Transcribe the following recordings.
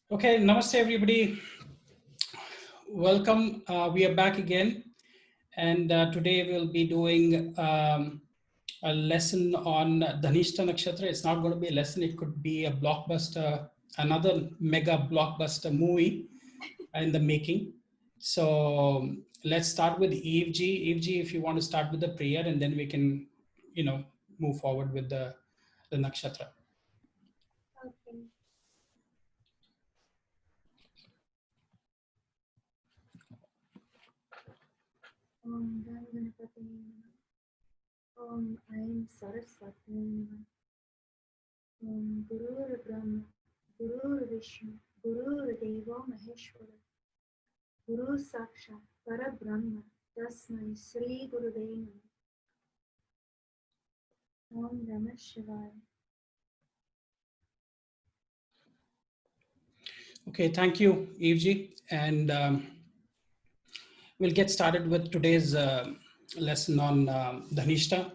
Okay, namaste everybody. Welcome. We are back again, and today we'll be doing a lesson on Dhanistha Nakshatra. It's not going to be a lesson, it could be a blockbuster, another mega blockbuster movie in the making. So let's start with Eve G. Eve G, if you want to start with the prayer, and then we can, move forward with the nakshatra. Okay. Om Gam Ganapati Namaha. Om Aim Saraswati Namaha. Om Gurur Brahma, Gurur Vishnu, Gurur Deva Maheshwara, Guru Sakshat Parabrahma, Tasmai Sri Gurudev Namaha. Om Namah Shivaya. Okay, thank you, Eve G. And we'll get started with today's lesson on Dhanishta.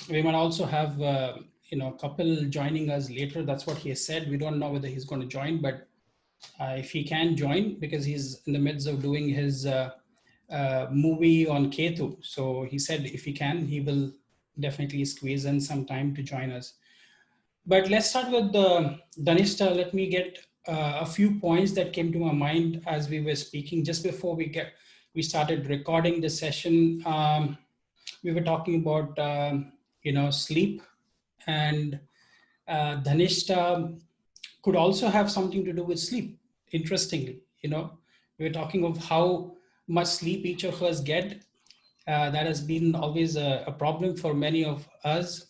We might also have a couple joining us later. That's what he has said. We don't know whether he's going to join, but if he can join, because he's in the midst of doing his movie on Ketu. So he said if he can, he will definitely squeeze in some time to join us. But let's start with Dhanishta. Let me get a few points that came to my mind as we were speaking just before we started recording the session. We were talking about sleep, and Dhanishta could also have something to do with sleep. Interestingly, we were talking of how much sleep each of us get. That has been always a problem for many of us.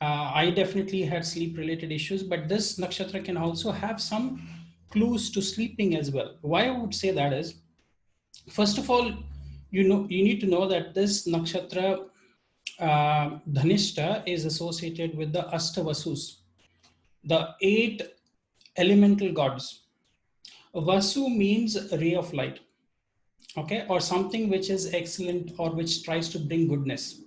I definitely had sleep related issues, but this nakshatra can also have some clues to sleeping as well. Why I would say that is, first of all, you need to know that this nakshatra, Dhanishta, is associated with the Astavasus, the 8 elemental gods. Vasu means ray of light, okay, or something which is excellent or which tries to bring goodness.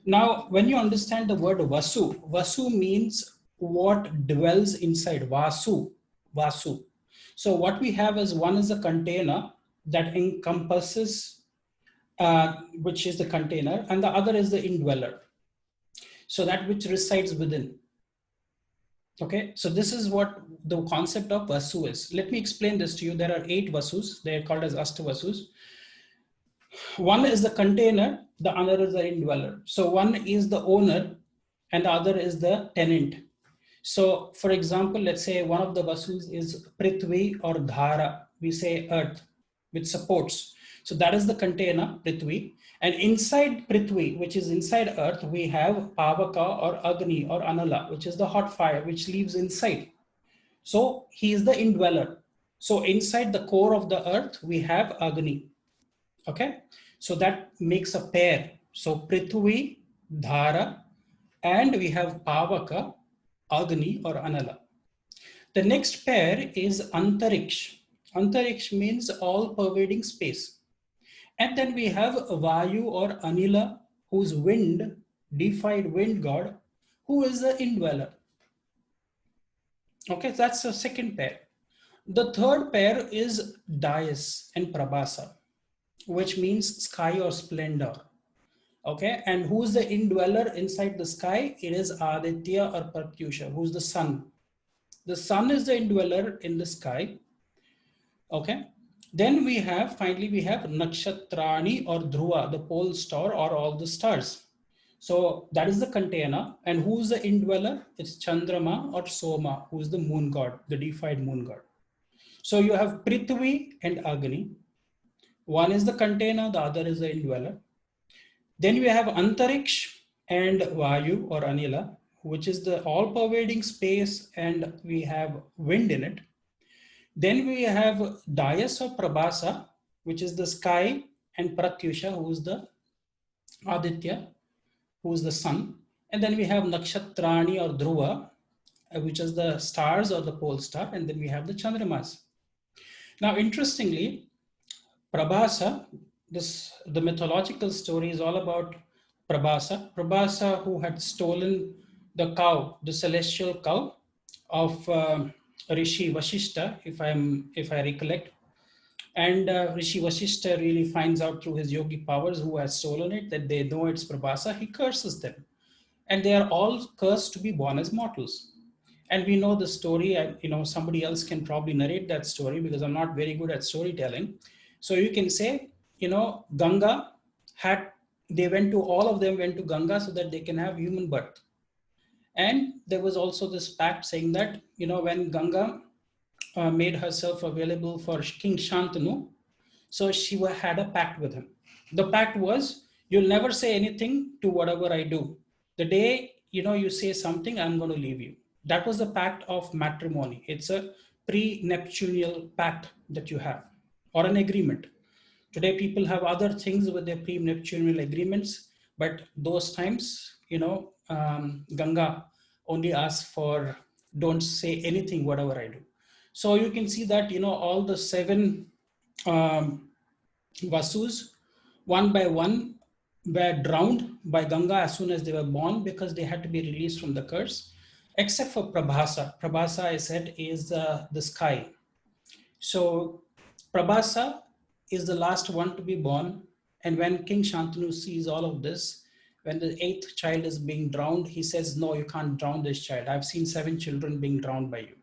Now, when you understand the word Vasu, Vasu means what dwells inside. Vasu, Vasu. So what we have is, one is a container that encompasses, which is the container, and the other is the indweller. So that which resides within. Okay, so this is what the concept of Vasu is. Let me explain this to you. There are 8 Vasus. They are called as Astavasus. One is the container, the other is the indweller. So one is the owner and the other is the tenant. So for example, let's say one of the Vasus is Prithvi or Dhara. We say earth, which supports. So that is the container, Prithvi. And inside Prithvi, which is inside earth, we have Pavaka or Agni or Anala, which is the hot fire, which lives inside. So he is the indweller. So inside the core of the earth, we have Agni. Okay, so that makes a pair. So Prithvi, Dhara, and we have Pavaka, Agni or Anala. The next pair is Antariksh. Antariksh means all pervading space. And then we have Vayu or Anila, who's wind, deified wind god, who is the indweller. Okay, that's the second pair. The third pair is Dais and Prabhasa, which means sky or splendor. Okay, and who's the indweller inside the sky? It is Aditya or Pratyusha, who's the sun. The sun is the indweller in the sky. Okay, then finally we have Nakshatrani or Dhruva, the pole star or all the stars. So that is the container. And who's the indweller? It's Chandrama or Soma, who's the moon god, the deified moon god. So you have Prithvi and Agni. One is the container, the other is the indweller. Then we have Antariksh and Vayu or Anila, which is the all-pervading space, and we have wind in it. Then we have Dayas or Prabhasa, which is the sky, and Pratyusha, who is the Aditya, who is the sun. And then we have Nakshatrani or Dhruva, which is the stars or the pole star. And then we have the Chandramas. Now, interestingly, Prabhasa, the mythological story is all about Prabhasa. Prabhasa, who had stolen the cow, the celestial cow of Rishi Vashishta, if I recollect. And Rishi Vashishta really finds out through his yogi powers who has stolen it that they know it's Prabhasa. He curses them, and they are all cursed to be born as mortals. And we know the story, and somebody else can probably narrate that story because I'm not very good at storytelling. So you can say, Ganga had they went to all of them went to Ganga so that they can have human birth. And there was also this pact saying that when Ganga made herself available for King Shantanu, so she had a pact with him. The pact was, you'll never say anything to whatever I do. The day you say something, I'm going to leave you. That was the pact of matrimony. It's a pre-nuptial pact that you have, or an agreement. Today, people have other things with their pre-nuptial agreements, but those times, Ganga only asks for, don't say anything, whatever I do. So you can see that all the seven um, Vasus, one by one, were drowned by Ganga as soon as they were born because they had to be released from the curse, except for Prabhasa. Prabhasa, I said, is the sky. So Prabhasa is the last one to be born. And when King Shantanu sees all of this, when the eighth child is being drowned, he says, no, you can't drown this child. I've seen 7 children being drowned by you.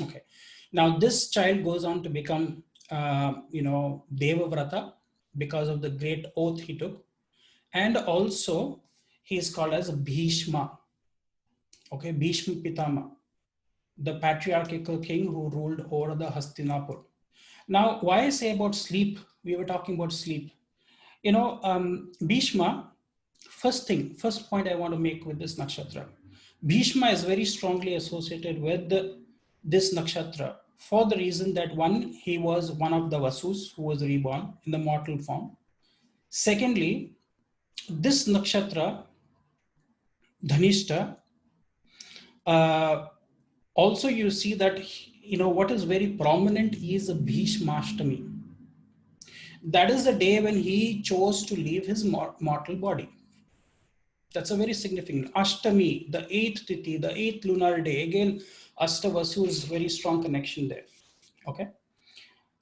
Okay. Now this child goes on to become, Devavrata because of the great oath he took. And also he is called as Bhishma. Okay, Bhishma Pitama, the patriarchal king who ruled over the Hastinapur. Now, why I say about sleep, we were talking about sleep. Bhishma, first point I want to make with this nakshatra. Bhishma is very strongly associated with this nakshatra for the reason that one, he was one of the Vasus who was reborn in the mortal form. Secondly, this nakshatra, Dhanistha, also you see that what is very prominent is Bhishmashtami. That is the day when he chose to leave his mortal body. That's a very significant. Ashtami, the 8th Tithi, the 8th lunar day. Again, Ashtavasu very strong connection there. Okay.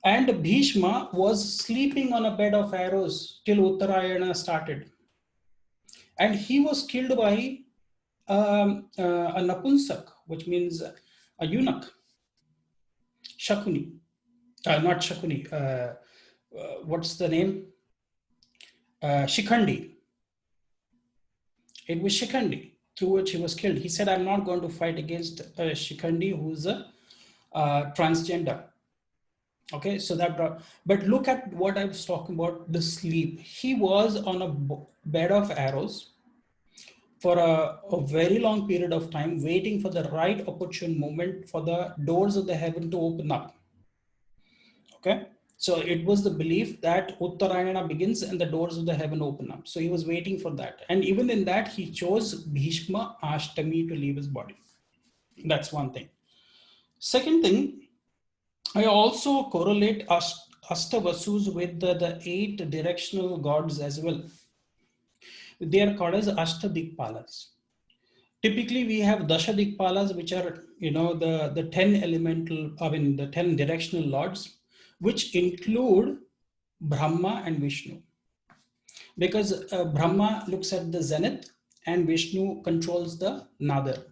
And Bhishma was sleeping on a bed of arrows till Uttarayana started. And he was killed by a Napunsak, which means a eunuch. Shakuni. Not Shakuni. What's the name? Shikhandi. It was Shikhandi through which he was killed. He said, I'm not going to fight against Shikhandi, who's a transgender. Okay, so that brought, but look at what I was talking about, the sleep. He was on a bed of arrows for a very long period of time, waiting for the right opportune moment for the doors of the heaven to open up. Okay, so it was the belief that Uttarayana begins and the doors of the heaven open up. So he was waiting for that. And even in that, he chose Bhishma Ashtami to leave his body. That's one thing. Second thing, I also correlate Ashtavasus with the 8 directional gods as well. They are called as Ashtadikpalas. Typically, we have Dashadikpalas, which are, the 10 elemental, the 10 directional lords, which include Brahma and Vishnu. Because Brahma looks at the zenith and Vishnu controls the nadar.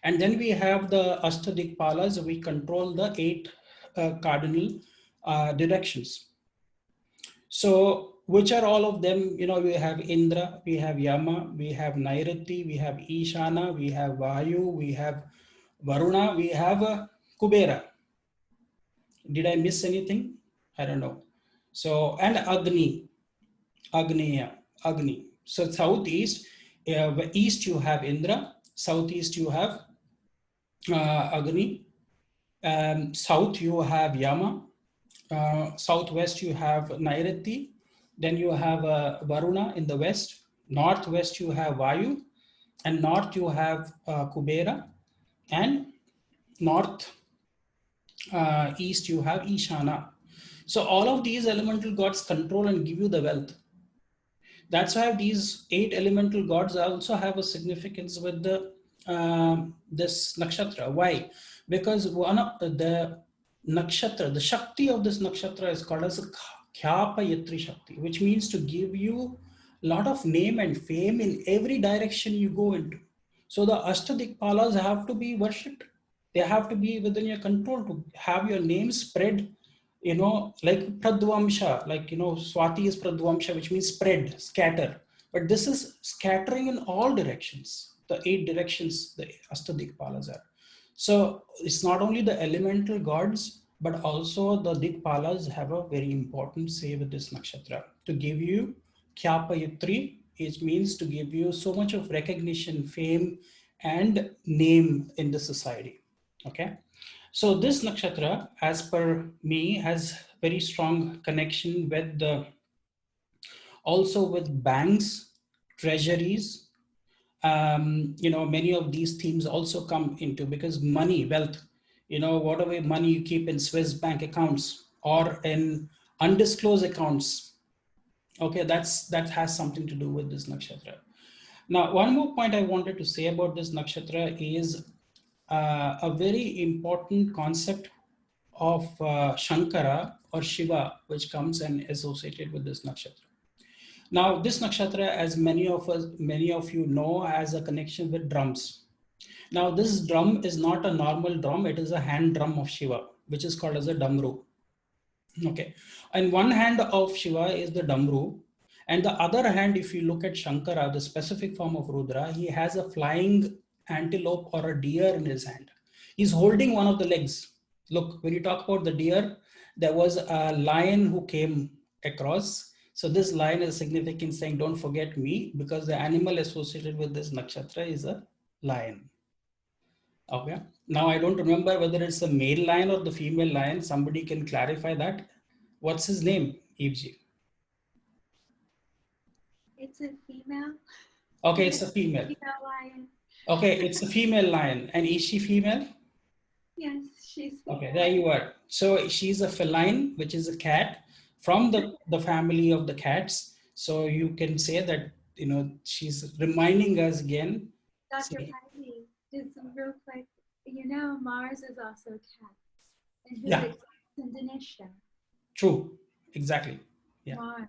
And then we have the Ashtadikpalas, we control the 8 cardinal directions. So, which are all of them? We have Indra, we have Yama, we have Nairati, we have Ishana, we have Vayu, we have Varuna, we have Kubera. Did I miss anything? I don't know. So, and Agni, Agni. So, southeast, east you have Indra, southeast you have Agni, south you have Yama, southwest you have Nairati, then you have Varuna in the west, northwest you have Vayu, and north you have Kubera, and north east you have Ishana. So all of these elemental gods control and give you the wealth. That's why these 8 elemental gods also have a significance with the this nakshatra. Why? Because one of the nakshatra, the shakti of this nakshatra is called as a khyapayatri shakti, which means to give you a lot of name and fame in every direction you go into. So the Ashtadikpalas have to be worshipped. They have to be within your control to have your name spread, like Pradvamsha, like, Swati is Pradvamsha, which means spread, scatter. But this is scattering in all directions, the 8 directions the Astadikpalas are. So it's not only the elemental gods, but also the Dikpalas have a very important say with this nakshatra to give you Khyapayatri. It means to give you so much of recognition, fame, and name in the society. Okay. So this nakshatra, as per me, has very strong connection with the also with banks, treasuries. Many of these themes also come into because money, wealth, whatever money you keep in Swiss bank accounts or in undisclosed accounts. Okay, that has something to do with this nakshatra. Now, one more point I wanted to say about this nakshatra is a very important concept of Shankara or Shiva, which comes and associated with this nakshatra. Now, this nakshatra, as many of you know, has a connection with drums. Now, this drum is not a normal drum; it is a hand drum of Shiva, which is called as a damru. Okay, and one hand of Shiva is the damru, and the other hand, if you look at Shankara, the specific form of Rudra, he has a flying antelope or a deer in his hand. He's holding one of the legs. Look, when you talk about the deer, there was a lion who came across. So this lion is significant, saying, "Don't forget me," because the animal associated with this nakshatra is a lion. Okay. Now I don't remember whether it's a male lion or the female lion. Somebody can clarify that. What's his name, Evji? It's a female. Okay, it's a female. Female lion. Okay, it's a female lion. And is she female? Yes, she's female. Okay, there you are. So she's a feline, which is a cat from the family of the cats. So you can say that, she's reminding us again. Dr. Patty, just real quick, Mars is also cat. And who Yeah, exists in Dhanistha? true. Exactly. Yeah, Mars.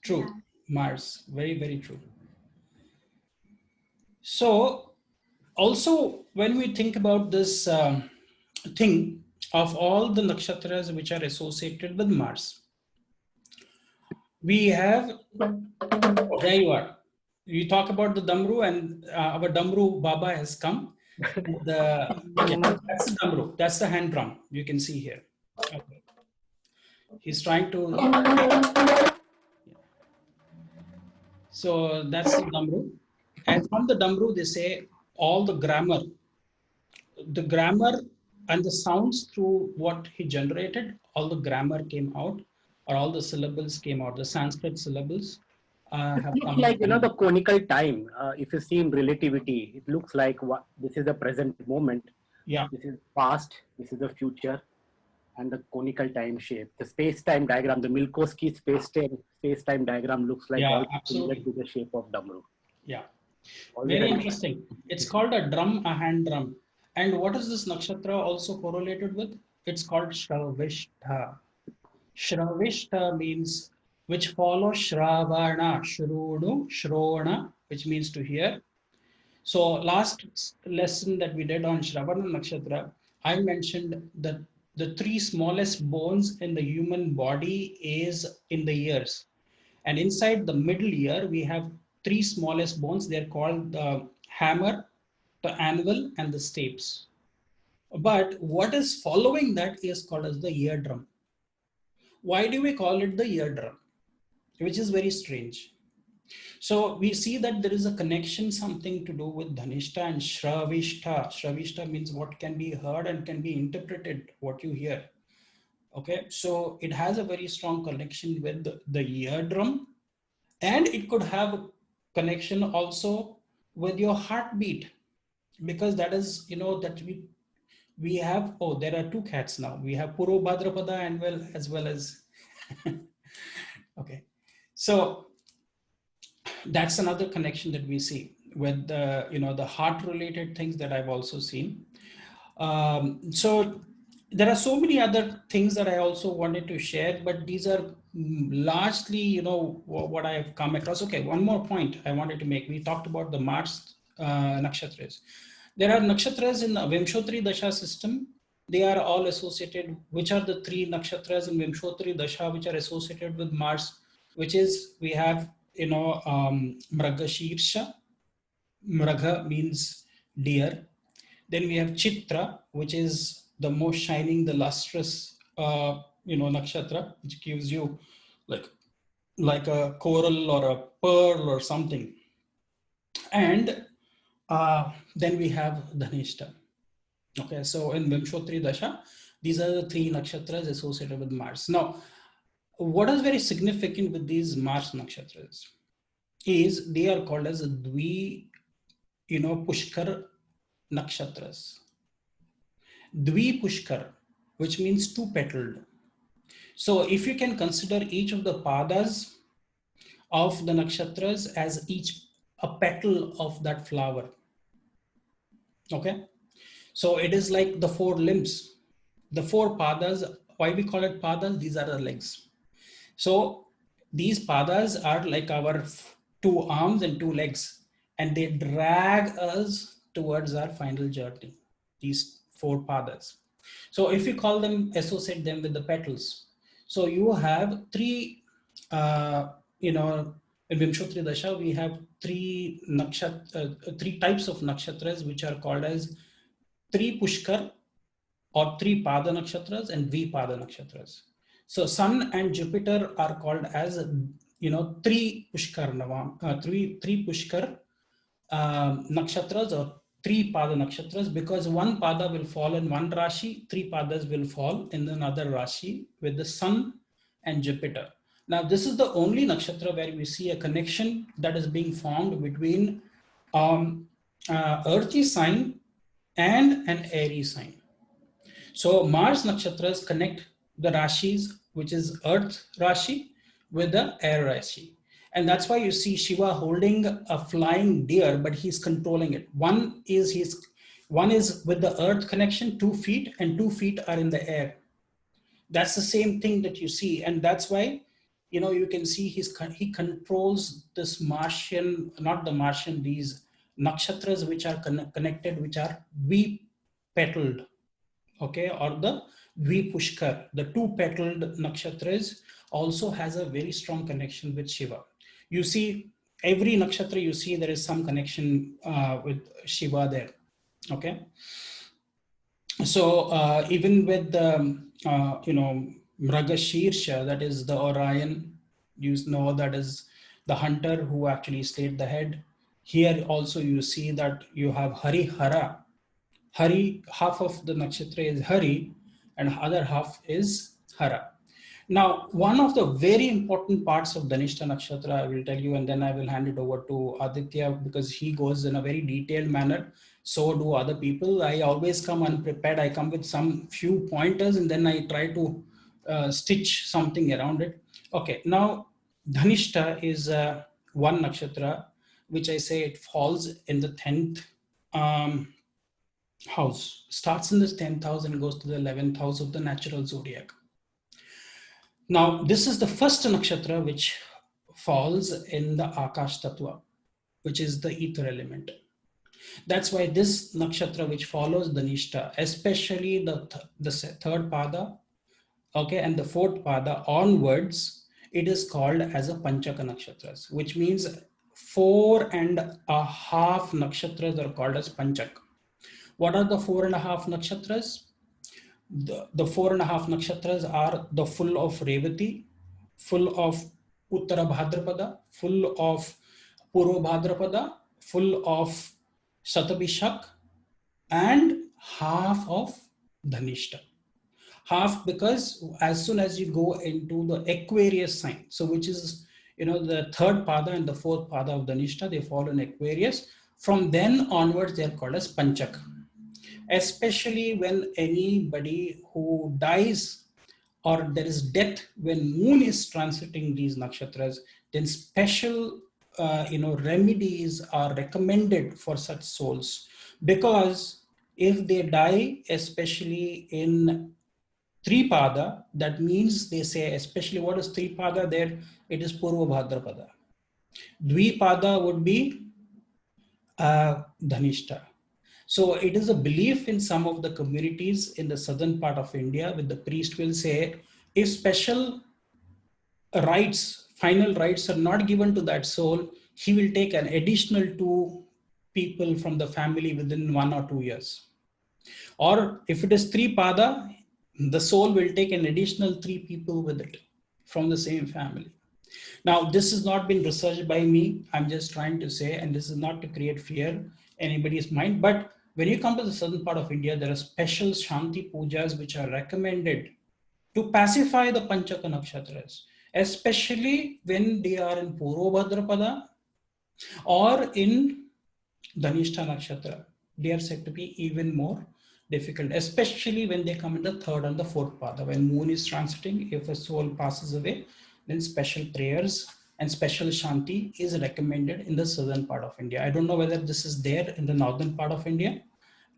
true. Yeah. Mars. Very, very true. So also, when we think about this thing of all the nakshatras which are associated with Mars, we have, there you are. You talk about the Damru, and our Damru Baba has come. And yeah, that's the Damru. That's the hand drum you can see here. Okay. He's trying to. So that's the Damru. And from the Damru, they say all the grammar and the sounds through what he generated, all the grammar came out, or all the syllables came out. The Sanskrit syllables have Looks come. like the conical time. If you see in relativity, it looks like what this is the present moment. Yeah. This is past. This is the future, and the conical time shape. The space-time diagram, the Minkowski space-time diagram looks like all similar Absolutely. to the shape of Damru. Yeah. Always Very interesting. It's called a drum, a hand drum. And what is this nakshatra also correlated with? It's called Shravishta. Shravishta means which follows Shravana, Shrunu, Shrona, which means to hear. So last lesson that we did on Shravana Nakshatra, I mentioned that the three smallest bones in the human body is in the ears. And inside the middle ear, we have three smallest bones. They're called the hammer, the anvil, and the stapes. But what is following that is called as the eardrum. Why do we call it the eardrum? Which is very strange. So we see that there is a connection, something to do with Dhanistha and Shravishta. Shravishta means what can be heard and can be interpreted, what you hear. Okay, so it has a very strong connection with the eardrum, and it could have a connection also with your heartbeat, because that is, that we have, oh, there are two cats now. We have Puro Bhadrapada and well as okay. So that's another connection that we see. with the, the heart related things that I've also seen. So there are so many other things that I also wanted to share, but these are largely, what I've come across. Okay, one more point I wanted to make. We talked about the Mars nakshatras. There are nakshatras in the Vimshotri Dasha system. They are all associated. Which are the three nakshatras in Vimshotri Dasha which are associated with Mars? Which is, we have, Mraga Shirsha. Mragha means deer. Then we have Chitra, which is the most shining, the lustrous, nakshatra, which gives you like a coral or a pearl or something. And then we have Dhanistha. Okay, so in Vimshotri Dasha, these are the three nakshatras associated with Mars. Now, what is very significant with these Mars nakshatras is they are called as Pushkar nakshatras. Pushkar, which means two petaled. So if you can consider each of the padas of the nakshatras as each a petal of that flower. Okay. So it is like the four limbs, the four padas. Why we call it padas? These are the legs. So these padas are like our two arms and two legs, and they drag us towards our final journey. These four padas. So if you call them, associate them with the petals. So you have three, in Vimshotri Dasha, we have three types of nakshatras, which are called as three Pushkar or three Pada nakshatras and Vipada nakshatras. So Sun and Jupiter are called as, three Pushkar three Pushkar nakshatras or three Pada nakshatras, because one Pada will fall in one Rashi, three Padas will fall in another Rashi with the Sun and Jupiter. Now, this is the only nakshatra where we see a connection that is being formed between earthy sign and an airy sign. So Mars nakshatras connect the Rashis, which is Earth Rashi, with the air Rashi. And that's why you see Shiva holding a flying deer, but he's controlling it. One is with the earth connection, 2 feet, and 2 feet are in the air. That's the same thing that you see. And that's why, you can see he controls this Martian, not the Martian, these nakshatras which are connected, which are V-petaled, okay, or the V-pushkar, the two-petaled nakshatras also has a very strong connection with Shiva. You see, every nakshatra you see, there is some connection with Shiva there, okay? So even with the, Mraga Shirsha, that is the Orion, you know, that is the hunter who actually slayed the head. Here also you see that you have Hari Hara. Hari, half of the nakshatra is Hari and other half is Hara. Now, one of the very important parts of Dhanistha Nakshatra, I will tell you, and then I will hand it over to Aditya because he goes in a very detailed manner. So do other people. I always come unprepared. I come with some few pointers and then I try to stitch something around it. Okay, now Dhanistha is one nakshatra, which I say it falls in the 10th house. Starts in the 10th house and goes to the 11th house of the natural zodiac. Now, this is the first nakshatra which falls in the Akash Tattva, which is the ether element. That's why this nakshatra which follows Dhanistha, especially the third pada, okay, and the fourth pada onwards, it is called as a Panchaka nakshatras, which means 4.5 nakshatras are called as Panchak. What are the 4.5 nakshatras? The 4.5 nakshatras are the full of Revati, full of Uttara Bhadrapada, full of Purva Bhadrapada, full of Satabhishak, and half of Dhanistha. Half because as soon as you go into the Aquarius sign, so which is, the third pada and the fourth pada of Dhanistha, they fall in Aquarius. From then onwards, they are called as Panchak. Especially when anybody who dies or there is death when moon is transiting these nakshatras, then special remedies are recommended for such souls, because if they die, especially in Tripada, that means they say, especially what is Tripada there? It is Purva Bhadrapada. Dvipada would be Dhanishta. So it is a belief in some of the communities in the southern part of India, where the priest will say, if special rights, final rights are not given to that soul, he will take an additional two people from the family within 1 or 2 years. Or if it is Tripada, the soul will take an additional three people with it from the same family. Now, this has not been researched by me. I'm just trying to say, and this is not to create fear in anybody's mind, but when you come to the southern part of India, there are special Shanti pujas which are recommended to pacify the Panchaka Nakshatras, especially when they are in Purva Bhadrapada or in Dhanistha Nakshatra. They are said to be even more difficult, especially when they come in the third and the fourth pada. When moon is transiting, if a soul passes away, then special prayers and special shanti is recommended in the southern part of India. I don't know whether this is there in the northern part of India,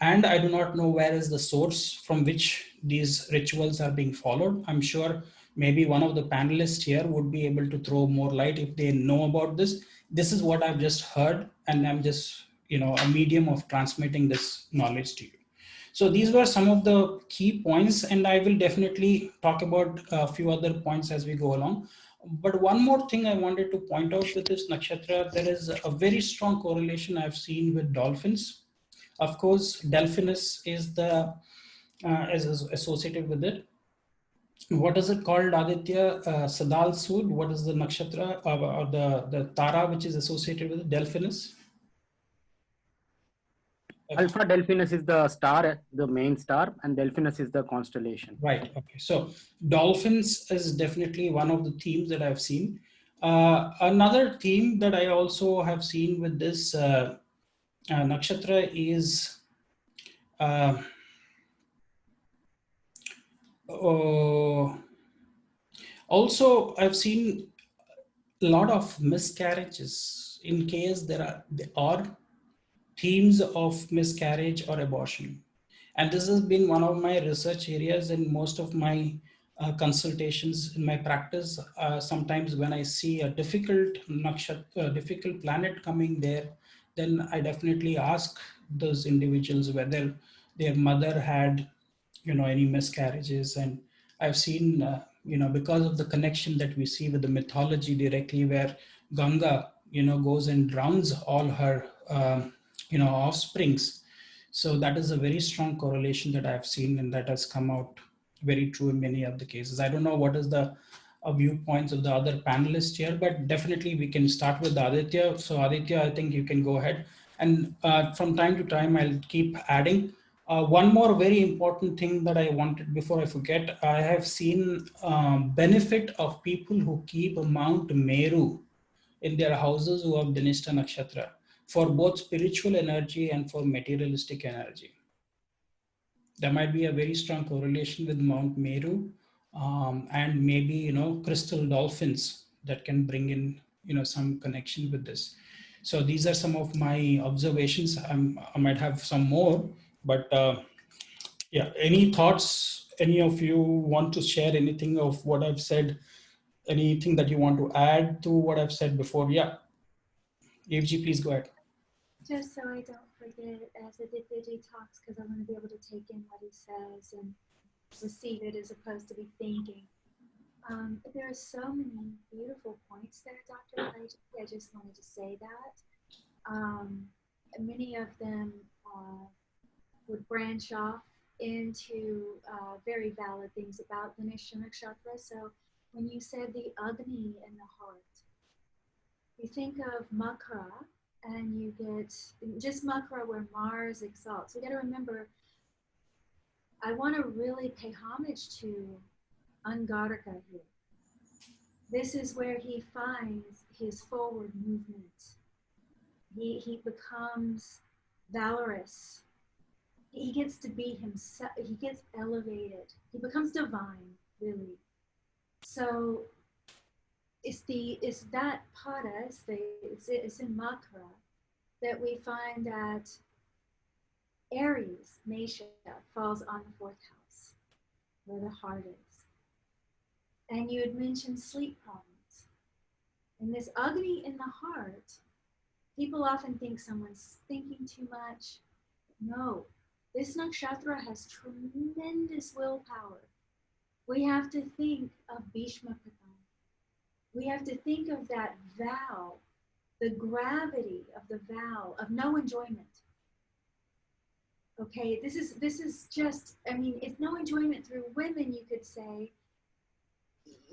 and I do not know where is the source from which these rituals are being followed. I'm sure maybe one of the panelists here would be able to throw more light if they know about this. This is what I've just heard, and I'm just, a medium of transmitting this knowledge to you. So these were some of the key points, and I will definitely talk about a few other points as we go along. But one more thing I wanted to point out with this nakshatra, there is a very strong correlation I've seen with dolphins. Of course, Delphinus is the is associated with it. What is it called, Aditya? Sadal Sud. What is the nakshatra or the tara which is associated with it? Delphinus? Alpha Delphinus is the star, the main star, and Delphinus is the constellation. Right. Okay. So dolphins is definitely one of the themes that I've seen. Another theme that I also have seen with this nakshatra is also I've seen a lot of miscarriages in case there are themes of miscarriage or abortion. And this has been one of my research areas in most of my consultations in my practice. Sometimes when I see a difficult planet coming there, then I definitely ask those individuals whether their mother had, any miscarriages. And I've seen, because of the connection that we see with the mythology directly, where Ganga, goes and drowns all her, offsprings. So that is a very strong correlation that I've seen, and that has come out very true in many of the cases. I don't know what is the viewpoints of the other panelists here, but definitely we can start with Aditya. So Aditya, I think you can go ahead. And from time to time, I'll keep adding. One more very important thing that I wanted before I forget, I have seen benefit of people who keep Mount Meru in their houses who have Dhanistha Nakshatra for both spiritual energy and for materialistic energy. There might be a very strong correlation with Mount Meru, and maybe, crystal dolphins that can bring in, some connection with this. So these are some of my observations. I might have some more, but yeah, any thoughts? Any of you want to share anything of what I've said? Anything that you want to add to what I've said before? Yeah, Evji, please go ahead. Just so I don't forget as Aditya talks, because I want to be able to take in what he says and receive it as opposed to be thinking. There are so many beautiful points there, Dr. I just wanted to say that. Many of them would branch off into very valid things about the Nakshatra. So when you said the Agni in the heart, you think of Makara, and you get just Makara where Mars exalts. We got to remember, I want to really pay homage to Angarika here. This is where he finds his forward movement. He becomes valorous. He gets to be himself. He gets elevated. He becomes divine, really. So it's that pada, it's in Makara, that we find that Aries, Mesha, falls on the fourth house, where the heart is. And you had mentioned sleep problems. And this Agni in the heart, people often think someone's thinking too much. No, this nakshatra has tremendous willpower. We have to think of Bhishma Patan. We have to think of that vow, the gravity of the vow of no enjoyment. Okay, this is just, I mean, if no enjoyment through women, you could say,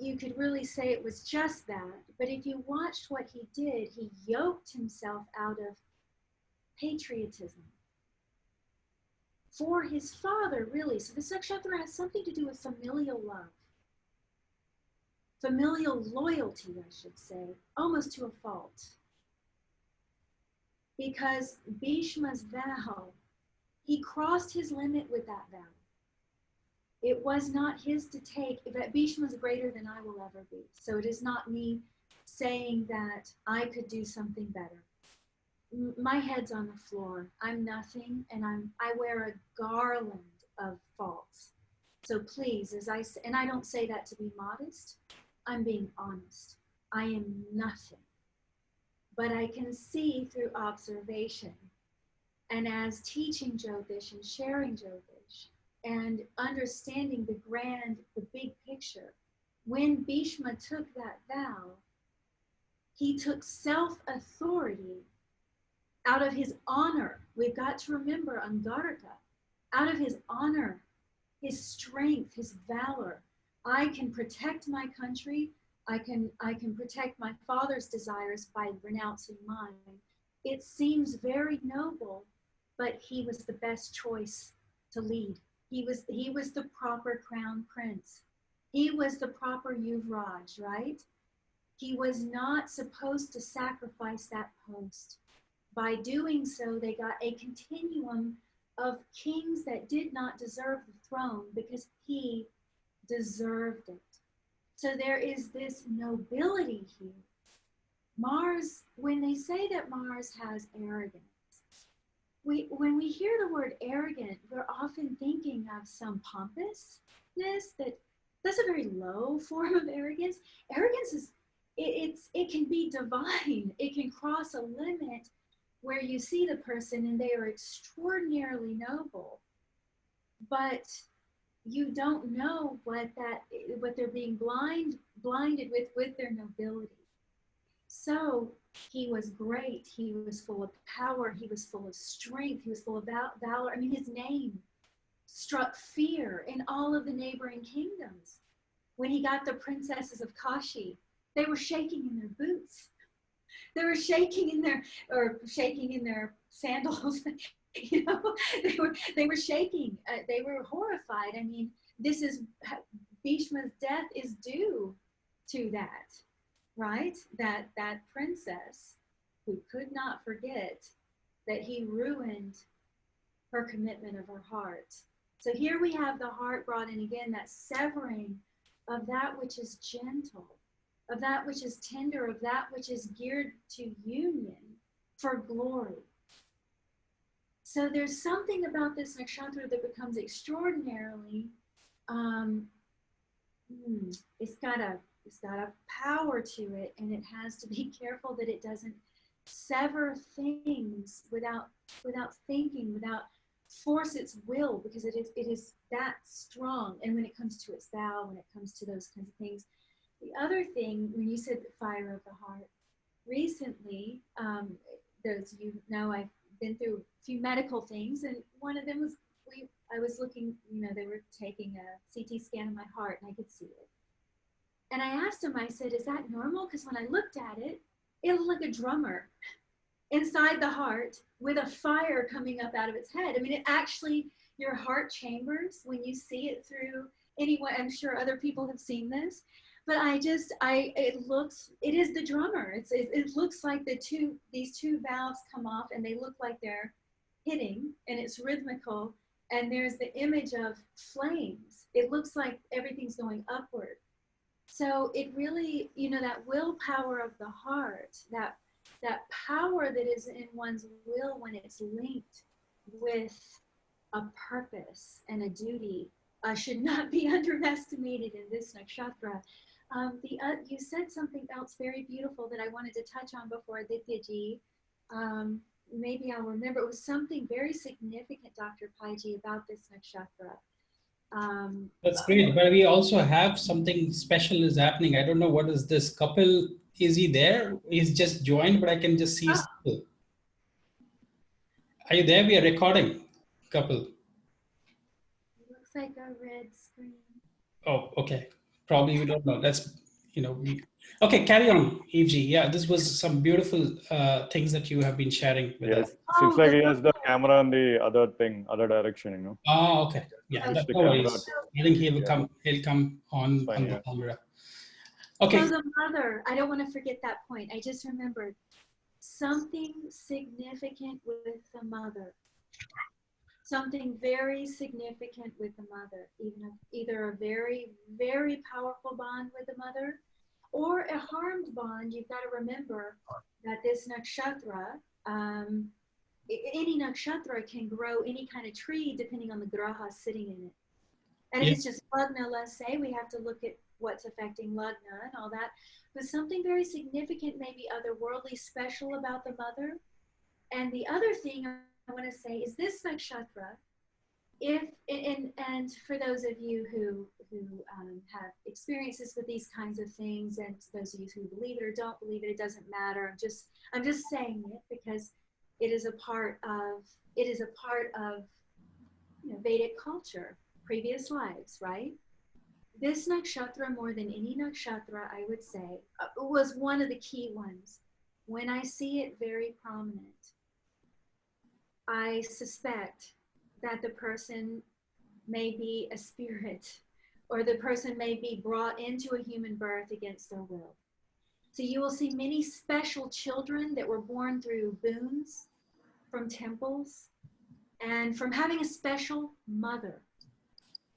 you could really say it was just that. But if you watched what he did, he yoked himself out of patriotism for his father, really. So this nakshatra has something to do with familial love, familial loyalty, I should say, almost to a fault. Because Bhishma's vow, he crossed his limit with that vow. It was not his to take, that Bhishma is greater than I will ever be. So it is not me saying that I could do something better. My head's on the floor. I'm nothing, and I wear a garland of faults. So please, and I don't say that to be modest, I'm being honest. I am nothing. But I can see through observation, and as teaching Jyotish and sharing Jyotish, and understanding the big picture, when Bhishma took that vow, he took self-authority out of his honor. We've got to remember Angarika, out of his honor, his strength, his valor. I can protect my country. I can protect my father's desires by renouncing mine. It seems very noble, but he was the best choice to lead. He was the proper crown prince. He was the proper Yuvraj, right? He was not supposed to sacrifice that post. By doing so, they got a continuum of kings that did not deserve the throne because he deserved it. So there is this nobility here. Mars, when they say that Mars has arrogance, when we hear the word arrogant, we're often thinking of some pompousness. That's a very low form of arrogance. Arrogance is, it can be divine. It can cross a limit where you see the person and they are extraordinarily noble, but you don't know what they're being blinded with their nobility. So he was great. He was full of power. He was full of strength. He was full of valor. I mean, his name struck fear in all of the neighboring kingdoms. When he got the princesses of Kashi, they were shaking in their boots. They were shaking in their sandals. You know, they were shaking. They were horrified. I mean, this is Bhishma's death is due to that, right? That princess who could not forget that he ruined her commitment of her heart. So here we have the heart brought in again, that severing of that which is gentle, of that which is tender, of that which is geared to union for glory. So there's something about this nakshatra that becomes extraordinarily, it's got a power to it, and it has to be careful that it doesn't sever things without thinking, without force its will, because it is that strong. And when it comes to its vow, when it comes to those kinds of things. The other thing, when you said the fire of the heart, recently, those of you know, I've been through a few medical things, and one of them was, I was looking, you know, they were taking a CT scan of my heart, and I could see it. And I asked him, I said, is that normal? Because when I looked at it, it looked like a drummer inside the heart with a fire coming up out of its head. I mean, it actually, your heart chambers, when you see it through, anyway, I'm sure other people have seen this, but it is the drummer. It looks like these two valves come off, and they look like they're hitting, and it's rhythmical, and there's the image of flames. It looks like everything's going upward. So it really, you know, that willpower of the heart, that power that is in one's will when it's linked with a purpose and a duty, should not be underestimated in this nakshatra. You said something else very beautiful that I wanted to touch on before, Aditya ji. Maybe I'll remember. It was something very significant, Dr. Paiji, about this nakshatra. That's great. But we also have something special is happening. I don't know what is this. Kapil, is he there? He's just joined, but I can just see his Kapil. Are you there? We are recording, Kapil. It looks like a red screen. Oh, okay. Probably we don't know. That's, okay, carry on, Evji. Yeah, this was some beautiful things that you have been sharing with us. Yes, seems like he has the camera in the other direction, you know. Oh, okay. Yeah, Switch the no camera worries. to- I think he'll come on Fine, the yeah. camera. Okay. So the mother, I don't want to forget that point. I just remembered something significant with the mother. Something very significant with the mother, either a very, very powerful bond with the mother or a harmed bond. You've got to remember that this nakshatra, any nakshatra can grow any kind of tree depending on the graha sitting in it. And if it's just lagna, let's say, we have to look at what's affecting lagna and all that. But something very significant, maybe otherworldly, special about the mother. And the other thing I want to say is this nakshatra, and for those of you who have experiences with these kinds of things, and those of you who believe it or don't believe it, it doesn't matter. I'm just saying it because it is a part of Vedic culture, previous lives, right? This nakshatra, more than any nakshatra, I would say, was one of the key ones. When I see it very prominent, I suspect that the person may be a spirit, or the person may be brought into a human birth against their will. So you will see many special children that were born through boons from temples and from having a special mother.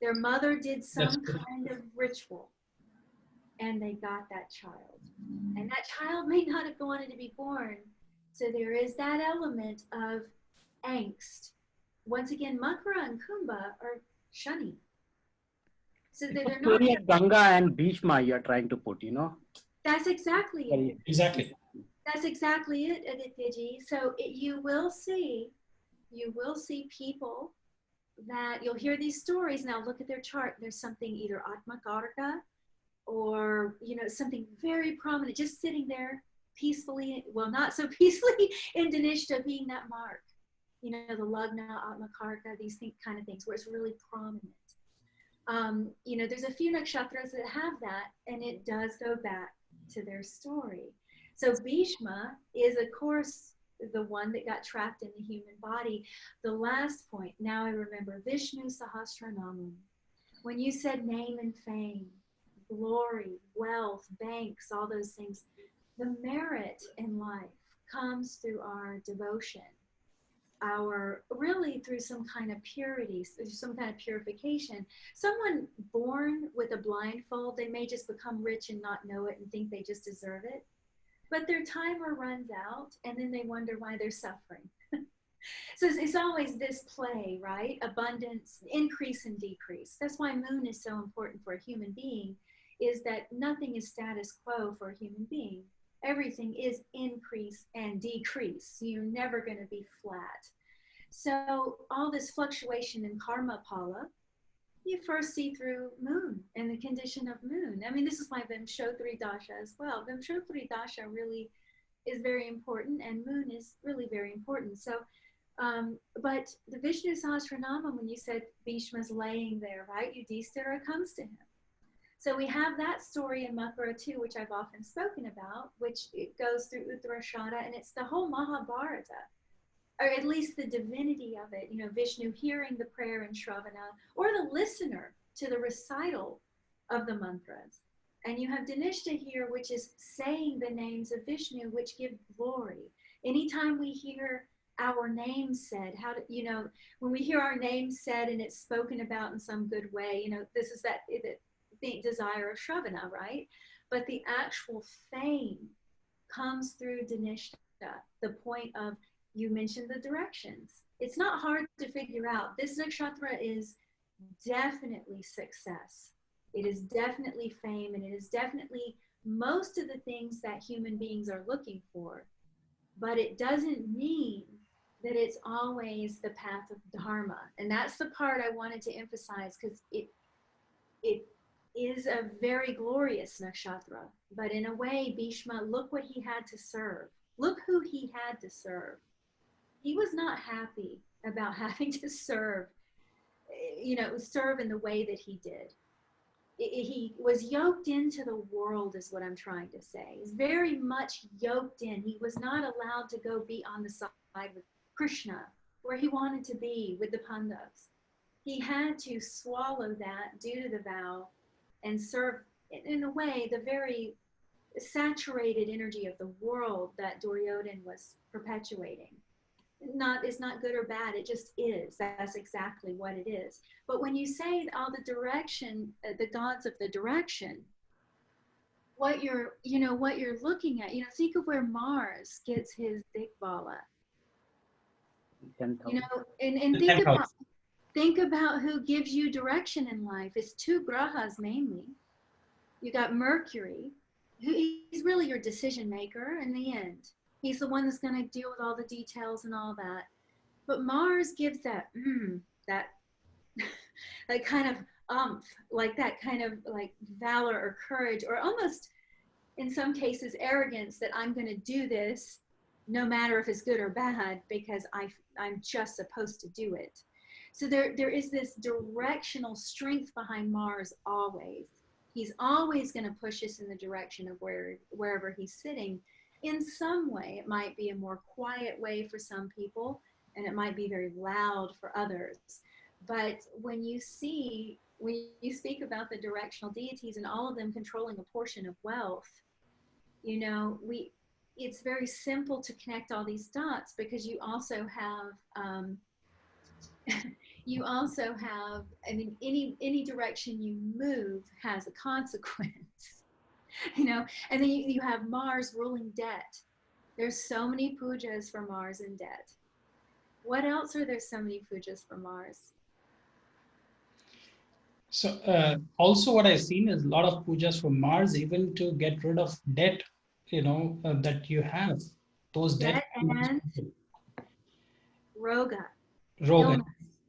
Their mother did some kind of ritual and they got that child. And that child may not have wanted to be born. So there is that element of angst. Once again, Makara and Kumbha are shunny. So they're not. Ganga and Bhishma you're trying to put, you know? That's exactly it. Exactly. That's exactly it, Aditya ji. So you will see people that you'll hear these stories. Now look at their chart. There's something either Atmakarka or, something very prominent, just sitting there peacefully, well, not so peacefully in Dhanistha, being that mark. The Lagna, Atmakarka, these kind of things where it's really prominent. There's a few nakshatras that have that, and it does go back to their story. So Bhishma is, of course, the one that got trapped in the human body. The last point, now I remember, Vishnu Sahasranamam. When you said name and fame, glory, wealth, banks, all those things, the merit in life comes through our devotion, really through some kind of purity, through some kind of purification. Someone born with a blindfold, they may just become rich and not know it and think they just deserve it. But their timer runs out and then they wonder why they're suffering. So it's always this play, right? Abundance, increase and decrease. That's why moon is so important for a human being, is that nothing is status quo for a human being. Everything is increase and decrease. You're never going to be flat. So all this fluctuation in karma pala, you first see through moon and the condition of moon. I mean, this is why Vimshottari Dasha as well. Vimshottari Dasha really is very important, and moon is really very important. So, but the Vishnu Sahasranama, when you said Bhishma's laying there, right? Yudhishthira comes to him. So we have that story in Makara too, which I've often spoken about, which it goes through Uttarashada, and it's the whole Mahabharata, or at least the divinity of it. Vishnu hearing the prayer in Shravana, or the listener to the recital of the mantras. And you have Dhanistha here, which is saying the names of Vishnu, which give glory. Anytime we hear our name said, when we hear our name said and it's spoken about in some good way, this is that desire of Shravana, right? But the actual fame comes through Dhanistha, the point of, you mentioned the directions. It's not hard to figure out. This nakshatra is definitely success. It is definitely fame, and it is definitely most of the things that human beings are looking for. But it doesn't mean that it's always the path of dharma. And that's the part I wanted to emphasize, because it is a very glorious nakshatra. But in a way, Bhishma, look what he had to serve. Look who he had to serve. He was not happy about having to serve, serve in the way that he did. He was yoked into the world, is what I'm trying to say. He's very much yoked in. He was not allowed to go be on the side with Krishna, where he wanted to be with the Pandavas. He had to swallow that due to the vow and serve, in a way, the very saturated energy of the world that Duryodhana was perpetuating. It's not good or bad, it just is. That's exactly what it is. But when you say all the direction, the gods of the direction, what you're looking at, think of where Mars gets his Dikbala. And think about who gives you direction in life. It's two grahas mainly. You got Mercury, he's really your decision maker in the end. He's the one that's going to deal with all the details and all that. But Mars gives that kind of like that kind of like valor or courage, or almost in some cases arrogance, that I'm going to do this no matter if it's good or bad, because I'm just supposed to do it. So there is this directional strength behind Mars always. He's always going to push us in the direction of wherever he's sitting. In some way, it might be a more quiet way for some people, and it might be very loud for others. But when you speak about the directional deities and all of them controlling a portion of wealth, it's very simple to connect all these dots, because you also have any direction you move has a consequence. And then you have Mars ruling debt. There's so many pujas for Mars and debt. What else are there so many pujas for Mars? So also what I've seen is a lot of pujas for Mars, even to get rid of debt, that you have. Those debt and roga. Roga,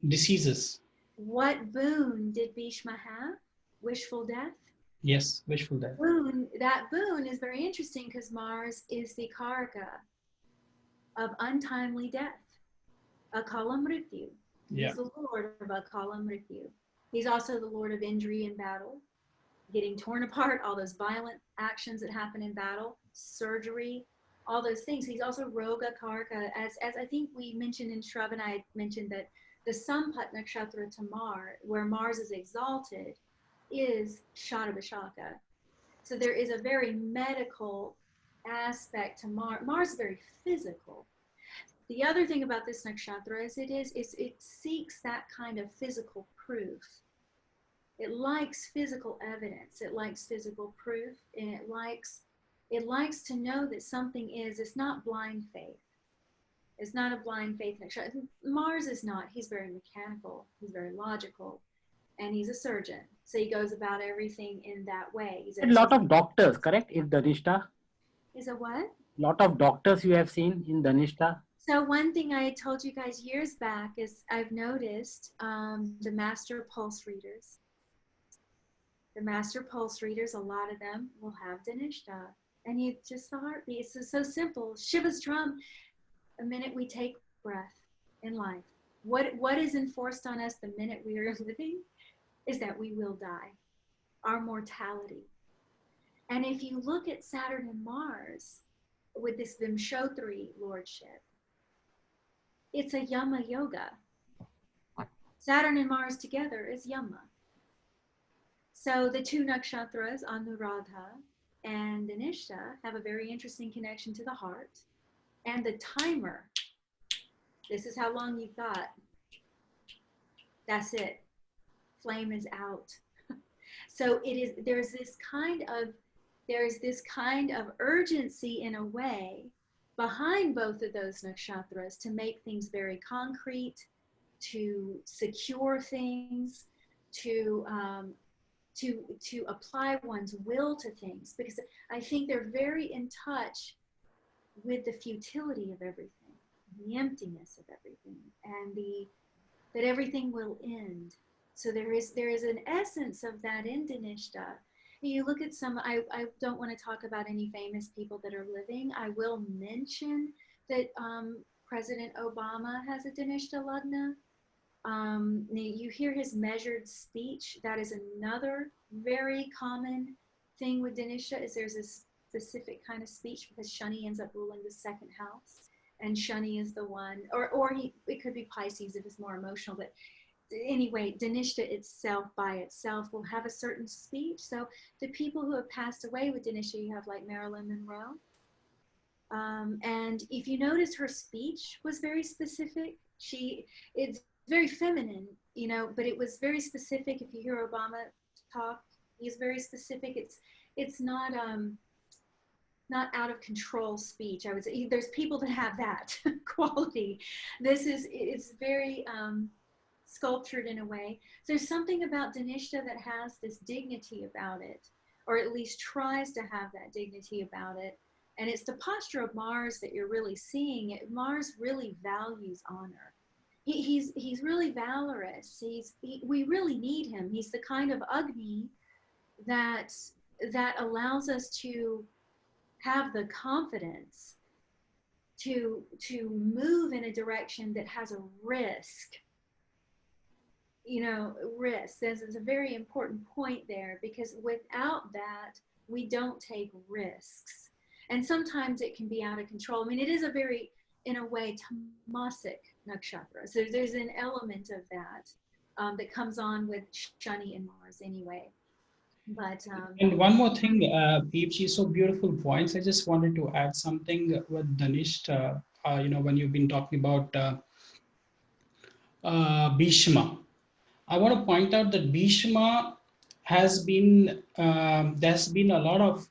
diseases. What boon did Bhishma have? Wishful death? Yes, wishful death. That boon is very interesting, because Mars is the karaka of untimely death. Akala mrityu. He's the lord of Akala mrityu. He's also the lord of injury in battle, getting torn apart, all those violent actions that happen in battle, surgery, all those things. He's also roga karaka, as I think we mentioned in Shravana. I mentioned that the Sampat Nakshatra to Mars, where Mars is exalted, is Shadabhashaka. So there is a very medical aspect to Mars. Mars is very physical. The other thing about this nakshatra is it seeks that kind of physical proof. It likes physical evidence. It likes physical proof, and it likes to know that something is. It's not blind faith. It's not a blind faith nakshatra. Mars is not. He's very mechanical. He's very logical. And he's a surgeon. So he goes about everything in that way. A lot of doctors, correct, in Dhanistha? Is a what? Lot of doctors you have seen in Dhanistha. So one thing I told you guys years back is I've noticed the master pulse readers. The master pulse readers, a lot of them will have Dhanistha. And you just the heartbeat. It's so simple. Shiva's drum. The minute we take breath in life, what is enforced on us the minute we are living is that we will die, our mortality. And if you look at Saturn and Mars with this Vimshottari lordship, it's a Yama yoga. Saturn and Mars together is Yama. So the two nakshatras, Anuradha and Dhanistha, have a very interesting connection to the heart. And the timer, this is how long you've got. That's it. Flame is out. So there's this kind of urgency in a way behind both of those nakshatras to make things very concrete, to secure things, to apply one's will to things, because I think they're very in touch with the futility of everything, the emptiness of everything, and that everything will end. So there is an essence of that in Dhanistha. You look at some, I don't want to talk about any famous people that are living. I will mention that President Obama has a Dhanistha Lagna. You hear his measured speech. That is another very common thing with Dhanistha, is there's a specific kind of speech, because Shani ends up ruling the second house. And Shani is the one, it could be Pisces if it's more emotional, but anyway, Dhanistha itself by itself will have a certain speech. So the people who have passed away with Dhanistha, you have like Marilyn Monroe. And if you notice, her speech was very specific. It's very feminine, but it was very specific. If you hear Obama talk, he's very specific. It's not out of control speech. I would say there's people that have that quality. It's very sculptured in a way. So there's something about Dhanistha that has this dignity about it, or at least tries to have that dignity about it. And it's the posture of Mars that you're really seeing. Mars really values honor. He's really valorous. We really need him. He's the kind of Agni that allows us to have the confidence to move in a direction that has a risk. Risk. There's a very important point there, because without that, we don't take risks. And sometimes it can be out of control. I mean, it is a very, in a way, tamasic nakshatra. So there's an element of that that comes on with Shani and Mars anyway. But and one more thing, Deepji, so beautiful points. I just wanted to add something with Dhanistha. When you've been talking about Bhishma, I want to point out that Bhishma has been, there's been a lot of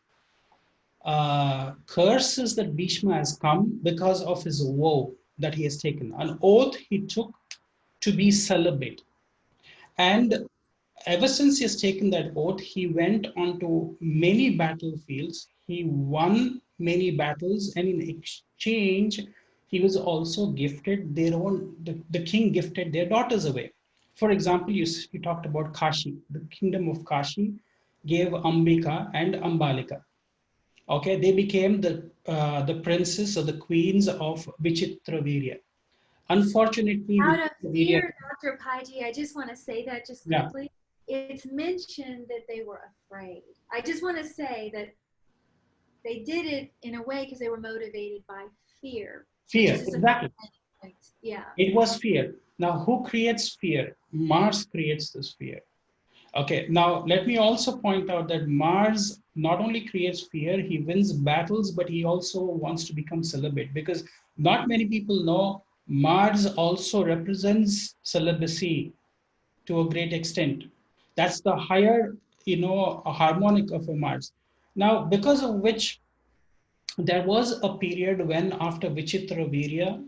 curses that Bhishma has come because of his vow that he has taken. An oath he took to be celibate. And ever since he has taken that oath, he went on to many battlefields. He won many battles, and in exchange, he was also gifted the king gifted their daughters away. For example, you talked about Kashi. The kingdom of Kashi gave Ambika and Ambalika. Okay, they became the princes or the queens of Vichitravirya. Unfortunately, out of fear, Dr. Paiji, I just want to say that just quickly. Yeah. It's mentioned that they were afraid. I just want to say that they did it in a way because they were motivated by fear. Fear, exactly. Yeah. It was fear. Now, who creates fear? Mars creates this fear. Okay, now let me also point out that Mars not only creates fear, he wins battles, but he also wants to become celibate, because not many people know Mars also represents celibacy to a great extent. That's the higher, a harmonic of a Mars. Now, because of which there was a period when, after Vichitravirya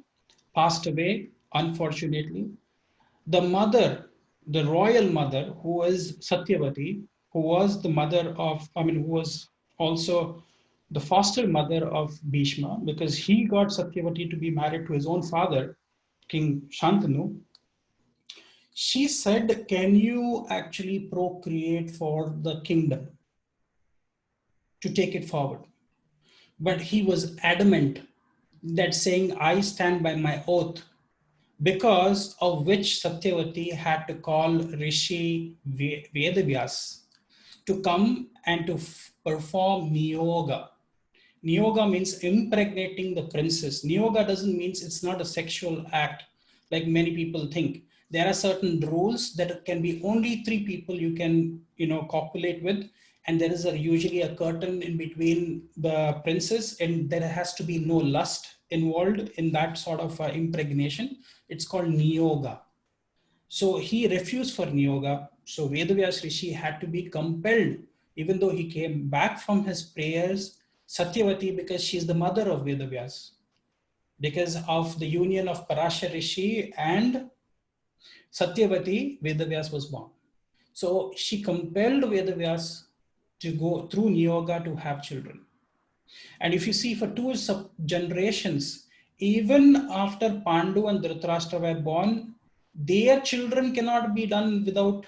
passed away, unfortunately, the mother, the royal mother, who is Satyavati, who was the mother of, who was also the foster mother of Bhishma, because he got Satyavati to be married to his own father, King Shantanu. She said, can you actually procreate for the kingdom to take it forward? But he was adamant that, saying, I stand by my oath, because of which Satyavati had to call Rishi Vedavyas to come and to perform Niyoga. Niyoga means impregnating the princess. Niyoga doesn't mean, it's not a sexual act like many people think. There are certain rules that can be only 3 people you can, copulate with. And there is usually a curtain in between the princess, and there has to be no lust involved in that sort of impregnation. It's called Niyoga. So he refused for Niyoga. So Vedavyas Rishi had to be compelled, even though he came back from his prayers, Satyavati, because she's the mother of Vedavyas, because of the union of Parashar Rishi and Satyavati, Vedavyas was born. So she compelled Vedavyas to go through Niyoga to have children. And if you see, for two generations, even after Pandu and Dhritarashtra were born, their children cannot be done without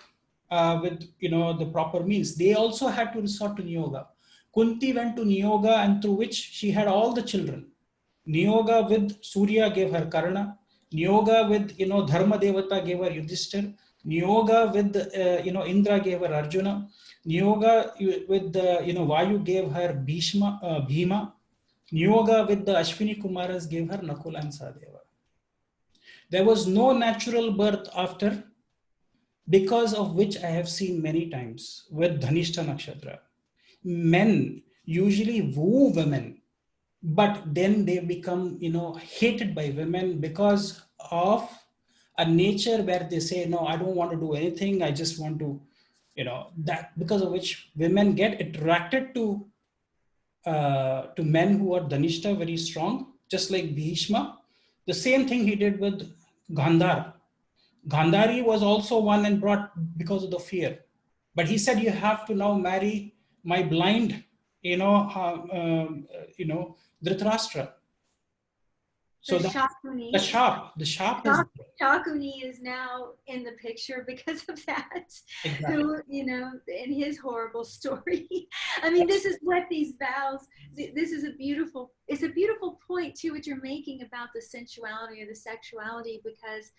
with the proper means. They also had to resort to Niyoga. Kunti went to Niyoga, and through which she had all the children. Niyoga with Surya gave her Karna. Niyoga with Dharma Devata gave her Yudhishthir. Niyoga with Indra gave her Arjuna. Niyoga with Vayu gave her Bhima. Niyoga with the Ashwini Kumaras gave her Nakula and Sahadeva. There was no natural birth after, because of which I have seen many times with Dhanistha Nakshatra. Men usually woo women, but then they become hated by women because of a nature where they say, no, I don't want to do anything, I just want to that, because of which women get attracted to men who are Dhanishta, very strong, just like Bhishma. The same thing he did with Gandhar. Gandhari was also won and brought because of the fear, but he said, you have to now marry my blind Dhritarashtra. So The that Shakuni. the sharp is Shakuni is now in the picture because of that. exactly. Who, in his horrible story. I mean, this is what these vows, this is it's a beautiful point too, what you're making about the sensuality or the sexuality, because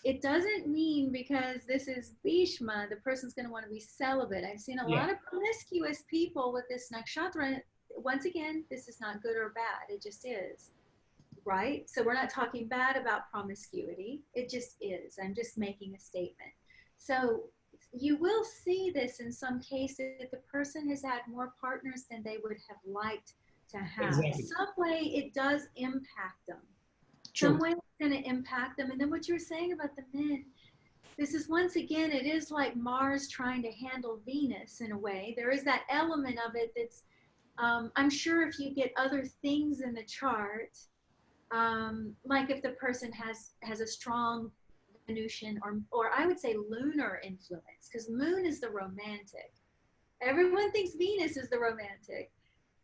it doesn't mean because this is Bhishma, the person's going to want to be celibate. I've seen a lot of promiscuous people with this nakshatra. Once again, this is not good or bad. It just is. Right? So we're not talking bad about promiscuity. It just is. I'm just making a statement. So you will see this in some cases. The person has had more partners than they would have liked to have. Exactly. Some way it does impact them. True. Some way it's going to impact them. And then what you were saying about the men, this is, once again, it is like Mars trying to handle Venus in a way. There is that element of it that's, I'm sure if you get other things in the chart, like if the person has a strong Venusian or I would say lunar influence, because moon is the romantic. Everyone thinks Venus is the romantic,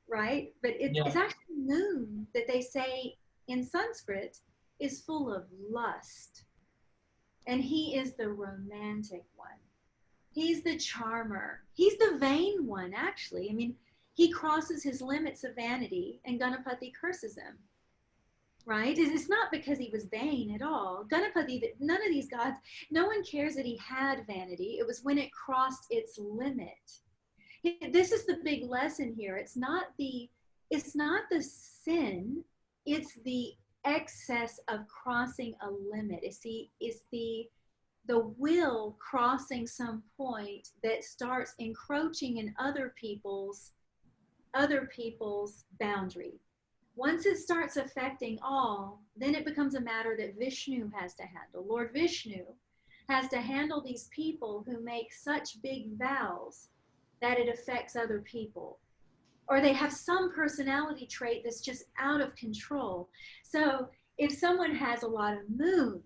right? But it's actually moon that they say in Sanskrit is full of lust. And he is the romantic one. He's the charmer. He's the vain one, actually. I mean, he crosses his limits of vanity, and Ganapati curses him. Right? It's not because he was vain at all. Ganapati, none of these gods, no one cares that he had vanity. It was when it crossed its limit. This is the big lesson here. It's not the sin, it's the excess of crossing a limit. It's the will crossing some point that starts encroaching in other people's boundary. Once it starts affecting all, then it becomes a matter that Vishnu has to handle. Lord Vishnu has to handle these people who make such big vows that it affects other people. Or they have some personality trait that's just out of control. So if someone has a lot of moon,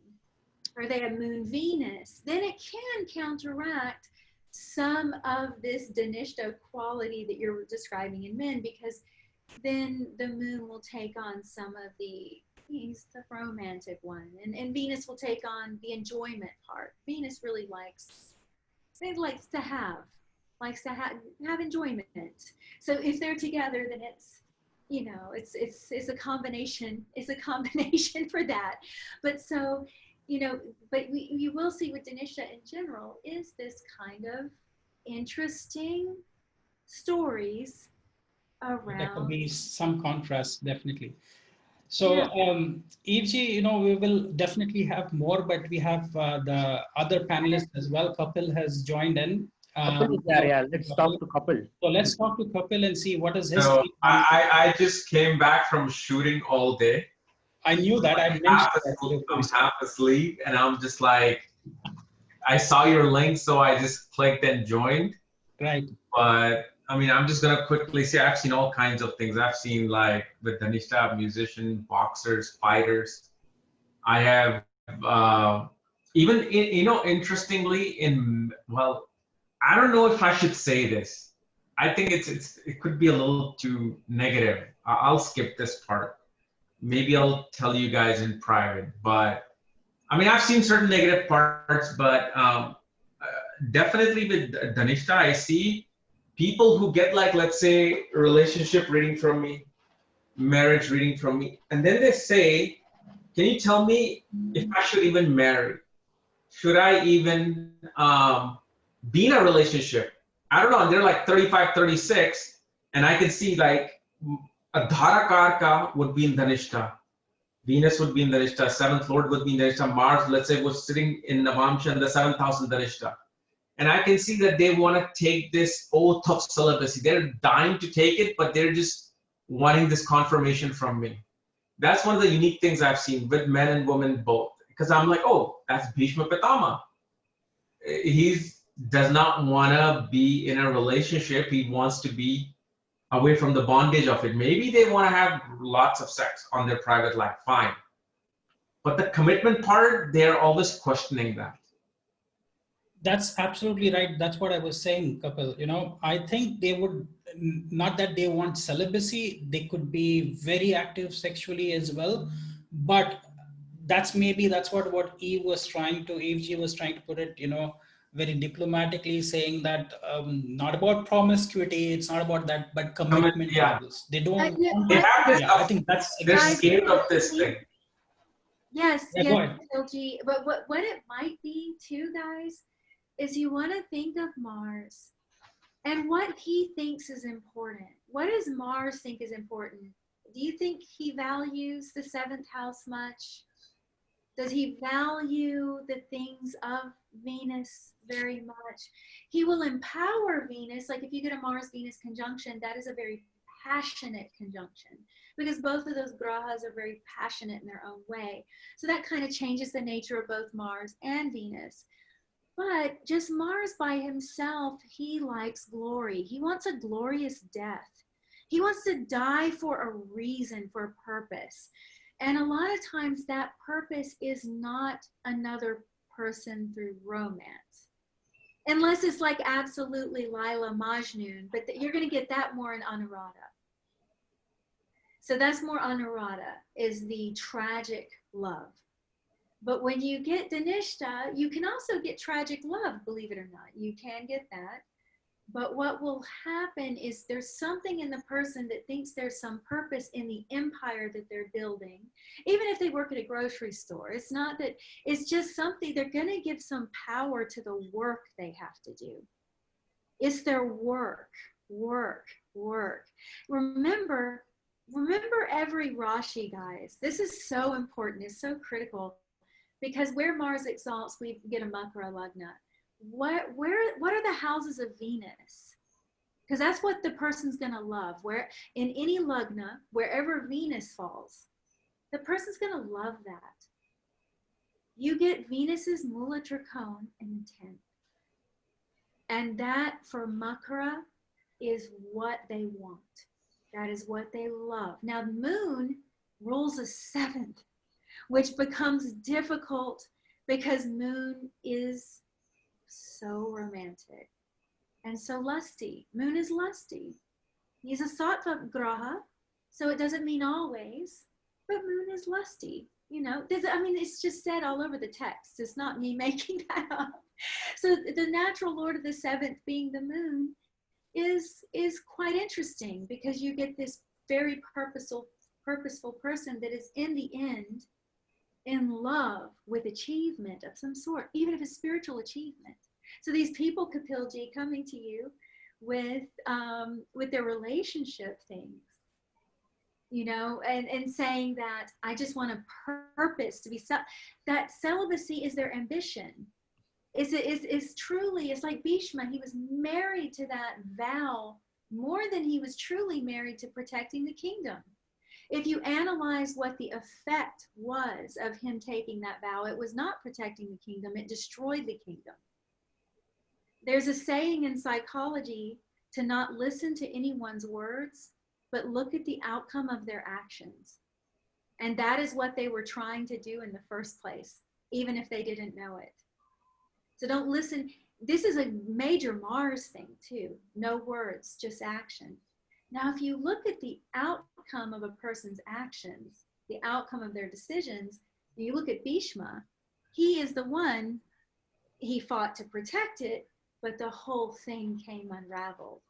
or they have moon Venus, then it can counteract some of this Dhanishta quality that you're describing in men, because then the moon will take on some of he's the romantic one, and Venus will take on the enjoyment part. Venus really likes to have enjoyment. So if they're together, then it's a combination. It's a combination for that. But so, but you will see with Dhanishta in general is this kind of interesting stories around. There could be some contrast, definitely. So, Evji, we will definitely have more, but we have the other panelists as well. Kapil has joined in. Kapil is there, yeah. Let's talk to Kapil. So let's talk to Kapil and see what is his. So I just came back from shooting all day. I knew that. I'm half asleep, and I'm just like, I saw your link, so I just clicked and joined. Right. But I mean, I'm just gonna quickly say I've seen all kinds of things. I've seen like with Dhanistha, musicians, boxers, fighters. I have even interestingly well, I don't know if I should say this. I think it could be a little too negative. I'll skip this part. Maybe I'll tell you guys in private. But I mean, I've seen certain negative parts, but definitely with Dhanistha, I see people who get like, let's say, a relationship reading from me, marriage reading from me, and then they say, can you tell me if I should even marry? Should I even be in a relationship? I don't know. And they're like 35, 36, and I can see like a Dharakarka would be in Dhanistha. Venus would be in Dhanistha. Seventh Lord would be in Dhanistha. Mars, let's say, was sitting in Navamsha in the 7th house in Dhanistha. And I can see that they want to take this oath of celibacy. They're dying to take it, but they're just wanting this confirmation from me. That's one of the unique things I've seen with men and women both. Because I'm like, oh, that's Bhishma Pitama. He does not want to be in a relationship. He wants to be away from the bondage of it. Maybe they want to have lots of sex on their private life, fine. But the commitment part, they're always questioning that. That's absolutely right. That's what I was saying, Kapil. I think they would, not that they want celibacy, they could be very active sexually as well. But that's what Eve G was trying to put it, very diplomatically, saying that not about promiscuity, it's not about that, but commitment levels. They don't. They have this. I think that's. They're scared of this thing. Yes, Yeah, LG. But what it might be too, guys, is you want to think of Mars and what he thinks is important. What does Mars think is important? Do you think he values the 7th house much? Does he value the things of Venus very much? He will empower Venus. Like if you get a Mars-Venus conjunction, that is a very passionate conjunction because both of those grahas are very passionate in their own way. So that kind of changes the nature of both Mars and Venus. But just Mars by himself, he likes glory. He wants a glorious death. He wants to die for a reason, for a purpose. And a lot of times that purpose is not another person through romance. Unless it's like absolutely Laila Majnun, but you're going to get that more in Anuradha. So that's more Anuradha, is the tragic love. But when you get Dhanistha, you can also get tragic love, believe it or not. You can get that. But what will happen is there's something in the person that thinks there's some purpose in the empire that they're building. Even if they work at a grocery store, it's not that, it's just something, they're going to give some power to the work they have to do. It's their work. Remember every Rashi, guys. This is so important. It's so critical. Because where Mars exalts, we get a Makara Lagna. What are the houses of Venus? Because that's what the person's going to love. Where in any Lagna, wherever Venus falls, the person's going to love that. You get Venus's Mula Trikona in the 10th. And that for Makara is what they want. That is what they love. Now the moon rules a 7th. Which becomes difficult because moon is so romantic and so lusty. Moon is lusty. He's a sattva graha, so it doesn't mean always, but moon is lusty. It's just said all over the text. It's not me making that up. So the natural lord of the 7th being the moon is quite interesting because you get this very purposeful person that is in the end in love with achievement of some sort, even if it's spiritual achievement. So these people, Kapilji, coming to you with their relationship things, and saying that I just want a purpose to be, that celibacy is their ambition. Is truly, it's like Bhishma, he was married to that vow more than he was truly married to protecting the kingdom. if you analyze what the effect was of him taking that vow, it was not protecting the kingdom, it destroyed the kingdom. There's a saying in psychology to not listen to anyone's words, but look at the outcome of their actions. And that is what they were trying to do in the first place, even if they didn't know it. So don't listen. This is a major Mars thing too. No words, just action. Now, if you look at the outcome of a person's actions, the outcome of their decisions, and you look at Bhishma, he is the one, he fought to protect it, but the whole thing came unraveled.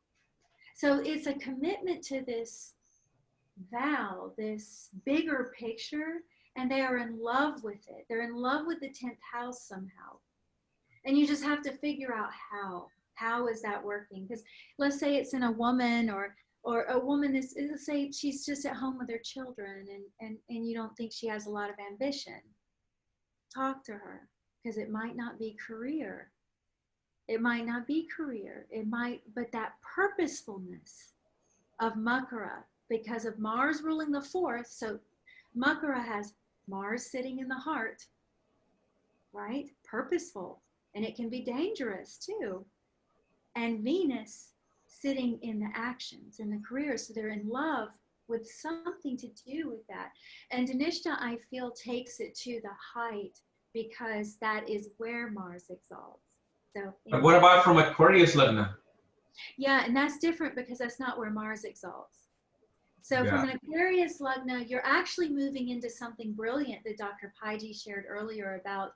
So it's a commitment to this vow, this bigger picture, and they are in love with it. They're in love with the 10th house somehow. And you just have to figure out how. How is that working? Because let's say it's in a woman, or a woman is, let's say she's just at home with her children, and you don't think she has a lot of ambition. Talk to her, because it might not be career. It might not be career. It might, but that purposefulness of Makara, because of Mars ruling the 4th. So Makara has Mars sitting in the heart, right? Purposeful. And it can be dangerous too. And Venus sitting in the actions, in the career. So they're in love with something to do with that. And Dhanistha, I feel, takes it to the height, because that is where Mars exalts. So, but what about from Aquarius Lagna? Yeah, and that's different, because that's not where Mars exalts. So from an Aquarius Lagna, you're actually moving into something brilliant that Dr. Paiji shared earlier about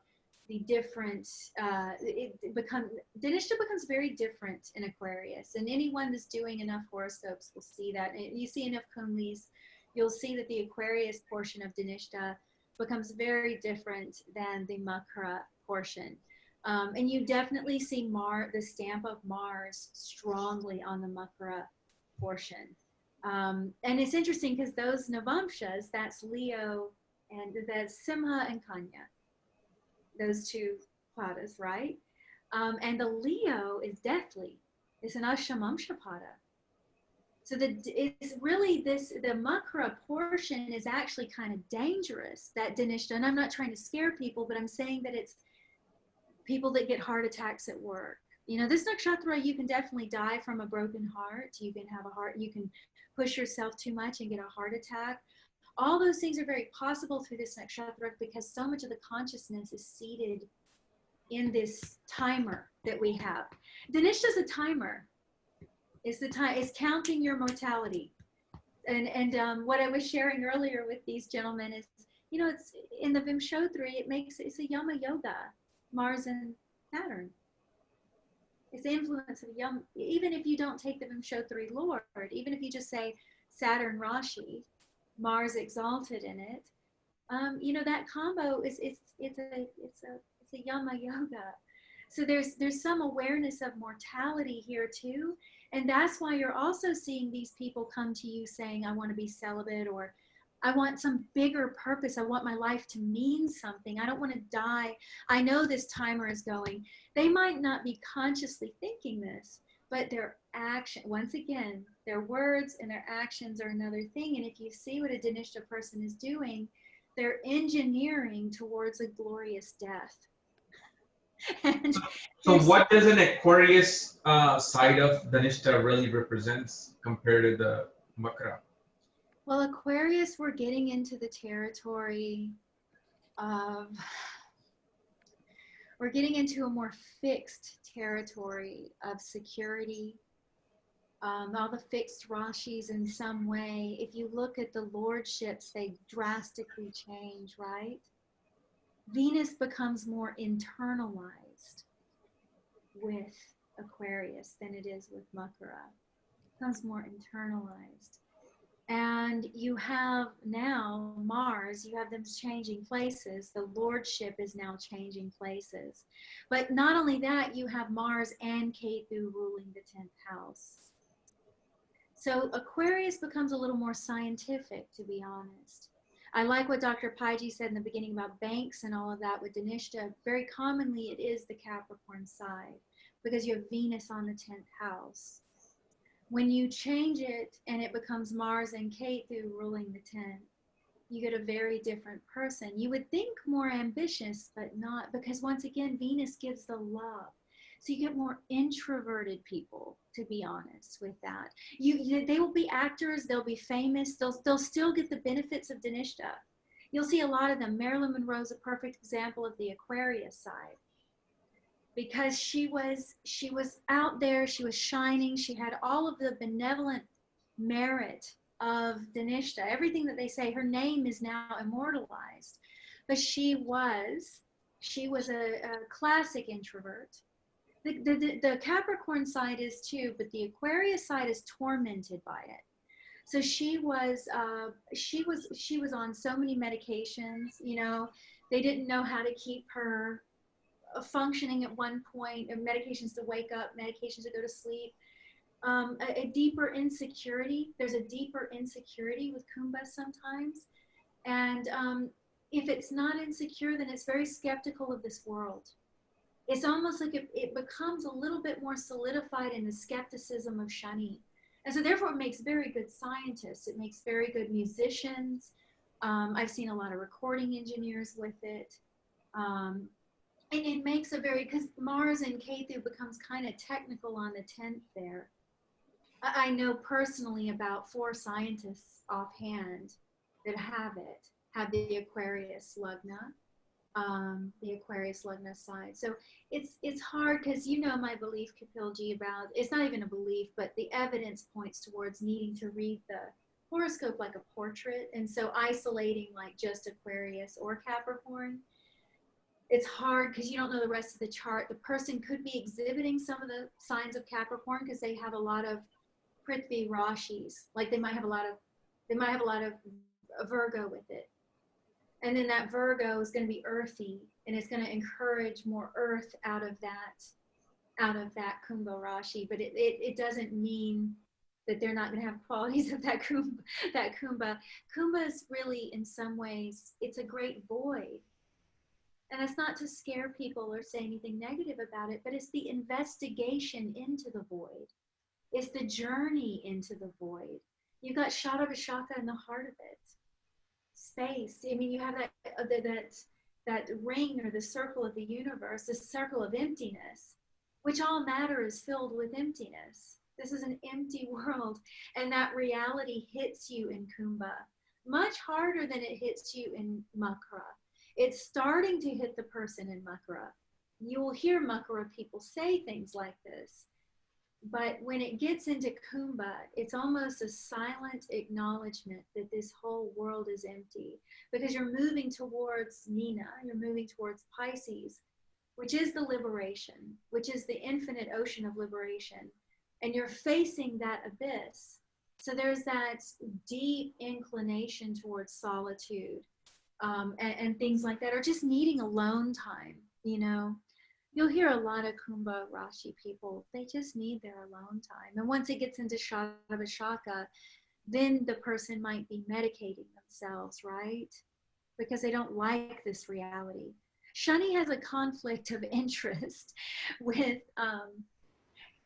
the different, Dhanistha becomes very different in Aquarius. And anyone that's doing enough horoscopes will see that. And you see enough Kunlis, you'll see that the Aquarius portion of Dhanistha becomes very different than the Makara portion. And you definitely see the stamp of Mars strongly on the Makara portion. And it's interesting, because those Navamshas, that's Leo, and that's Simha and Kanya, those two padas, right? And the Leo is deathly. It's an Ashamamsha pada. So it's really the Makara portion is actually kind of dangerous, that Dhanistha. And I'm not trying to scare people, but I'm saying that it's people that get heart attacks at work. You know, this nakshatra, you can definitely die from a broken heart. You can have you can push yourself too much and get a heart attack. All those things are very possible through this nakshatra, because so much of the consciousness is seated in this timer that we have. Dhanistha is a timer. It's the time. It's counting your mortality. And what I was sharing earlier with these gentlemen is, you know, it's in the Vimshottari. It's a Yama Yoga, Mars and Saturn. It's the influence of Yama. Even if you don't take the Vimshottari Lord, even if you just say Saturn Rashi, Mars exalted in it, you know, that combo is it's a Yama Yoga. So there's some awareness of mortality here too. And that's why you're also seeing these people come to you saying, I want to be celibate, or I want some bigger purpose. I want my life to mean something. I don't want to die. I know this timer is going. They might not be consciously thinking this, but their action, once again, their words and their actions are another thing. And if you see what a Dhanistha person is doing, they're engineering towards a glorious death. And so what does an Aquarius side of Dhanistha really represents compared to the Makara? Well, Aquarius, we're getting into the territory of, we're getting into a more fixed territory of security. All the fixed Rashis in some way. If you look at the lordships, they drastically change, right? Venus becomes more internalized with Aquarius than it is with Makara. It becomes more internalized. And you have now Mars, you have them changing places. The lordship is now changing places. But not only that, you have Mars and Ketu ruling the 10th house. So Aquarius becomes a little more scientific, to be honest. I like what Dr. Paiji said in the beginning about banks and all of that with Dhanistha. Very commonly, it is the Capricorn side, because you have Venus on the 10th house. When you change it and it becomes Mars and Ketu ruling the 10th, you get a very different person. You would think more ambitious, but not, because once again, Venus gives the love. So you get more introverted people, to be honest with that. They will be actors, they'll be famous, they'll still get the benefits of Dhanistha. You'll see a lot of them. Marilyn Monroe is a perfect example of the Aquarius side, because she was out there, she was shining, she had all of the benevolent merit of Dhanistha. Everything that they say, her name is now immortalized. But she was a classic introvert. The Capricorn side is too, but the Aquarius side is tormented by it. So she was on so many medications. You know, they didn't know how to keep her functioning at one point. Medications to wake up, medications to go to sleep. A deeper insecurity. There's a deeper insecurity with Kumbha sometimes, and if it's not insecure, then it's very skeptical of this world. It's almost like it becomes a little bit more solidified in the skepticism of Shani. And so therefore it makes very good scientists. It makes very good musicians. I've seen a lot of recording engineers with it. And it makes a very, because Mars and Ketu becomes kind of technical on the 10th there. I know personally about 4 scientists offhand that have the Aquarius Lugna. The Aquarius Lugna side. So it's hard, because you know my belief, Kapilji, about, it's not even a belief, but the evidence points towards needing to read the horoscope like a portrait. And so isolating like just Aquarius or Capricorn, it's hard because you don't know the rest of the chart. The person could be exhibiting some of the signs of Capricorn because they have a lot of Prithvi Rashis. Like they might have a lot of Virgo with it. And then that Virgo is going to be earthy, and it's going to encourage more earth out of that Kumbha Rashi. But it doesn't mean that they're not going to have qualities of that Kumbha. Kumbha is really, in some ways, it's a great void. And it's not to scare people or say anything negative about it, but it's the investigation into the void. It's the journey into the void. You got Shadavishaka in the heart of it. Space. I mean, you have that ring or the circle of the universe, the circle of emptiness, which all matter is filled with emptiness. This is an empty world, and that reality hits you in Kumbha much harder than it hits you in Makara. It's starting to hit the person in Makara. You will hear Makara people say things like this. But when it gets into Kumbha, it's almost a silent acknowledgement that this whole world is empty, because you're moving towards Nina, you're moving towards Pisces, which is the liberation, which is the infinite ocean of liberation. And you're facing that abyss. So there's that deep inclination towards solitude and things like that, or just needing alone time, you know. You'll hear a lot of Kumbha Rashi people, they just need their alone time. And once it gets into Shadavishaka, then the person might be medicating themselves, right? Because they don't like this reality. Shani has a conflict of interest with,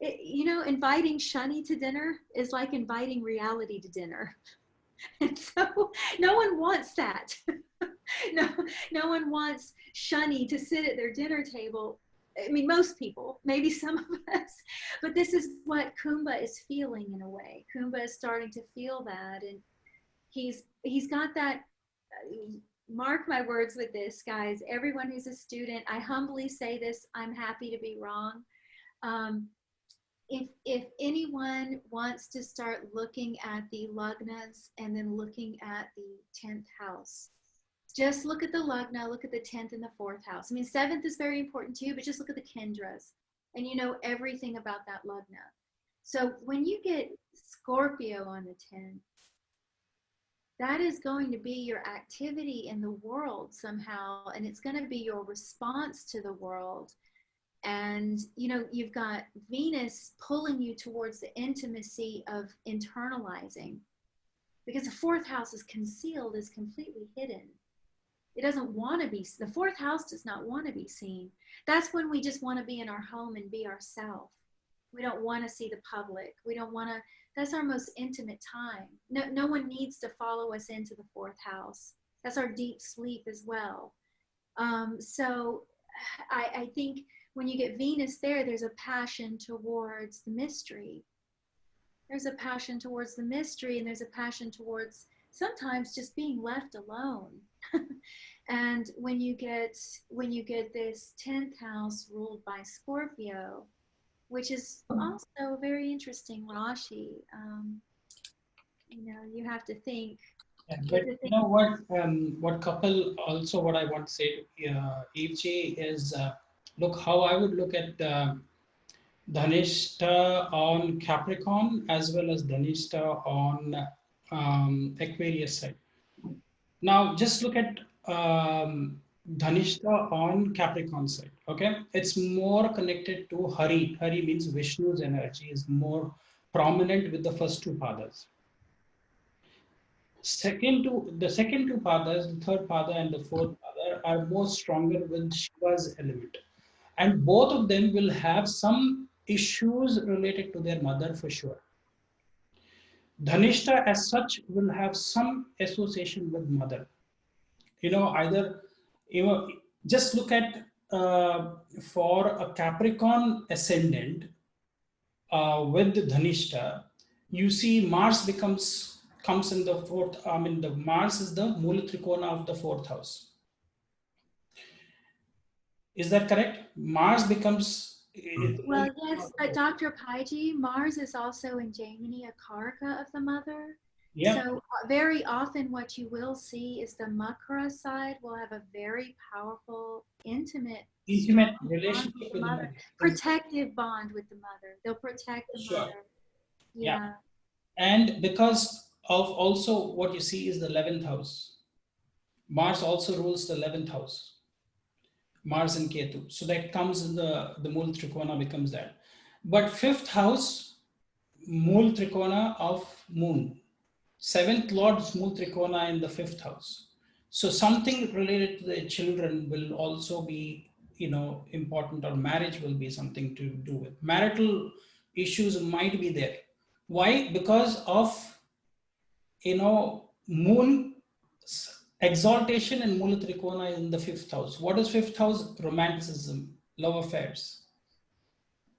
you know, inviting Shani to dinner is like inviting reality to dinner. And so no one wants that. No one wants Shani to sit at their dinner table. I mean, most people, maybe some of us, but this is what Kumbha is feeling in a way. Kumbha is starting to feel that, and he's got that, mark my words with this, guys, everyone who's a student, I humbly say this, I'm happy to be wrong. If anyone wants to start looking at the Lugnas and then looking at the 10th house, just look at the Lugna, look at the 10th and the 4th house. I mean, 7th is very important too, but just look at the Kendras and you know everything about that Lugna. So when you get Scorpio on the 10th, that is going to be your activity in the world somehow, and it's going to be your response to the world. And, you know, you've got Venus pulling you towards the intimacy of internalizing, because the 4th house is concealed, is completely hidden. It doesn't want to be, the 4th house does not want to be seen. That's when we just want to be in our home and be ourselves. We don't want to see the public. We don't want to, that's our most intimate time. No one needs to follow us into the fourth house. That's our deep sleep as well. So I think when you get Venus there, there's a passion towards the mystery. There's a passion towards the mystery, and there's a passion towards sometimes just being left alone. And when you get this 10th house ruled by Scorpio, which is also a very interesting Rashi, you have to think. Yeah, but you know what couple also, what I want to say to Eve G is, look how I would look at Dhanistha on Capricorn as well as Dhanistha on Aquarius side. Now just look at Dhanistha on Capricorn side. Okay, it's more connected to Hari. Hari means Vishnu's energy is more prominent with the first two padas. The second two padas, the third pada and the fourth pada, are more stronger with Shiva's element. And both of them will have some issues related to their mother for sure. Dhanistha as such will have some association with mother. Either, just look at for a Capricorn ascendant with Dhanistha, you see Mars comes in the fourth. The Mars is the Mula Trikona of the fourth house. Is that correct? Mars becomes. Well, yes, but Dr. Paiji, Mars is also in Gemini, a Karaka of the mother. Yeah. So very often what you will see is the Makara side will have a very powerful, intimate relationship with the mother. Protective bond with the mother. They'll protect the Sure. mother. Yeah. And because of also what you see is the 11th house. Mars also rules the 11th house. Mars and Ketu. So that comes in the Mul Trikona becomes that. But 5th house, Mul Trikona of Moon. 7th Lord's Mul Trikona in the 5th house. So something related to the children will also be, important, or marriage will be something to do with. Marital issues might be there. Why? Because of, Moon exaltation and Mula Trikona in the 5th house. What is 5th house? Romanticism, love affairs.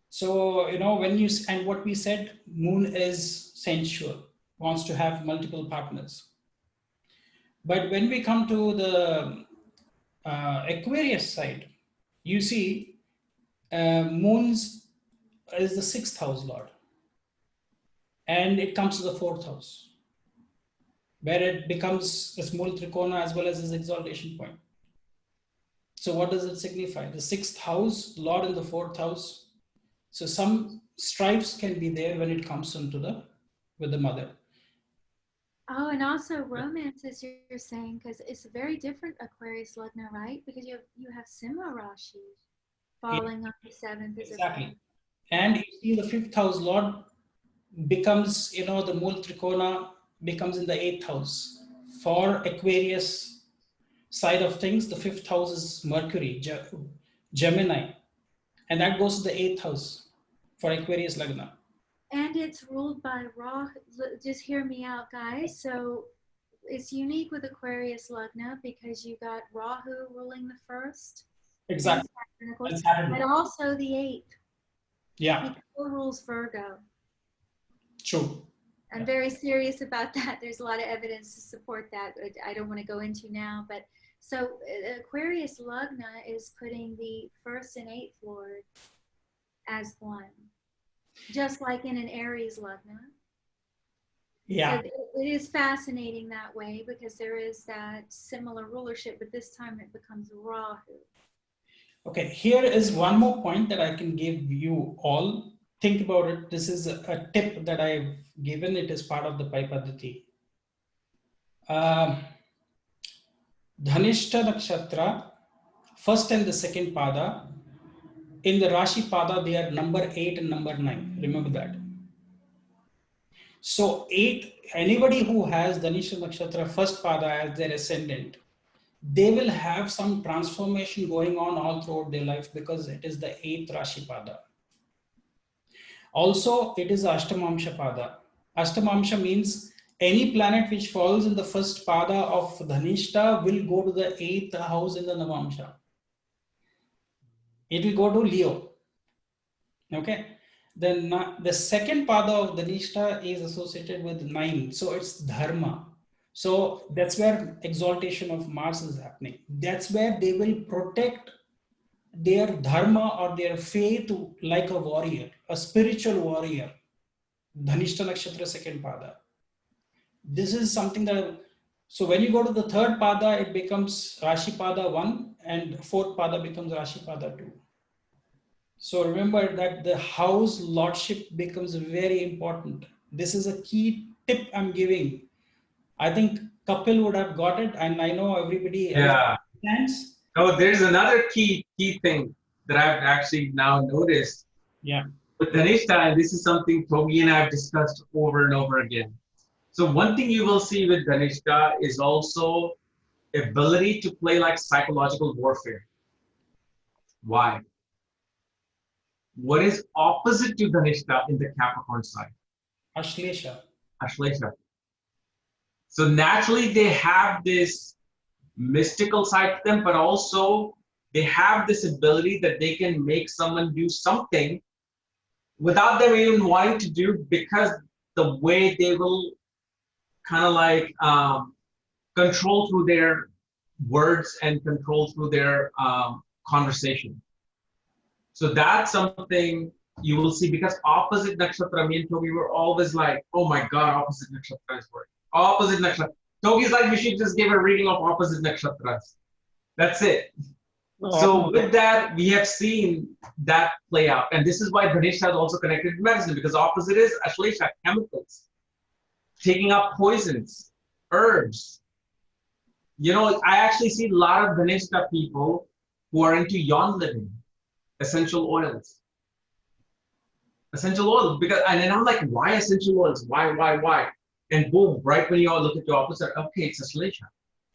So, and what we said, Moon is sensual, wants to have multiple partners. But when we come to the Aquarius side, you see Moon's is the 6th house lord. And it comes to the 4th house, where it becomes a small trikona as well as its exaltation point. So what does it signify? The 6th house, Lord in the 4th house. So some strifes can be there when it comes with the mother. Oh, and also romance, as you're saying, because it's a very different Aquarius Lagna, right? Because you have Simha Rashi falling on the 7th. Exactly. And you see the 5th house Lord becomes, the Mul Trikona becomes in the 8th house. For Aquarius side of things, the 5th house is Mercury, Gemini, and that goes to the 8th house for Aquarius Lagna. And it's ruled by Rahu. Just hear me out, guys. So it's unique with Aquarius Lagna because you got Rahu ruling the 1st. Exactly. And also the 8th. Yeah. He rules Virgo. True. I'm very serious about that. There's a lot of evidence to support that. I don't want to go into now, but so Aquarius Lagna is putting the 1st and 8th Lord as one, just like in an Aries Lagna. Yeah. So it is fascinating that way because there is that similar rulership, but this time it becomes Rahu. Okay, here is one more point that I can give you all. Think about it. This is a tip that I've given. It is part of the Pai Paddhati. Dhanistha Nakshatra, 1st and the 2nd pada. In the Rashi pada, they are number 8 and number 9. Remember that. So 8, anybody who has Dhanistha Nakshatra 1st pada as their ascendant, they will have some transformation going on all throughout their life because it is the 8th Rashi pada. Also, it is Ashtamamsha Pada. Ashtamamsha means any planet which falls in the first Pada of Dhanishta will go to the 8th house in the Navamsha. It will go to Leo. Okay. Then the second Pada of Dhanishta is associated with 9. So it's Dharma. So that's where exaltation of Mars is happening. That's where they will protect their dharma or their faith like a warrior, a spiritual warrior. Dhanistha Nakshatra second Pada. This is something that, so when you go to the third Pada, it becomes Rashi Pada 1 and fourth Pada becomes Rashi Pada 2. So remember that the house lordship becomes very important. This is a key tip I'm giving. I think Kapil would have got it, and I know everybody else understands. No, there's another key thing that I've actually now noticed. Yeah. With Dhanishta, and this is something Togi and I have discussed over and over again. So one thing you will see with Dhanishta is also ability to play like psychological warfare. Why? What is opposite to Dhanishta in the Capricorn side? Ashlesha. Ashlesha. So naturally they have this mystical side to them, but also they have this ability that they can make someone do something without them even wanting to do, because the way they will kind of like control through their words and control through their conversation. So that's something you will see, because opposite nakshatra, me and Togi were always like, oh my God, opposite nakshatra is working. Opposite nakshatra. Togi's like, we should just give a reading of opposite nakshatras. That's it. So with that, we have seen that play out. And this is why Dhanishta is also connected to medicine, because opposite is Ashlesha, chemicals, taking up poisons, herbs. You know, I actually see a lot of Dhanishta people who are into yon living, essential oils. Essential oils, because, and then I'm like, why essential oils? Why? And boom, right when you all look at the opposite, okay, it's Ashlesha.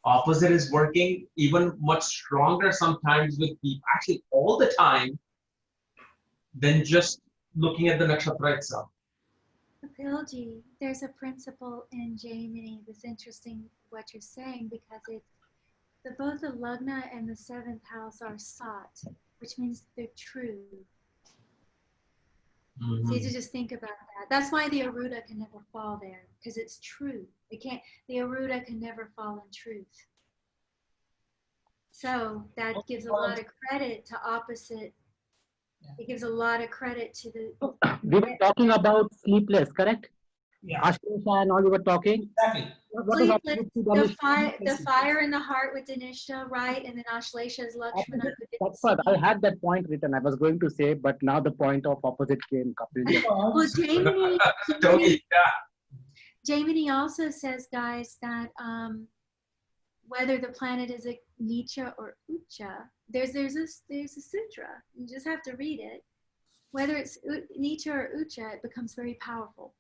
Opposite is working even much stronger sometimes with people, actually all the time, than just looking at the nakshatra itself. Kapilji, there's a principle in Jaimini that's interesting what you're saying, because it's both the Lagna and the 7th house are sat, which means they're true. Mm-hmm. So you just think about that. That's why the Aruda can never fall there, because it's true. It can't. The Aruda can never fall in truth. So that gives a lot of credit to opposite. It gives a lot of credit to the. We were talking about sleepless, correct? Yeah. Ashlesha and all you were talking. Exactly. Sleepless, the fire in the heart with Dhanishta, right? And then Ashlesha is Lakshmana. That's what I had that point written. I was going to say, but now the point of opposite came, Kapil. Well, Jaimini also says, guys, that whether the planet is a Nicha or Ucha, there's a sutra. You just have to read it. Whether it's Nicha or Ucha, it becomes very powerful.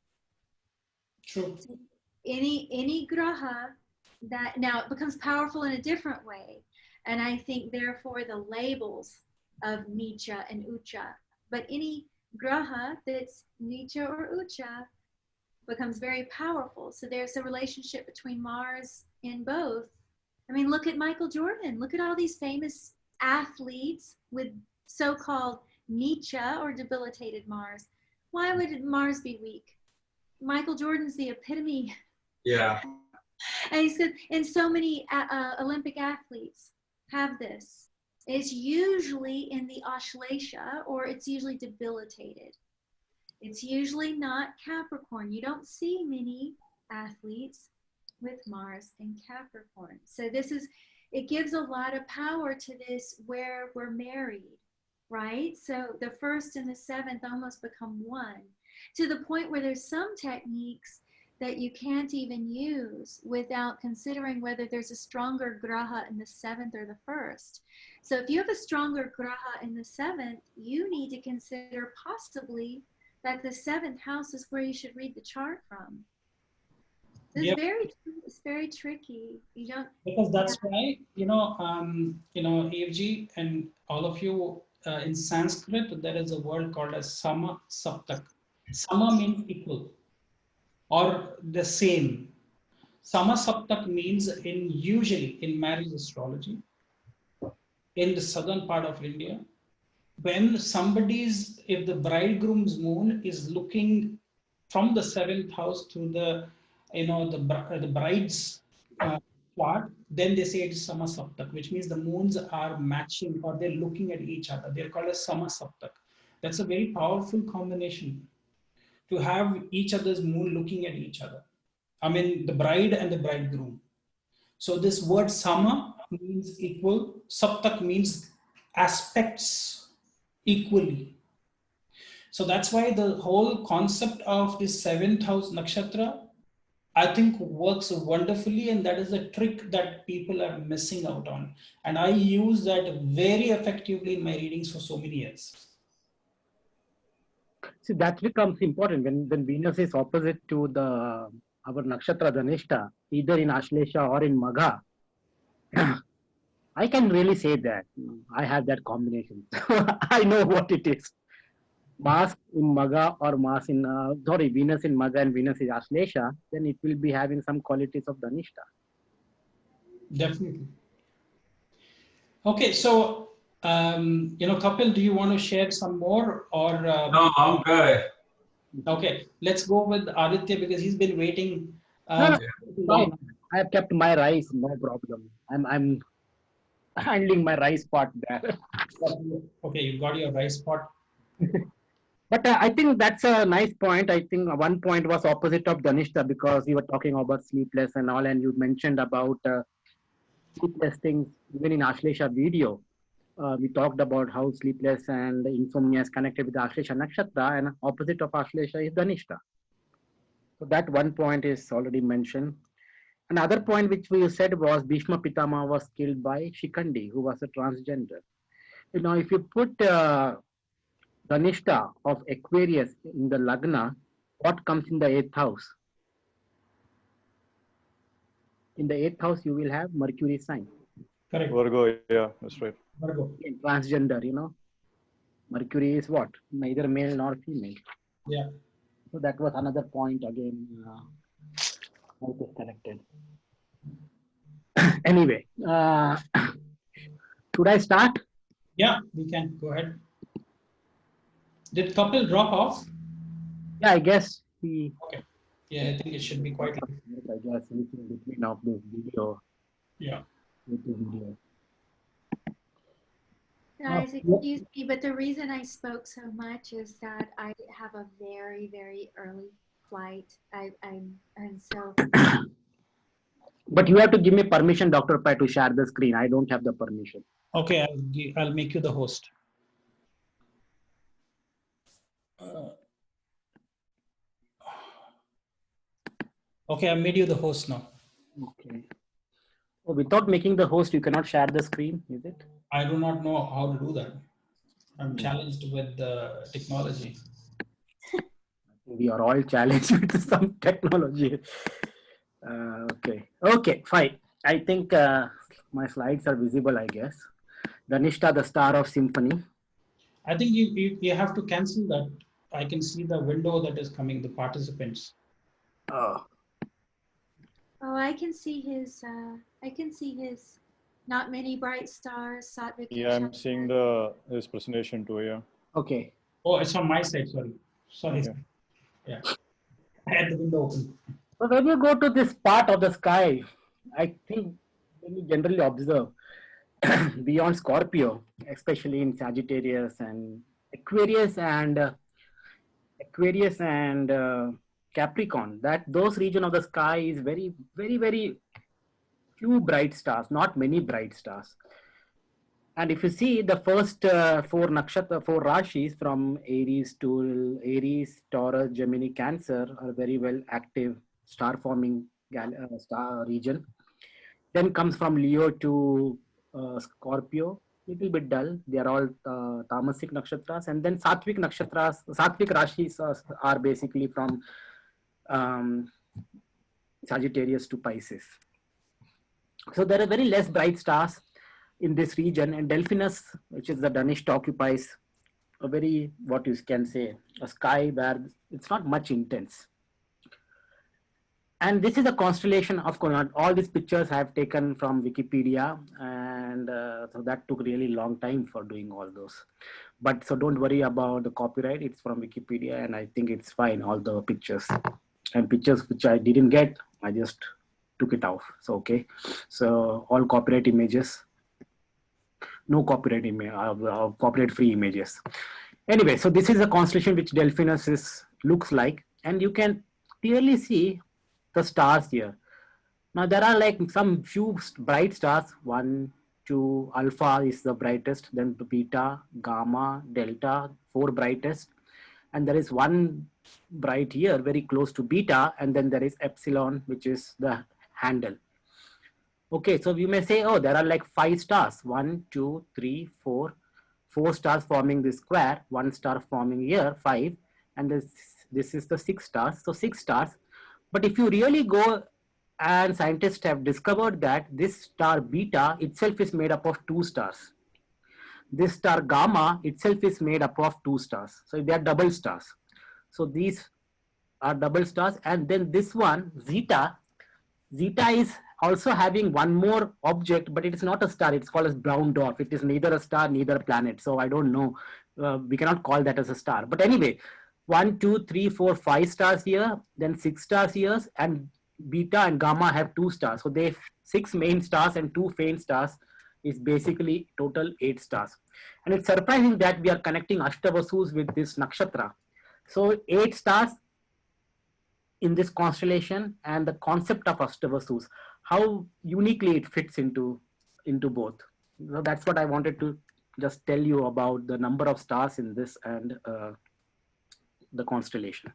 True. So any graha that now it becomes powerful in a different way, and I think therefore the labels of Nicha and Ucha, but any graha that's Nicha or Ucha becomes very powerful. So there's a relationship between Mars in both. I mean, look at Michael Jordan. Look at all these famous athletes with so-called Nicha or debilitated Mars. Why would Mars be weak? Michael Jordan's the epitome. Yeah. And he's good. And so many Olympic athletes have this. It's usually in the Ashlesha, or it's usually debilitated. It's usually not Capricorn. You don't see many athletes with Mars and Capricorn. So it gives a lot of power to this where we're married, right? So the 1st and the 7th almost become one, to the point where there's some techniques that you can't even use without considering whether there's a stronger graha in the 7th or the 1st. So if you have a stronger graha in the 7th, you need to consider possibly that the 7th house is where you should read the chart from. It's very tricky. You don't, because that's why EFG and all of you in Sanskrit, there is a word called as Sama Saptak. Sama means equal or the same. Sama Saptak means usually in marriage astrology, in the southern part of India, when if the bridegroom's moon is looking from the seventh house to the, the bride's part, then they say it is Sama Saptak, which means the moons are matching or they're looking at each other. They're called as Sama Saptak. That's a very powerful combination to have each other's moon looking at each other. I mean, the bride and the bridegroom. So this word Sama means equal, Saptak means aspects equally. So that's why the whole concept of this seventh house nakshatra, I think, works wonderfully, and that is a trick that people are missing out on. And I use that very effectively in my readings for so many years. See, that becomes important when Venus is opposite to our nakshatra Dhanistha, either in Ashlesha or in Magha. I can really say that I have that combination. I know what it is. Mars in Magha or Venus in Magha and Venus is Ashlesha, then it will be having some qualities of Dhanistha. Definitely. Okay, so Kapil, do you want to share some more or? No, I'm good. Okay, let's go with Aditya because he's been waiting. No, fine. I have kept my rice, no problem. I'm handling my rice pot there. Okay, you got your rice pot. But I think that's a nice point. I think one point was opposite of Dhanistha because you were talking about sleepless and all, and you mentioned about sleepless things even in Ashlesha video. We talked about how sleepless and insomnia is connected with the Ashlesha Nakshatra, and opposite of Ashlesha is Dhanistha. So that one point is already mentioned. Another point which we said was Bhishma Pitama was killed by Shikandi, who was a transgender. If you put Dhanistha of Aquarius in the Lagna, what comes in the 8th house? In the 8th house, you will have Mercury sign. Correct. Virgo, yeah, that's right. Virgo. Transgender, Mercury is what? Neither male nor female. Yeah. So that was another point again. How it is connected. Anyway, should I start? Yeah, we can go ahead. Did Kapil drop off? Yeah, I guess he. Okay. Yeah, I think it should be quite. I guess anything between of this video. Yeah. With the video. Guys, excuse me, but the reason I spoke so much is that I have a very, very early flight. And so. But you have to give me permission, Dr. Pai, to share the screen. I don't have the permission. Okay, I'll make you the host. Okay, I made you the host now. Okay. Oh, without making the host, you cannot share the screen, is it? I do not know how to do that. I'm challenged with the technology. We are all challenged with some technology. Okay, fine. I think my slides are visible, I guess. Dhanistha, the star of symphony. I think you have to cancel that. I can see the window that is coming, the participants. Oh. Oh, I can see his. Not many bright stars. Satvik. Yeah, I'm seeing his presentation too. Yeah. Okay. Oh, it's on my side. Sorry. Okay. Yeah. I had the window open. So when you go to this part of the sky, I think when you generally observe beyond Scorpio, especially in Sagittarius and Aquarius and Capricorn, that those region of the sky is very, very, very few bright stars, not many bright stars. And if you see the first four rashis from Aries, Taurus, Gemini, Cancer are very well active star forming star region. Then comes from Leo to Scorpio, little bit dull. They are all tamasic nakshatras, and then sattvic rashis are basically from Sagittarius to Pisces. So there are very less bright stars in this region, and Delphinus, which is the Dhanistha, occupies a very, what you can say, a sky where it's not much intense. And this is a constellation of course. All these pictures I have taken from Wikipedia, and so that took really long time for doing all those. But so don't worry about the copyright. It's from Wikipedia, and I think it's fine. All the pictures and pictures which I didn't get, I just took it off. So okay, so all copyright images, no copyright image, copyright-free images. Anyway, so this is a constellation which Delphinus looks like, and you can clearly see the stars here. Now there are like some few bright stars. 1, 2, alpha is the brightest, then beta, gamma, delta, 4 brightest, and there is one bright here very close to beta, and then there is epsilon, which is the handle. Okay, so you may say, oh, there are like 5 stars. 1, 2, 3, 4. 4 stars forming this square, 1 star forming here, 5, and this is the 6 stars. So 6 stars. But if you really go, and scientists have discovered that this star beta itself is made up of 2 stars. This star gamma itself is made up of 2 stars. So they are double stars. So these are double stars. And then this one, Zeta is also having one more object, but it is not a star. It's called as brown dwarf. It is neither a star, neither a planet. So I don't know. We cannot call that as a star. But anyway, 1, 2, 3, 4, 5 stars here, then 6 stars here, and beta and gamma have 2 stars. So they have 6 main stars and 2 faint stars is basically total 8 stars. And it's surprising that we are connecting Ashtavasus with this nakshatra. So 8 stars in this constellation, and the concept of Ashtavasus, how uniquely it fits into both. So that's what I wanted to just tell you about the number of stars in this and the constellation.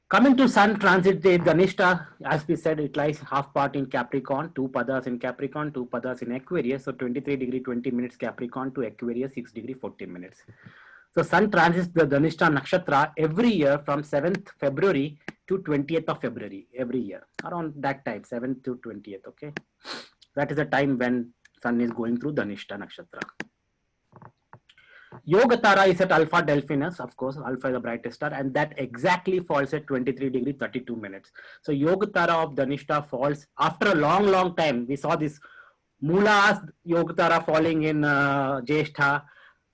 Coming to Sun transit day, Dhanistha, as we said, it lies half part in Capricorn, 2 padas in Capricorn, 2 padas in Aquarius. So 23 degree 20 minutes Capricorn to Aquarius 6 degree 14 minutes. So Sun transits the Dhanistha Nakshatra every year from 7th February to 20th of February every year, around that time, 7th to 20th. Okay, that is the time when Sun is going through Dhanistha Nakshatra. Yogatara is at Alpha Delphinus, of course, Alpha is the brightest star, and that exactly falls at 23 degree 32 minutes. So Yogatara of Dhanistha falls after a long time. We saw this Mula's Yogatara falling in Jyeshtha,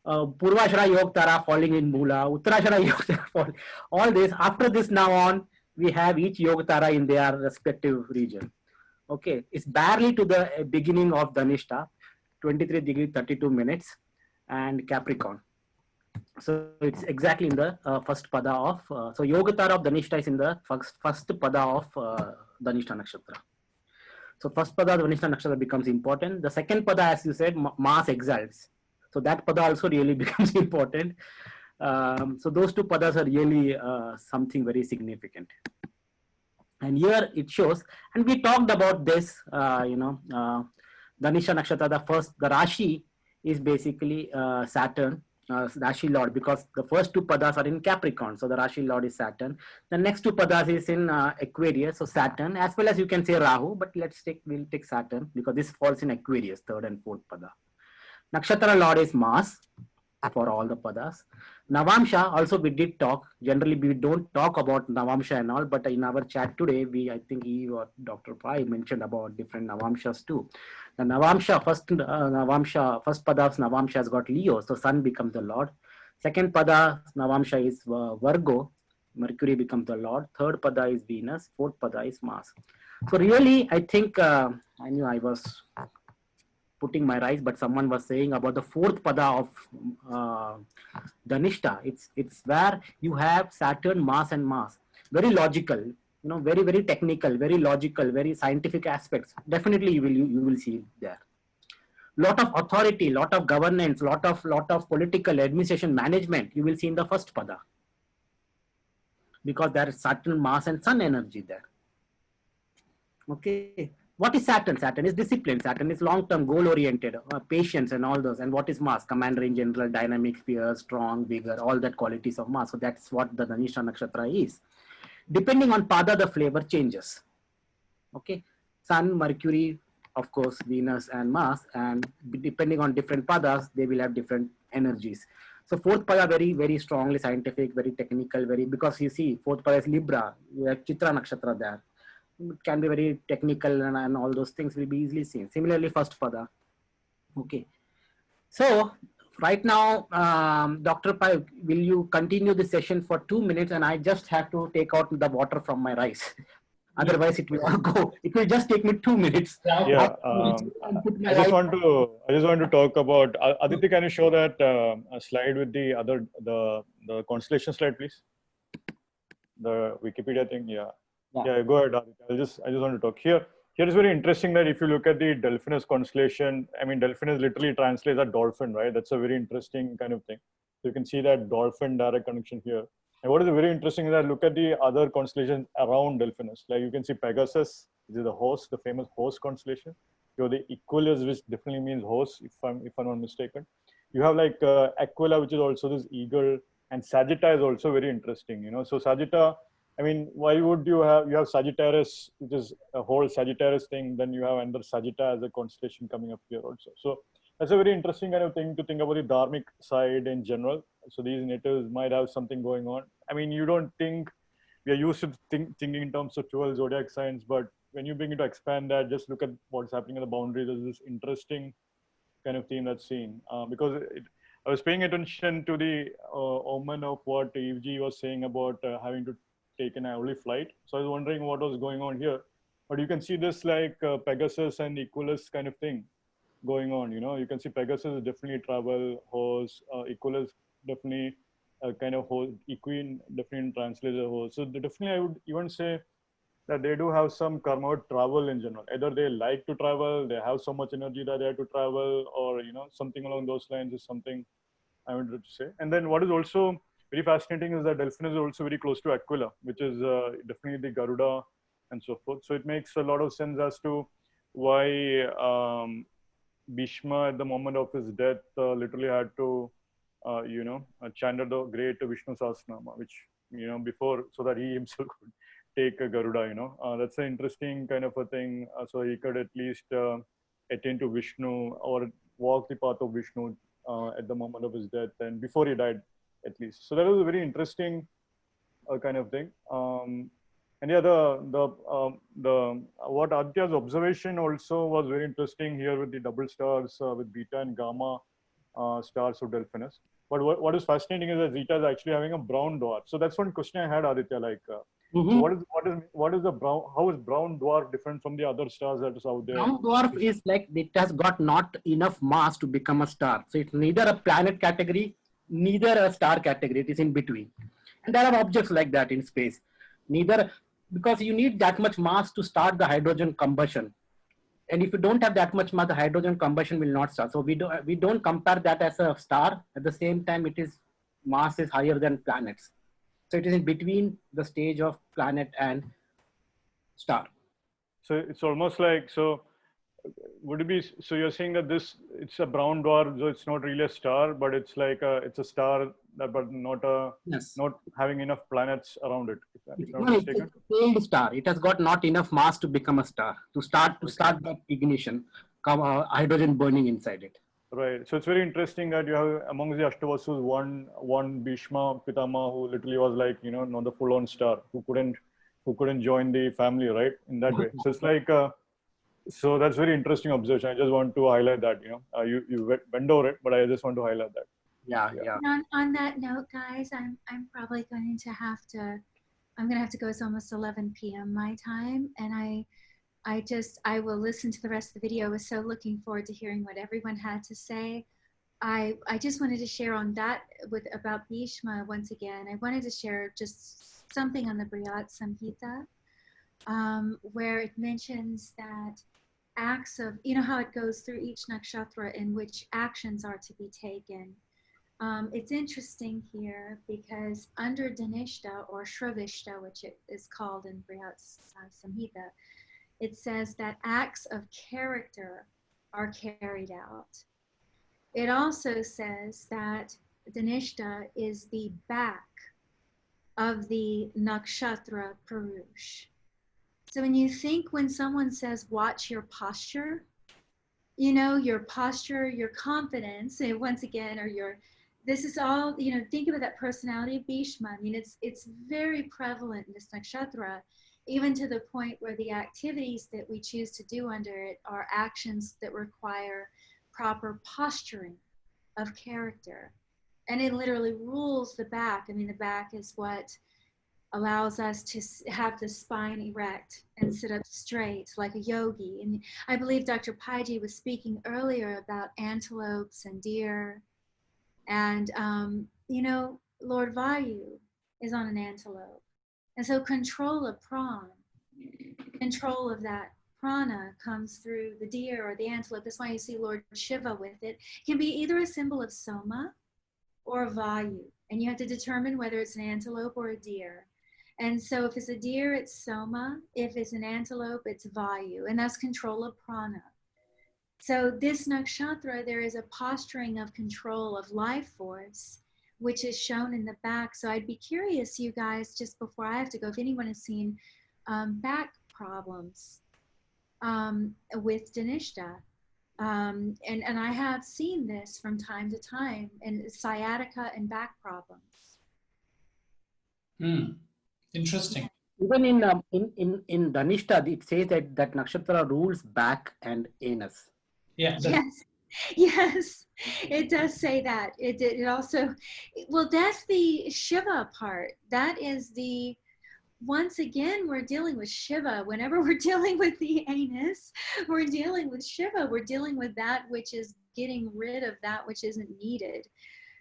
Purvashara Yogatara falling in Mula, Uttarashara Yogatara falling. All this, after this now on, we have each Yogatara in their respective region. Okay, it's barely to the beginning of Dhanistha, 23 degree 32 minutes. And Capricorn. So it's exactly in the first pada of, so Yogatara of Dhanistha is in the first pada of Dhanistha Nakshatra. So first pada of Dhanistha Nakshatra becomes important. The second pada, as you said, Mars exalts. So that pada also really becomes important. So those 2 padas are really something very significant. And here it shows, and we talked about this, Dhanistha Nakshatra, the Rashi is basically Saturn, Rashi Lord, because the first 2 padas are in Capricorn. So the Rashi Lord is Saturn. The next 2 padas is in Aquarius, so Saturn, as well as you can say Rahu, but we'll take Saturn because this falls in Aquarius, 3rd and 4th pada. Nakshatra Lord is Mars for all the padas. Navamsha, also we did talk. Generally, we don't talk about Navamsha and all, but in our chat today, I think Eve or Dr. Pai mentioned about different Navamshas too. The Navamsha, first pada of Navamsha has got Leo, so Sun becomes the Lord. Second pada Navamsha is Virgo, Mercury becomes the Lord. Third pada is Venus. Fourth pada is Mars. So really, I think I knew I was putting my rice, but someone was saying about the 4th pada of Dhanistha. It's where you have Saturn, Mars, and Mars. Very logical, very technical, very logical, very scientific aspects. Definitely, you will see it there. Lot of authority, lot of governance, lot of political administration management. You will see in the first pada because there is Saturn, Mars, and Sun energy there. Okay. What is Saturn? Saturn is discipline. Saturn is long-term, goal-oriented, patience and all those. And what is Mars? Commander in general, dynamic, fierce, strong, vigor, all that qualities of Mars. So that's what the Dhanistha Nakshatra is. Depending on pada, the flavor changes. Okay. Sun, Mercury, of course, Venus and Mars. And depending on different padas, they will have different energies. So fourth pada very, very strongly scientific, very technical, very, because you see fourth pada is Libra, you have Chitra Nakshatra there. It can be very technical and all those things will be easily seen. Similarly, first pada. Okay. So right now, Dr. Pai, will you continue the session for 2 minutes, and I just have to take out the water from my rice. Otherwise, it will not go. It will just take me 2 minutes. Yeah, I just want to talk about Aditya. Can you show that a slide with the other the constellation slide, please? The Wikipedia thing. Yeah. Go ahead, Aditya. I just want to talk here. Here is very interesting that if you look at the Delphinus constellation, I mean, Delphinus literally translates as dolphin, right? That's a very interesting kind of thing. So you can see that dolphin direct connection here. And what is very interesting is that look at the other constellations around Delphinus. Like you can see Pegasus, which is the horse, the famous horse constellation. You have the Equus, which definitely means horse, if I'm not mistaken. You have like Aquila, which is also this eagle, and Sagitta is also very interesting. You know, so Sagitta. I mean, why would you have Sagittarius, which is a whole Sagittarius thing, then you have another Sagitta as a constellation coming up here also. So that's a very interesting kind of thing to think about the dharmic side in general. So these natives might have something going on. I mean, you don't think, we are used to thinking in terms of 12 zodiac signs, but when you begin to expand that, just look at what's happening in the boundaries. There's this interesting kind of theme that's seen. Because I was paying attention to the omen of what Eve G was saying about having to take an early flight. So I was wondering what was going on here. But you can see this like Pegasus and Equus kind of thing going on. You know, you can see Pegasus definitely travel, horse, Equus definitely kind of horse, Equine definitely translates a horse. So definitely I would even say that they do have some karma with travel in general. Either they like to travel, they have so much energy that they have to travel, or you know, something along those lines is something I wanted to say. And then what is also very fascinating is that Delphinus is also very close to Aquila, which is definitely the Garuda and so forth. So it makes a lot of sense as to why Bhishma at the moment of his death literally had to, chant the great Vishnu Sahasranama, which, you know, before, so that he himself could take a Garuda, you know. That's an interesting kind of a thing. So he could at least attain to Vishnu or walk the path of Vishnu at the moment of his death and before he died, at least. So that was a very interesting kind of thing. And yeah, what Aditya's observation also was very interesting here with the double stars with beta and gamma stars of Delphinus. But what is fascinating is that Zeta is actually having a brown dwarf. So that's one question I had, Aditya. Like, what is the brown? How is brown dwarf different from the other stars that is out there? Brown dwarf is like it has got not enough mass to become a star. So it's neither a planet category, neither a star category. It is in between. And there are objects like that in space. Neither, because you need that much mass to start the hydrogen combustion. And if you don't have that much mass, the hydrogen combustion will not start. So we don't compare that as a star. At the same time, it is mass is higher than planets. So it is in between the stage of planet and star. So it's almost like, so would it be, so you're saying that it's a brown dwarf, so it's not really a star, but it's like it's a star, but not having enough planets around it. If I'm not mistaken. It's a failed star. It has got not enough mass to become a star, to start that ignition, hydrogen burning inside it. Right. So it's very interesting that you have amongst the Ashtavasus one Bhishma Pitama who literally was like, you know, not the full-on star, who couldn't join the family, right? In that way. So it's like so that's very interesting observation. I just want to highlight that, you know, you went over it, but I just want to highlight that. Yeah. On that note, guys, I'm probably going to have to go. It's almost 11 p.m. my time, and I will listen to the rest of the video. I was so looking forward to hearing what everyone had to say. I just wanted to share on that about Bhishma once again. I wanted to share just something on the Brihat Samhita, where it mentions that acts of, you know how it goes through each nakshatra in which actions are to be taken. It's interesting here because under Dhanistha or Shravishta, which it is called in Brihat Samhita, it says that acts of character are carried out. It also says that Dhanistha is the back of the nakshatra Purush. So when you think, when someone says, watch your posture, you know, your posture, your confidence, and once again, or your, this is all, you know, think about that personality of Bhishma. I mean, it's very prevalent in this nakshatra, even to the point where the activities that we choose to do under it are actions that require proper posturing of character. And it literally rules the back. I mean, the back is what allows us to have the spine erect and sit up straight like a yogi. And I believe Dr. Paiji was speaking earlier about antelopes and deer. And, you know, Lord Vayu is on an antelope. And so control of prana, control of that prana comes through the deer or the antelope. That's why you see Lord Shiva with it. It can be either a symbol of Soma or a Vayu. And you have to determine whether it's an antelope or a deer. And so if it's a deer, it's Soma. If it's an antelope, it's Vayu. And that's control of prana. So this nakshatra, there is a posturing of control of life force, which is shown in the back. So I'd be curious, you guys, just before I have to go, if anyone has seen back problems with Dhanistha. And I have seen this from time to time, and sciatica and back problems. Interesting. Even in Dhanistha, it says that nakshatra rules back and anus. Yeah. Yes, yes, it does say that. It also, well, that's the Shiva part. That is the, once again, we're dealing with Shiva. Whenever we're dealing with the anus, we're dealing with Shiva. We're dealing with that which is getting rid of that which isn't needed.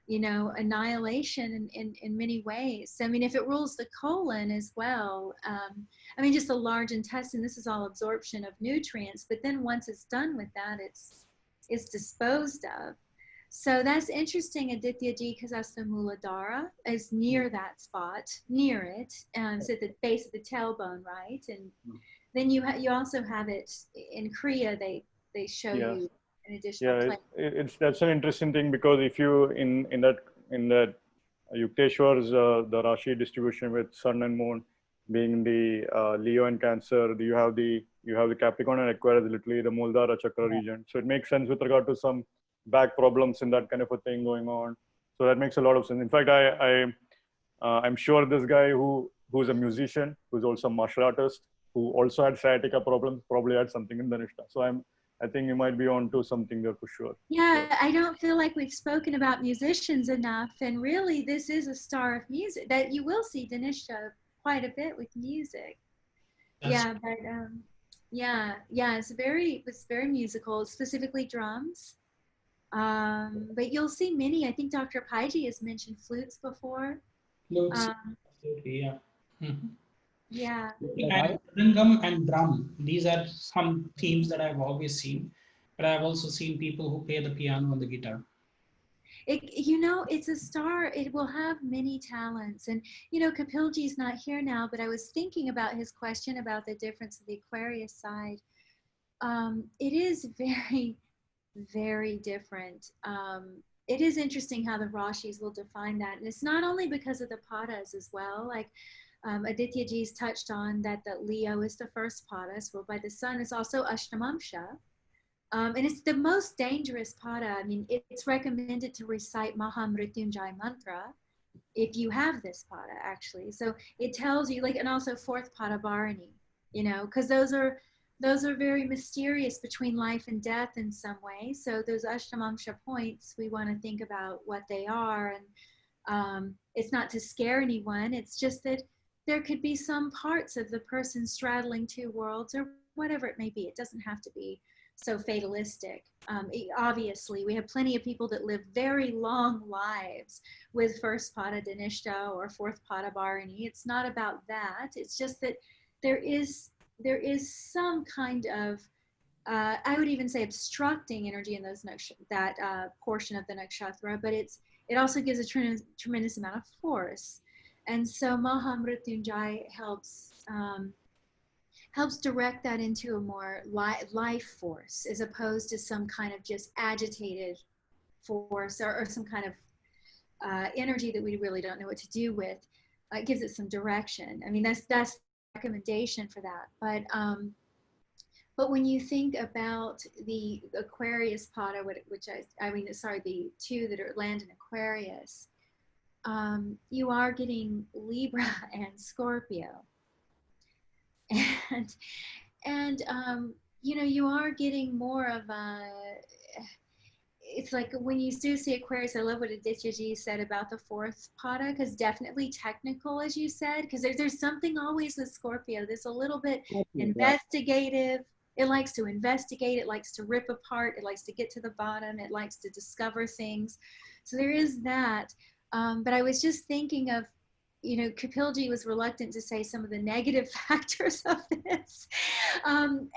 You know, annihilation in many ways. I mean, if it rules the colon as well, I mean, just the large intestine, this is all absorption of nutrients, but then once it's done with that, it's disposed of. So that's interesting, Aditya ji, because that's the Muladhara is near that spot, near it. It's at the base of the tailbone, right? And then you also have it in Kriya, they show you an additional place. That's an interesting thing, because if you in that Yukteswar's the Rashi distribution with Sun and Moon being the Leo and Cancer, you have the Capricorn and Aquarius, literally the Muladhara chakra region. So it makes sense with regard to some back problems and that kind of a thing going on. So that makes a lot of sense. In fact, I'm sure this guy who's a musician, who's also a martial artist, who also had sciatica problems, probably had something in Dhanistha. So I think you might be on to something there for sure. Yeah, I don't feel like we've spoken about musicians enough, and really this is a star of music that you will see Dhanistha quite a bit with music. Yeah, but yeah, it's very musical, specifically drums. But you'll see many. I think Dr. Paiji has mentioned flutes before. Flutes, absolutely, yeah. Mm-hmm. Yeah. And mridangam and drum, these are some themes that I've always seen, but I've also seen people who play the piano and the guitar. You know, it's a star. It will have many talents. And, you know, Kapilji's not here now, but I was thinking about his question about the difference of the Aquarius side. It is very, very different. It is interesting how the Rashis will define that. And it's not only because of the padas as well. Like Aditya Ji's touched on that Leo is the first pada, ruled by the sun. It's also Ashtamamsha. And it's the most dangerous pada. I mean, it's recommended to recite Mahamrityunjay mantra if you have this pada, actually. So it tells you, like, and also fourth pada Bharani, you know, because those are very mysterious between life and death in some way. So those Ashtamamsha points, we want to think about what they are. And it's not to scare anyone. It's just that there could be some parts of the person straddling two worlds or whatever it may be. It doesn't have to be so fatalistic. Obviously, we have plenty of people that live very long lives with first pada Dhanistha or fourth pada Bharani. It's not about that. It's just that there is some kind of, I would even say, obstructing energy in those that portion of the nakshatra, but it also gives a tremendous amount of force. And so Mahamrityunjay helps direct that into a more life force, as opposed to some kind of just agitated force or some kind of energy that we really don't know what to do with. It gives it some direction. I mean, that's the recommendation for that. But But when you think about the Aquarius pada, the two that are land in Aquarius, you are getting Libra and Scorpio. And you are getting more of a, it's like when you do see Aquarius, I love what Aditya Ji said about the fourth pada, because definitely technical, as you said, because there's something always with Scorpio that's a little bit investigative. It likes to investigate, it likes to rip apart, it likes to get to the bottom, it likes to discover things. So there is that. But I was just thinking of, Kapilji was reluctant to say some of the negative factors of this. And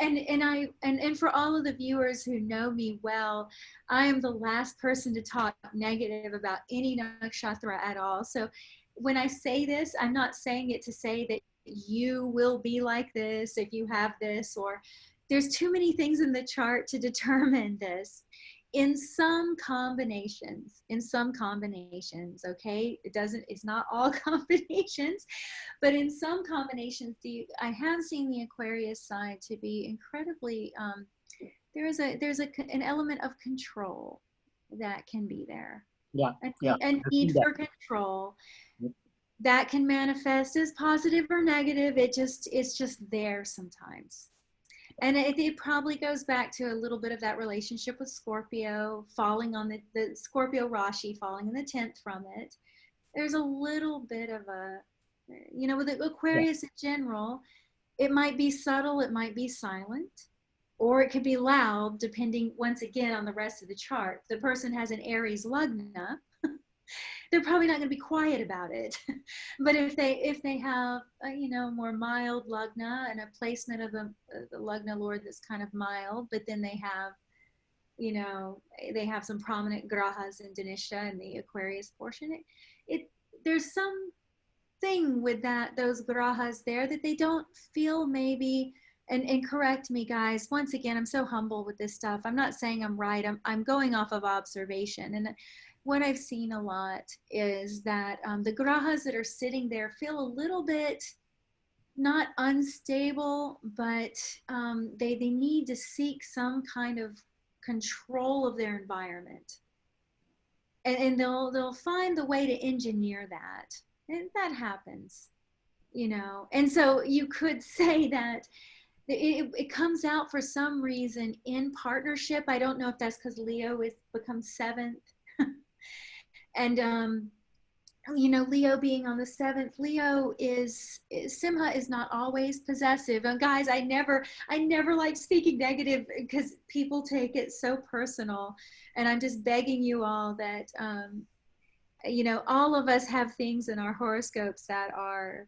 for all of the viewers who know me well, I am the last person to talk negative about any nakshatra at all. So when I say this, I'm not saying it to say that you will be like this if you have this, or there's too many things in the chart to determine this. In some combinations, okay, it's not all combinations, but in some combinations, I have seen the Aquarius sign to be incredibly, there's an element of control that can be there. A need for control that can manifest as positive or negative. It's just there sometimes. And it probably goes back to a little bit of that relationship with Scorpio, falling on the Scorpio Rashi, falling in the 10th from it. There's a little bit of a, with the Aquarius in general, it might be subtle, it might be silent, or it could be loud, depending, once again, on the rest of the chart. If the person has an Aries Lagna, they're probably not going to be quiet about it. But if they have a, more mild Lagna and a placement of the Lagna Lord that's kind of mild, but then they have, they have some prominent grahas in Dhanistha in the Aquarius portion, there's some thing with those grahas there that they don't feel maybe, and correct me guys, once again, I'm so humble with this stuff. I'm not saying I'm right. I'm going off of observation. And what I've seen a lot is that the grahas that are sitting there feel a little bit not unstable, but they need to seek some kind of control of their environment. And they'll find the way to engineer that. And that happens, And so you could say that it comes out for some reason in partnership. I don't know if that's because Leo has become 7th. And, Leo being on the 7th, Simha is not always possessive. And guys, I never like speaking negative because people take it so personal. And I'm just begging you all that, all of us have things in our horoscopes that are,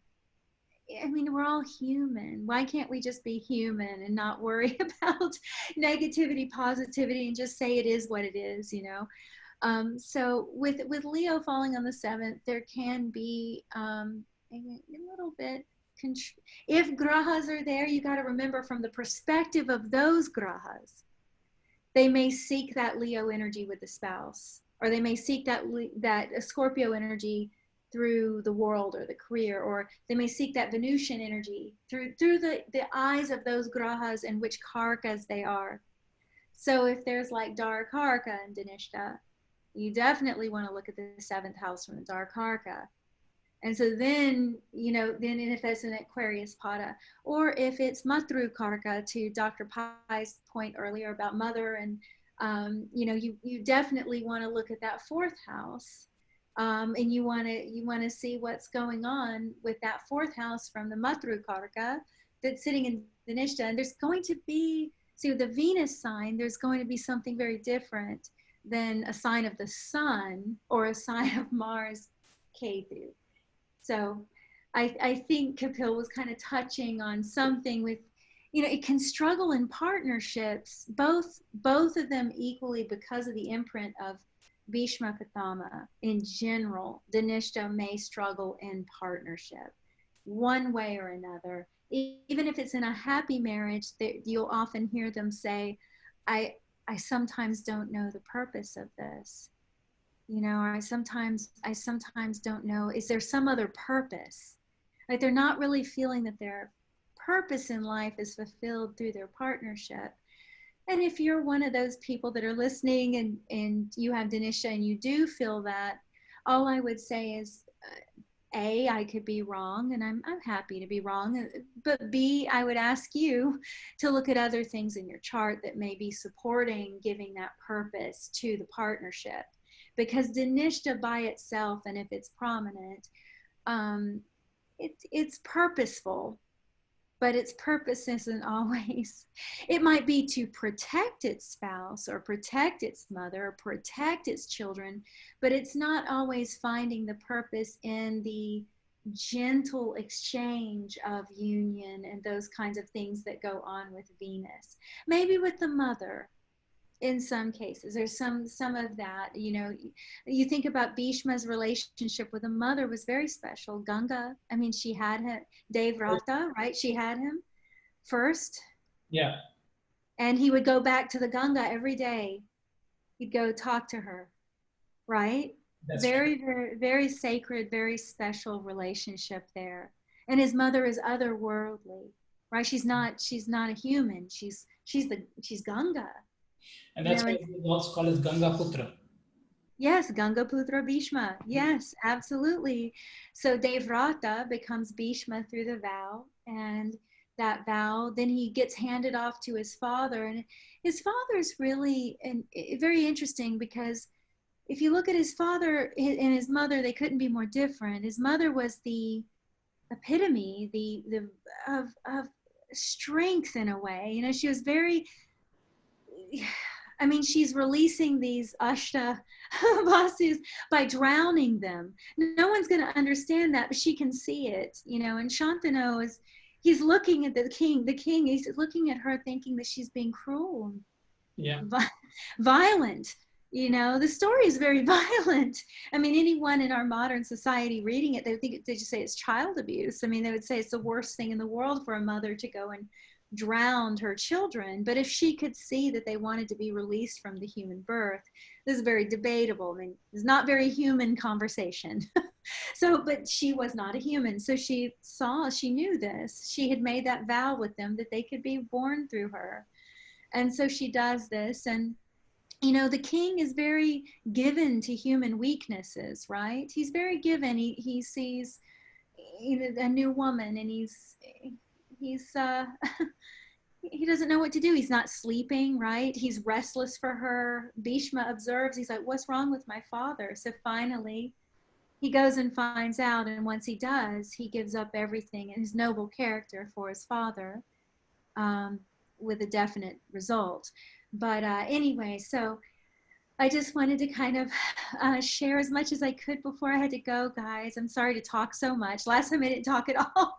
we're all human. Why can't we just be human and not worry about negativity, positivity, and just say it is what it is, So with Leo falling on the 7th, there can be a little bit, if grahas are there, you got to remember from the perspective of those grahas, they may seek that Leo energy with the spouse, or they may seek that Scorpio energy through the world or the career, or they may seek that Venusian energy through the eyes of those grahas and which karkas they are. So if there's like Dar Karka in Dhanistha, you definitely want to look at the 7th house from the Dar Karka. And so then, then if that's an Aquarius pada, or if it's Matru Karka, to Dr. Pai's point earlier about mother, and you definitely want to look at that 4th house. And you want to see what's going on with that 4th house from the Matru Karka that's sitting in Dhanistha. And there's going to be, with the Venus sign, there's going to be something very different than a sign of the sun or a sign of Mars Ketu. So I think Kapil was kind of touching on something with, it can struggle in partnerships, both of them equally, because of the imprint of Bhishma Pitama. In general, Dhanistha may struggle in partnership one way or another. Even if it's in a happy marriage, you'll often hear them say, I sometimes don't know the purpose of this. Or I sometimes don't know, is there some other purpose? Like they're not really feeling that they're purpose in life is fulfilled through their partnership. And if you're one of those people that are listening and you have Dhanistha and you do feel that, all I would say is, A, I could be wrong, and I'm happy to be wrong. But B, I would ask you to look at other things in your chart that may be supporting giving that purpose to the partnership. Because Dhanistha by itself, and if it's prominent, it's purposeful. But its purpose isn't always, it might be to protect its spouse or protect its mother or protect its children, but it's not always finding the purpose in the gentle exchange of union and those kinds of things that go on with Venus. Maybe with the mother. In some cases, there's some of that. You know, you think about Bhishma's relationship with the mother was very special. Ganga, I mean, she had him, Devrata, right? She had him first. Yeah. And he would go back to the Ganga every day. He'd go talk to her, right? That's very, very sacred, very special relationship there. And his mother is otherworldly, right? She's not a human. She's Ganga. And that's why it's also called as Ganga Putra. Yes, Ganga Putra Bhishma. Yes, absolutely. So Devrata becomes Bhishma through the vow, and that vow, then he gets handed off to his father. And his father is really very interesting, because if you look at his father and his mother, they couldn't be more different. His mother was the epitome of strength in a way. You know, she was very, I mean, she's releasing these Ashta Vasus by drowning them. No one's going to understand that, but she can see it, you know. And Shantanu he's looking at the king, he's looking at her thinking that she's being cruel, yeah, violent. You know, the story is very violent. I mean, anyone in our modern society reading it, they just say it's child abuse. I mean, they would say it's the worst thing in the world for a mother to go and drowned her children. But if she could see that they wanted to be released from the human birth, this is very debatable. I mean, it's not very human conversation. But she was not a human. So she knew this. She had made that vow with them that they could be born through her. And so she does this. And, you know, the king is very given to human weaknesses, right? He's very given. He sees, you know, a new woman, and he's he doesn't know what to do. He's not sleeping, right? He's restless for her. Bhishma observes. He's like, what's wrong with my father? So finally, he goes and finds out. And once he does, he gives up everything and his noble character for his father, with a definite result. But anyway, so I just wanted to kind of share as much as I could before I had to go, guys. I'm sorry to talk so much. Last time I didn't talk at all.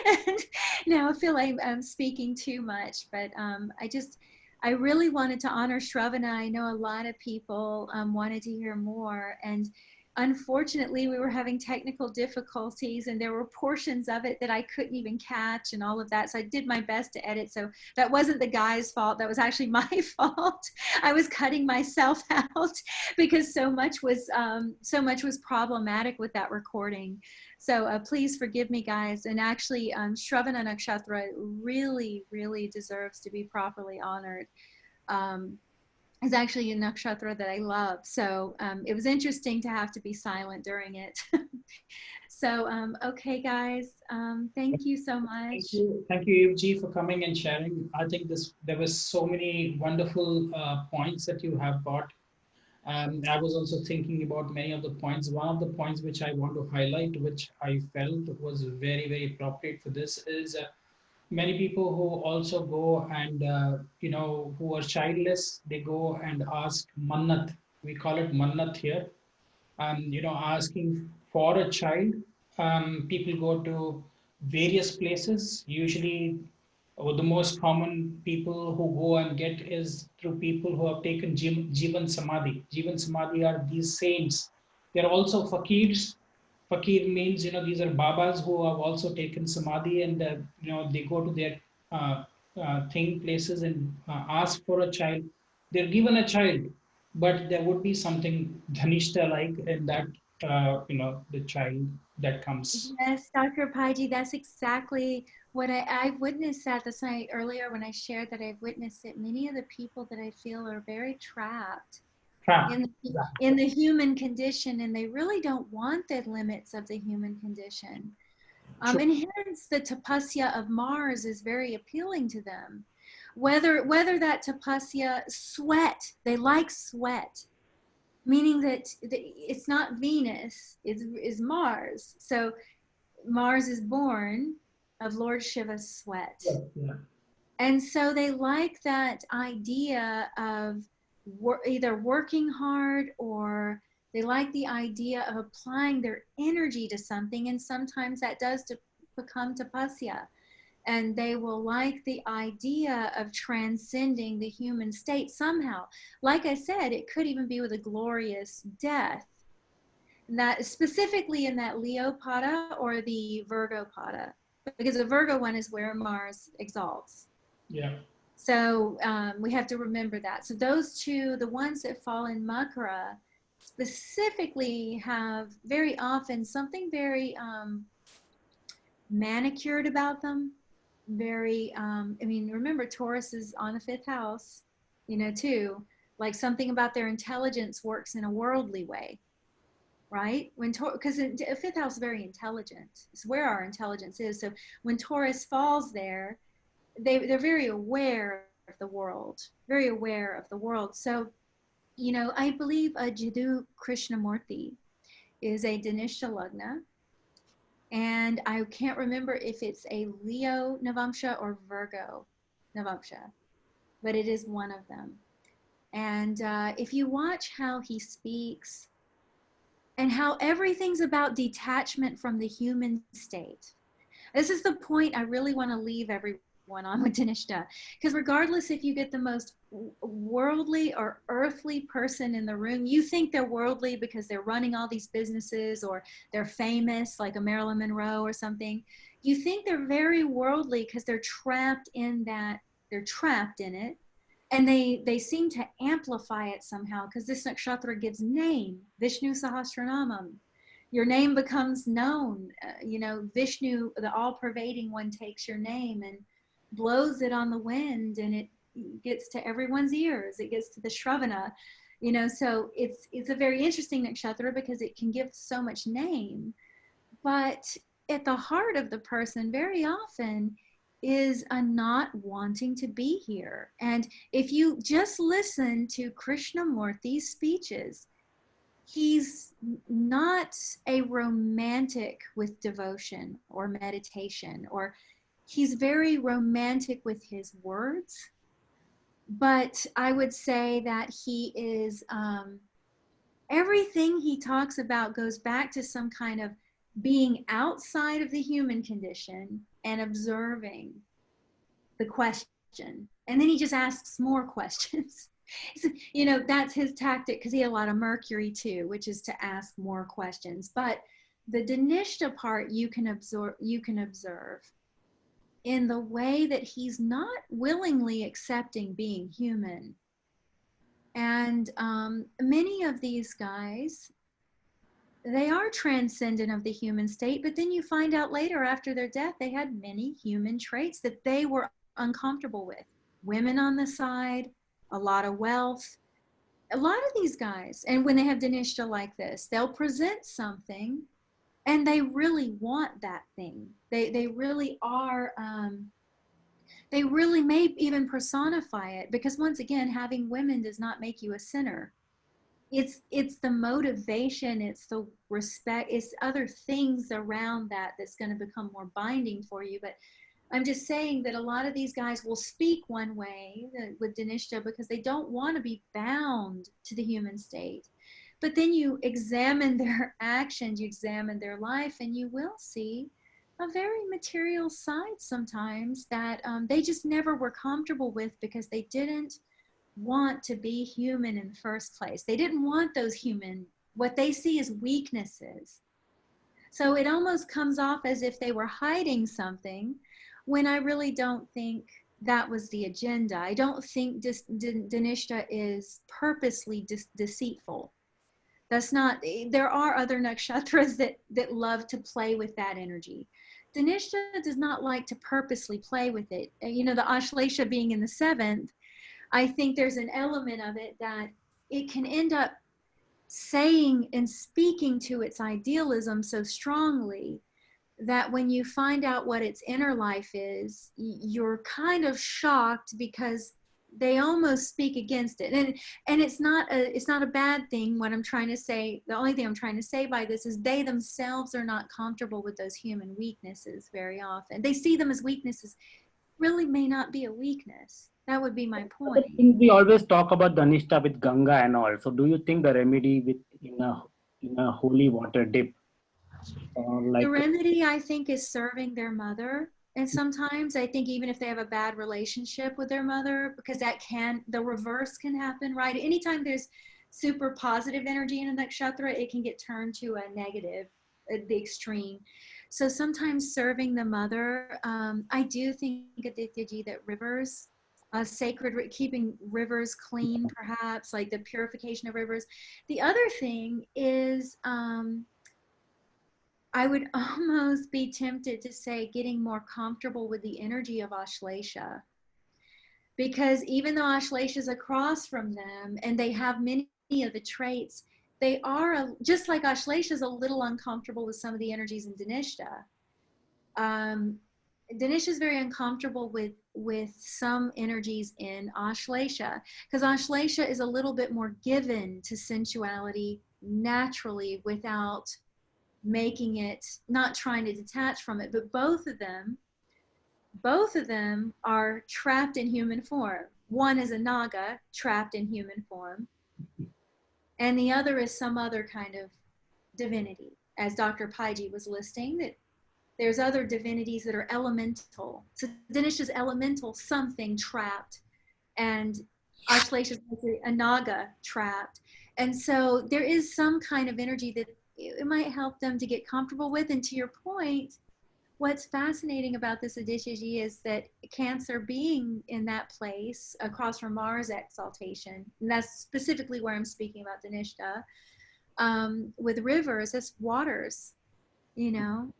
And now I feel like I'm speaking too much. But I really wanted to honor Shravana. I know a lot of people wanted to hear more. And unfortunately, we were having technical difficulties, and there were portions of it that I couldn't even catch and all of that. So I did my best to edit. So that wasn't the guy's fault. That was actually my fault. I was cutting myself out because so much was problematic with that recording. So please forgive me, guys. And actually, Shravana Nakshatra really, really deserves to be properly honored. Is actually a nakshatra that I love. So it was interesting to have to be silent during it. So, okay, guys, thank you so much. Thank you, Evji, for coming and sharing. I think there was so many wonderful points that you have brought. I was also thinking about many of the points. One of the points which I want to highlight, which I felt was very, very appropriate for this, is many people who also go and, you know, who are childless, they go and ask mannat. We call it mannat here. You know, asking for a child. People go to various places. Usually, the most common people who go and get is through people who have taken Jivan Samadhi. Jivan Samadhi are these saints. They are also fakirs. Fakir means, you know, these are babas who have also taken Samadhi, and, you know, they go to their places and ask for a child. They're given a child, but there would be something Dhanistha like in that the child that comes. Yes, Dr. Paiji, that's exactly what I've witnessed that this night earlier when I shared that I've witnessed it. Many of the people that I feel are very trapped Trapped. in the human condition, and they really don't want the limits of the human condition. And hence the tapasya of Mars is very appealing to them. Whether that tapasya sweat, they like sweat, meaning that it's not Venus, is Mars. So Mars is born of Lord Shiva's sweat. Yeah. And so they like that idea of either working hard, or they like the idea of applying their energy to something. And sometimes that does become tapasya. And they will like the idea of transcending the human state somehow. Like I said, it could even be with a glorious death. And that specifically in that Leo pada or the Virgo pada, because the Virgo one is where Mars exalts. Yeah. So we have to remember that. So those two, the ones that fall in Makara, specifically have very often something very manicured about them. Very, remember Taurus is on the 5th house, too. Like something about their intelligence works in a worldly way, right? Because the 5th house is very intelligent. It's where our intelligence is. So when Taurus falls there, they're very aware of the world, very aware of the world. So, I believe Jiddu Krishnamurti is a Dhanistha Lagna. And I can't remember if it's a Leo Navamsha or Virgo Navamsha, but it is one of them. And if you watch how he speaks and how everything's about detachment from the human state, this is the point I really want to leave everyone on with Dhanistha. Because regardless if you get the most worldly or earthly person in the room, you think they're worldly because they're running all these businesses or they're famous, like a Marilyn Monroe or something. You think they're very worldly because they're trapped in it. And they seem to amplify it somehow, because this nakshatra gives name, Vishnu Sahasranamam. Your name becomes known. Vishnu, the all-pervading one, takes your name and blows it on the wind, and it gets to everyone's ears. It gets to the Shravana. So it's a very interesting nakshatra because it can give so much name. But at the heart of the person very often is a not wanting to be here. And if you just listen to Krishnamurti's speeches, he's not a romantic with devotion or meditation, or he's very romantic with his words. But I would say that he is, everything he talks about goes back to some kind of being outside of the human condition and observing the question. And then he just asks more questions. That's his tactic, because he had a lot of Mercury too, which is to ask more questions. But the Dhanistha part you can observe in the way that he's not willingly accepting being human. And many of these guys, they are transcendent of the human state, but then you find out later after their death, they had many human traits that they were uncomfortable with. Women on the side, a lot of wealth, a lot of these guys. And when they have Dhanistha like this, they'll present something and they really want that thing. They really are, they really may even personify it, because once again, having women does not make you a sinner. It's the motivation, it's the respect, it's other things around that that's going to become more binding for you. But I'm just saying that a lot of these guys will speak one way with Dhanistha because they don't want to be bound to the human state. But then you examine their actions, you examine their life, and you will see a very material side sometimes that they just never were comfortable with, because they didn't want to be human in the first place. They didn't want those human, what they see as weaknesses. So it almost comes off as if they were hiding something, when I really don't think that was the agenda. I don't think Dhanistha is purposely deceitful. That's not, there are other nakshatras that love to play with that energy. Dhanistha does not like to purposely play with it. You know, the Ashlesha being in the 7th, I think there's an element of it that it can end up saying and speaking to its idealism so strongly that when you find out what its inner life is, you're kind of shocked because they almost speak against it. And it's not a bad thing. What I'm trying to say, the only thing I'm trying to say by this is they themselves are not comfortable with those human weaknesses very often. They see them as weaknesses, really may not be a weakness. That would be my point. We always talk about Dhanistha with Ganga and all. So do you think the remedy with in a holy water dip? The remedy, I think, is serving their mother. And sometimes I think even if they have a bad relationship with their mother, because the reverse can happen, right? Anytime there's super positive energy in a nakshatra, it can get turned to a negative at the extreme. So sometimes serving the mother, I do think, Aditya ji, that rivers, sacred, keeping rivers clean, perhaps, like the purification of rivers. The other thing is, I would almost be tempted to say getting more comfortable with the energy of Ashlesha. Because even though Ashlesha is across from them and they have many of the traits, they are, just like Ashlesha is a little uncomfortable with some of the energies in Dhanistha. Dhanistha is very uncomfortable with some energies in Ashlesha, because Ashlesha is a little bit more given to sensuality naturally without making it, not trying to detach from it. But both of them are trapped in human form. One is a naga trapped in human form, and the other is some other kind of divinity. As Dr. Paiji was listing, that there's other divinities that are elemental. So Dhanistha is elemental, something trapped, and Ashlesha is a naga trapped. And so there is some kind of energy that it might help them to get comfortable with. And to your point, what's fascinating about this Aditya ji is that Cancer being in that place across from Mars exaltation, and that's specifically where I'm speaking about Dhanistha, with rivers, that's waters, you know,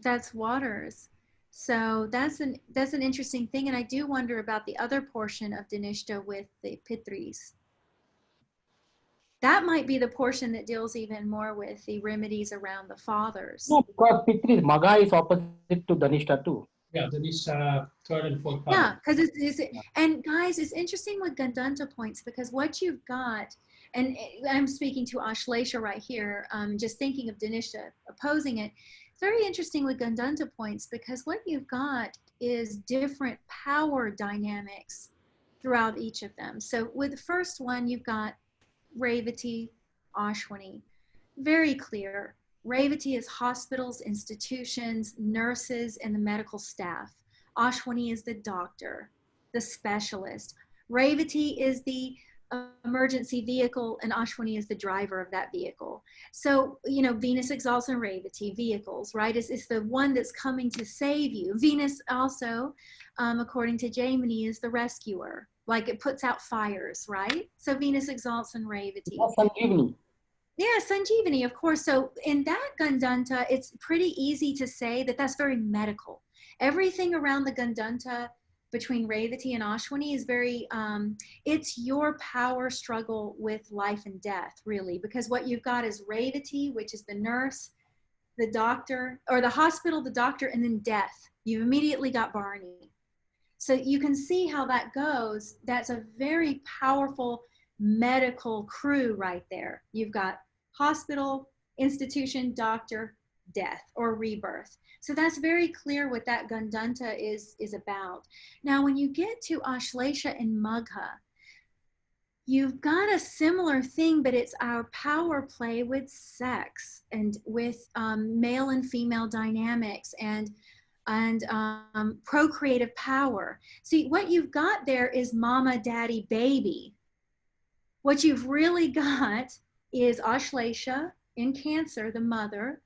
that's waters. So that's an interesting thing. And I do wonder about the other portion of Dhanistha with the Pitris. That might be the portion that deals even more with the remedies around the fathers. No, because Pitris, Maga is opposite to Dhanistha too. Yeah, Dhanistha, 3rd and 4th. Yeah, because and guys, it's interesting with Gandanta points, because what you've got, and I'm speaking to Ashlesha right here, just thinking of Dhanistha opposing it. It's very interesting with Gandanta points, because what you've got is different power dynamics throughout each of them. So with the first one, you've got Revati, Ashwini. Very clear. Revati is hospitals, institutions, nurses, and the medical staff. Ashwini is the doctor, the specialist. Revati is the emergency vehicle, and Ashwini is the driver of that vehicle. So, you know, Venus exalts in Revati, vehicles, right? It's the one that's coming to save you. Venus also, according to Jaimini, is the rescuer. Like, it puts out fires, right? So Venus exalts in Revati. Sanjeevani. Yeah, Sanjeevani, of course. So in that Gandanta, it's pretty easy to say that that's very medical. Everything around the Gandanta between Revati and Ashwini is very, it's your power struggle with life and death, really, because what you've got is Revati, which is the nurse, the doctor, or the hospital, the doctor, and then death. You've immediately got Barney. So you can see how that goes. That's a very powerful medical crew right there. You've got hospital, institution, doctor, death, or rebirth. So that's very clear what that Gandanta is about. Now, when you get to Ashlesha and Magha, you've got a similar thing, but it's our power play with sex and with male and female dynamics and procreative power. See, what you've got there is mama, daddy, baby. What you've really got is Ashlesha in Cancer, the mother,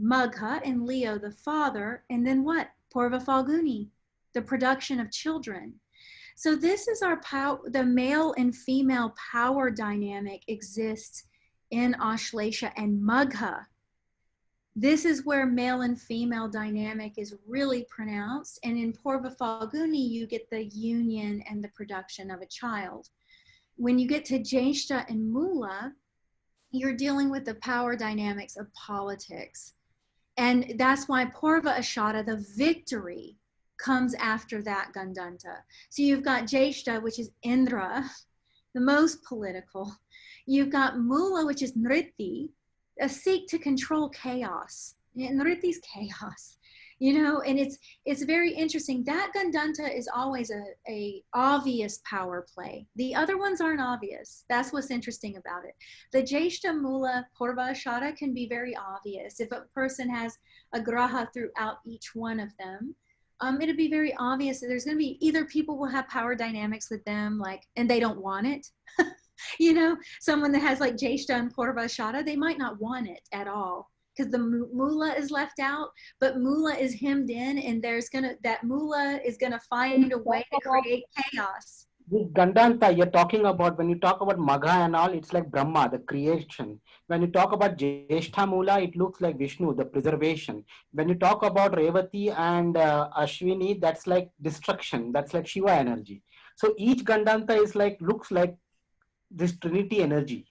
Magha in Leo, the father, and then what? Purva Falguni, the production of children. So this is our power, the male and female power dynamic exists in Ashlesha and Magha. This is where male and female dynamic is really pronounced. And in Purva Falguni, you get the union and the production of a child. When you get to Jyeshta and Mula, you're dealing with the power dynamics of politics. And that's why Purva Ashada, the victory, comes after that Gandanta. So you've got Jyeshta, which is Indra, the most political. You've got Mula, which is Nritti, a seek to control chaos. Nritti's chaos, you know, and it's very interesting. That Gandanta is always a obvious power play. The other ones aren't obvious. That's what's interesting about it. The Jyeshta Mula Purva Ashada can be very obvious. If a person has a graha throughout each one of them, it'll be very obvious that there's going to be either people will have power dynamics with them, like, and they don't want it. You know, someone that has like Jyeshta and Purva Ashada, they might not want it at all because the Mula is left out, but Mula is hemmed in, and that Mula is gonna find a way to create chaos. This Gandanta you're talking about, when you talk about Magha and all, it's like Brahma, the creation. When you talk about Jyeshtha Mula, it looks like Vishnu, the preservation. When you talk about Revati and Ashwini, that's like destruction. That's like Shiva energy. So each Gandanta is like, looks like this Trinity energy.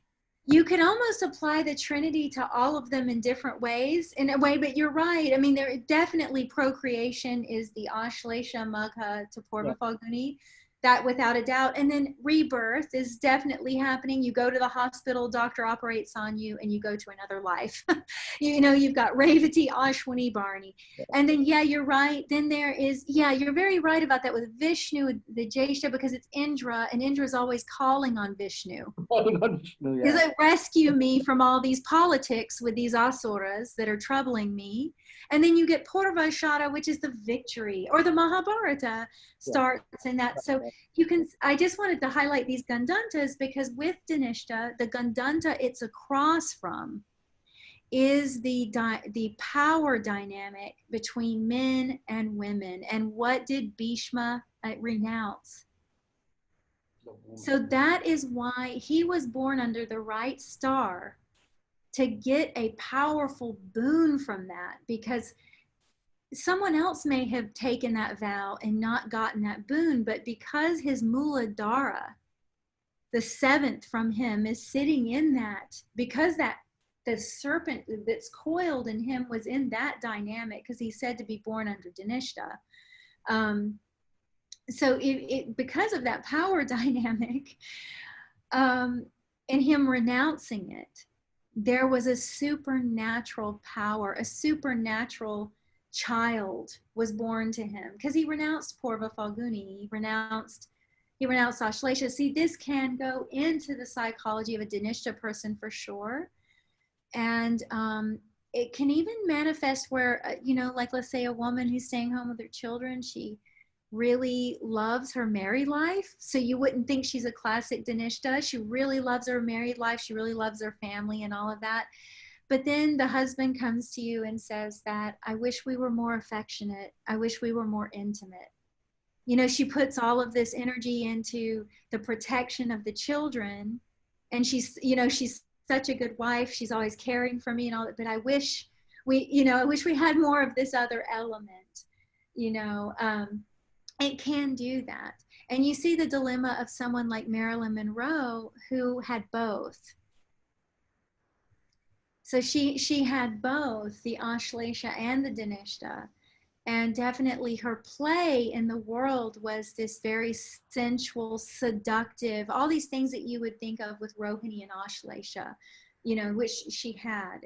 You can almost apply the Trinity to all of them in different ways, in a way, but you're right. I mean, there definitely procreation is the Ashlesha Magha to Purva Falguni, that without a doubt. And then rebirth is definitely happening. You go to the hospital, doctor operates on you, and you go to another life. You know, you've got Revati, Ashwini, Barney. And then, yeah, you're right. Then there is, yeah, you're very right about that with Vishnu, the Jyeshta, because it's Indra, and Indra is always calling on Vishnu. Calling on Vishnu, yeah. He's like, rescue me from all these politics with these asuras that are troubling me. And then you get Purva Ashada, which is the victory, or the Mahabharata starts in that. So you can, I just wanted to highlight these Gandantas because with Dhanistha, the Gandanta it's across from is the power dynamic between men and women. And what did Bhishma renounce? So that is why he was born under the right star, to get a powerful boon from that, because someone else may have taken that vow and not gotten that boon, but because his Muladhara, the seventh from him, is sitting in that, because that the serpent that's coiled in him was in that dynamic, because he's said to be born under Dhanistha. So because of that power dynamic and him renouncing it, there was a supernatural power, a supernatural child was born to him, because he renounced Purva Falguni, he renounced Ashlesha. See, this can go into the psychology of a Dhanistha person for sure. And it can even manifest where, you know, like let's say a woman who's staying home with her children, she really loves her married life. So you wouldn't think she's a classic Dhanistha. She really loves her married life. She really loves her family and all of that. But then the husband comes to you and says that, I wish we were more affectionate. I wish we were more intimate. You know, she puts all of this energy into the protection of the children. And she's, you know, she's such a good wife. She's always caring for me and all that. But I wish I wish we had more of this other element, you know. It can do that. And you see the dilemma of someone like Marilyn Monroe, who had both. So she had both the Ashlesha and the Dhanistha. And definitely her play in the world was this very sensual, seductive, all these things that you would think of with Rohini and Ashlesha, you know, which she had.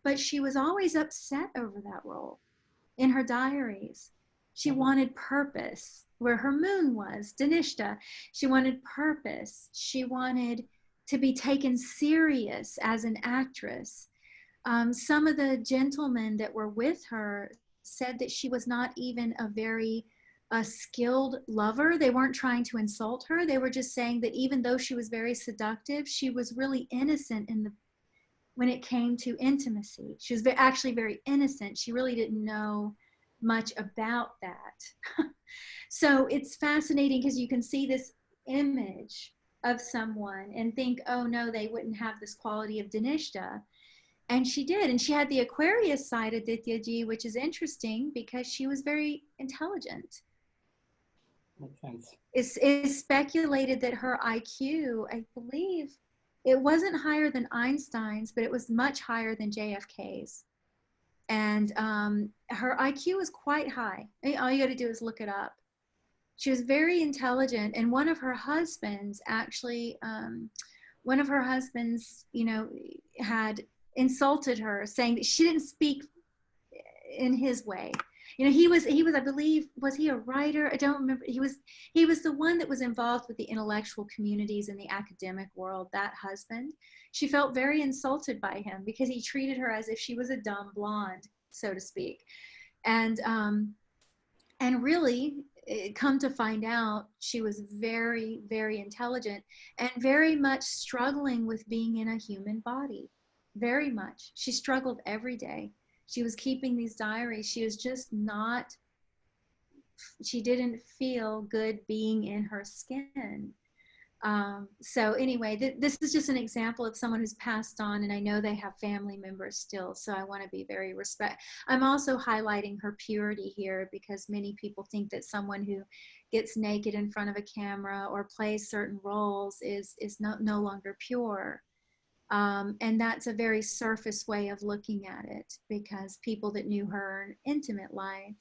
But she was always upset over that role in her diaries. She wanted purpose, where her moon was, Dhanistha. She wanted purpose. She wanted to be taken serious as an actress. Some of the gentlemen that were with her said that she was not even a very skilled lover. They weren't trying to insult her. They were just saying that even though she was very seductive, she was really innocent when it came to intimacy. She was actually very innocent. She really didn't know much about that. So it's fascinating because you can see this image of someone and think, oh no, they wouldn't have this quality of Dhanistha. And she did. And she had the Aquarius side of Aditya ji, which is interesting because she was very intelligent. Makes sense. It's speculated that her IQ, I believe, it wasn't higher than Einstein's, but it was much higher than JFK's. And her IQ was quite high. All you got to do is look it up. She was very intelligent. And one of her husbands actually, you know, had insulted her, saying that she didn't speak in his way. You know, he was, I believe, was he a writer? I don't remember. He was the one that was involved with the intellectual communities in the academic world, that husband. She felt very insulted by him because he treated her as if she was a dumb blonde, so to speak. And really, come to find out, she was very, very intelligent and very much struggling with being in a human body. Very much. She struggled every day. She was keeping these diaries. She was just not, she didn't feel good being in her skin. So anyway, this is just an example of someone who's passed on, and I know they have family members still, so I want to be very respectful. I'm also highlighting her purity here because many people think that someone who gets naked in front of a camera or plays certain roles is no longer pure. And that's a very surface way of looking at it, because people that knew her in intimate life,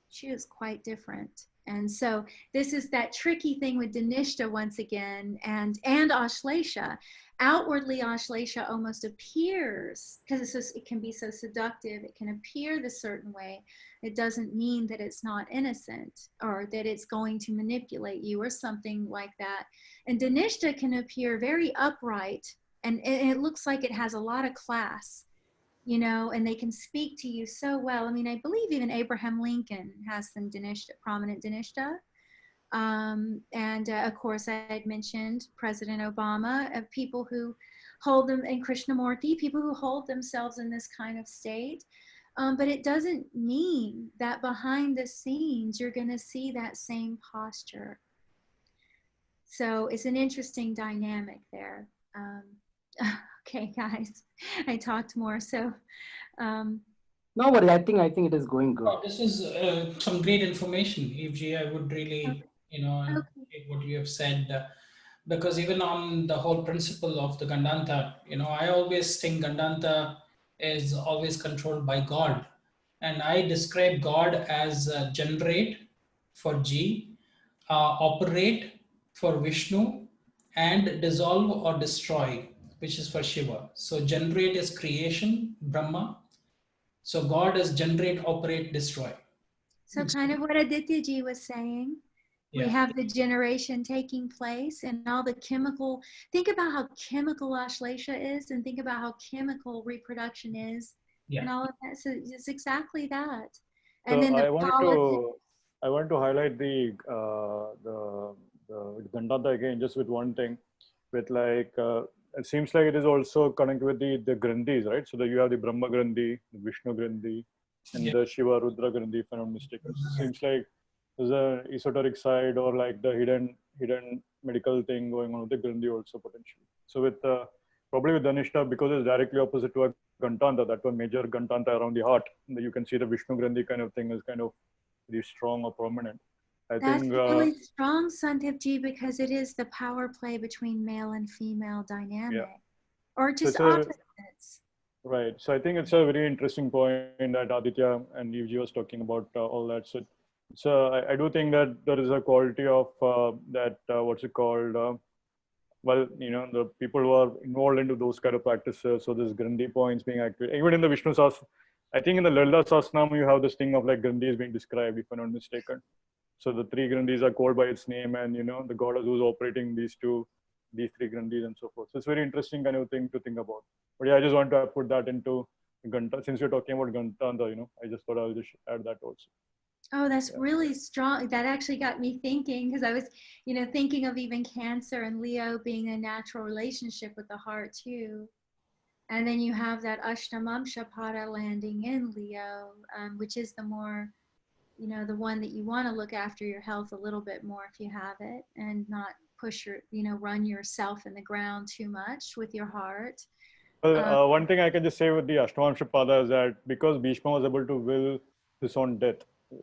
she was quite different. And so this is that tricky thing with Dhanistha once again, and Ashlesha. Outwardly, Ashlesha almost appears, because it can be so seductive, it can appear the certain way. It doesn't mean that it's not innocent or that it's going to manipulate you or something like that. And Dhanistha can appear very upright, and it looks like it has a lot of class, you know, and they can speak to you so well. I mean, I believe even Abraham Lincoln has some Dhanistha, prominent Dhanistha. And of course, I had mentioned President Obama, of people who hold them, and Krishnamurti, people who hold themselves in this kind of state. But it doesn't mean that behind the scenes, you're going to see that same posture. So it's an interesting dynamic there. Okay, guys, I talked more. So, no worry. I think it is going good. Oh, this is some great information, Evji. I would really, appreciate what you have said, because even on the whole principle of the Gandanta, I always think Gandanta is always controlled by God, and I describe God as generate for G, operate for Vishnu, and dissolve or destroy, which is for Shiva. So generate is creation, Brahma. So God is generate, operate, destroy. So kind of what Aditya ji was saying. Yeah. We have the generation taking place and all the chemical, think about how chemical Ashlesha is, and think about how chemical reproduction is, and all of that. So it's exactly that. And so then I want to highlight the Gandanta again, just with one thing, with like, it seems like it is also connected with the Grandhis, right? So that you have the Brahma Grandhi, the Vishnu Grandhi, and the Shiva Rudra Grandhi, if I'm not mistaken. So it seems like there's an esoteric side, or like the hidden medical thing going on with the Grandhi also potentially. So with probably with Dhanistha, because it's directly opposite to a Gantanta, that one major Gantanta around the heart, you can see the Vishnu Grandhi kind of thing is kind of very strong or prominent. That's really strong, Santhip ji, because it is the power play between male and female dynamic, or just opposites. Right. So I think it's a very interesting point that Aditya and Evji was talking about all that. So I do think that there is a quality of that, what's it called? Well, the people who are involved into those kind of practices, so this Grandhi points being activated, even in the Vishnu Sahasranam, I think in the Lalita Sahasranam, you have this thing of like Grandhi is being described, if I'm not mistaken. So the three Grandhis are called by its name, and the goddess who's operating these three Grandhis and so forth. So it's very interesting kind of thing to think about. But yeah, I just want to put that into Ganta, since we're talking about Gantanta, I just thought I'll just add that also. Oh, that's really strong. That actually got me thinking, because I was, thinking of even Cancer and Leo being a natural relationship with the heart too. And then you have that Ashtamamsha Pada landing in Leo, which is the more, the one that you want to look after your health a little bit more if you have it, and not push your, run yourself in the ground too much with your heart. Well, one thing I can just say with the Ashtavamsha Pada is that because Bhishma was able to will his own death,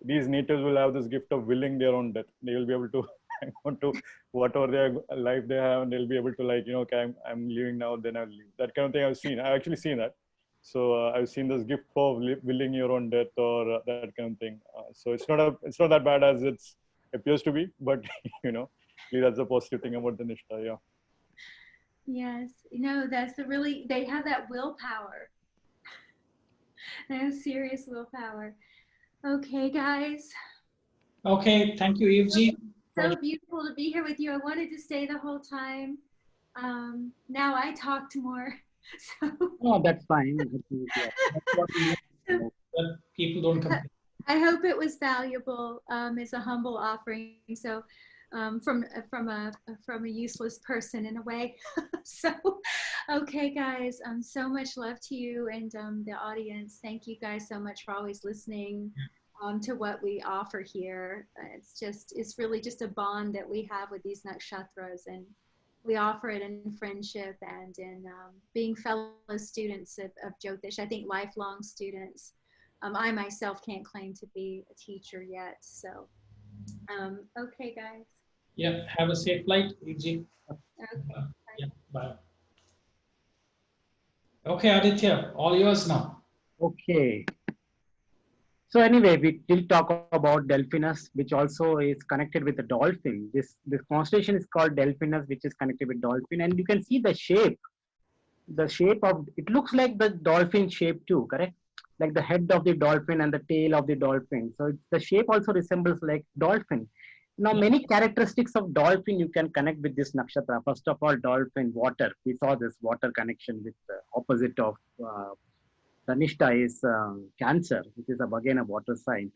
these natives will have this gift of willing their own death. They will be able to hang on to whatever their life they have, and they'll be able to okay, I'm leaving now, then I'll leave. That kind of thing I've seen. I've actually seen that. So I've seen this gift of willing your own death or that kind of thing. So it's not that bad as it appears to be, but that's the positive thing about the Nishtha. Yeah. Yes, they have that willpower. They have serious willpower. Okay, guys. Okay, thank you, Evji. So beautiful to be here with you. I wanted to stay the whole time. Now I talked more. So. Oh, that's fine. That's what we But people don't complain. I hope it was valuable. It's a humble offering. So from a useless person in a way. So, okay, guys. So much love to you and the audience. Thank you guys so much for always listening to what we offer here. It's really just a bond that we have with these nakshatras, and we offer it in friendship and in being fellow students of Jyotish. I think lifelong students. I myself can't claim to be a teacher yet. So, okay, guys. Yeah, have a safe flight, Evji. Okay. Yeah, bye. Okay, Aditya, all yours now. Okay. So anyway, we will talk about Delphinus, which also is connected with the dolphin. This constellation is called Delphinus, which is connected with dolphin, and you can see the shape. The shape of it looks like the dolphin shape too, correct? Like the head of the dolphin and the tail of the dolphin. So the shape also resembles like dolphin. Now, many characteristics of dolphin you can connect with this nakshatra. First of all, dolphin, water. We saw this water connection with the opposite of Dhanistha is Cancer, which is again a water sign.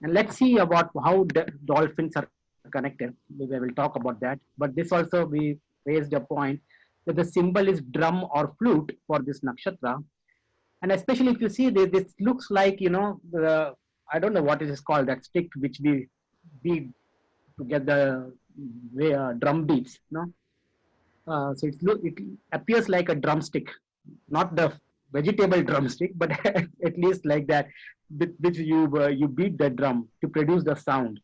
And let's see about how dolphins are connected. We will talk about that. But this also we raised a point that the symbol is drum or flute for this nakshatra. And especially if you see this looks like, I don't know what it is called, that stick which we beat to get the drum beats. So it appears like a drumstick, not the vegetable drumstick, but at least like that, with which you beat the drum to produce the sound.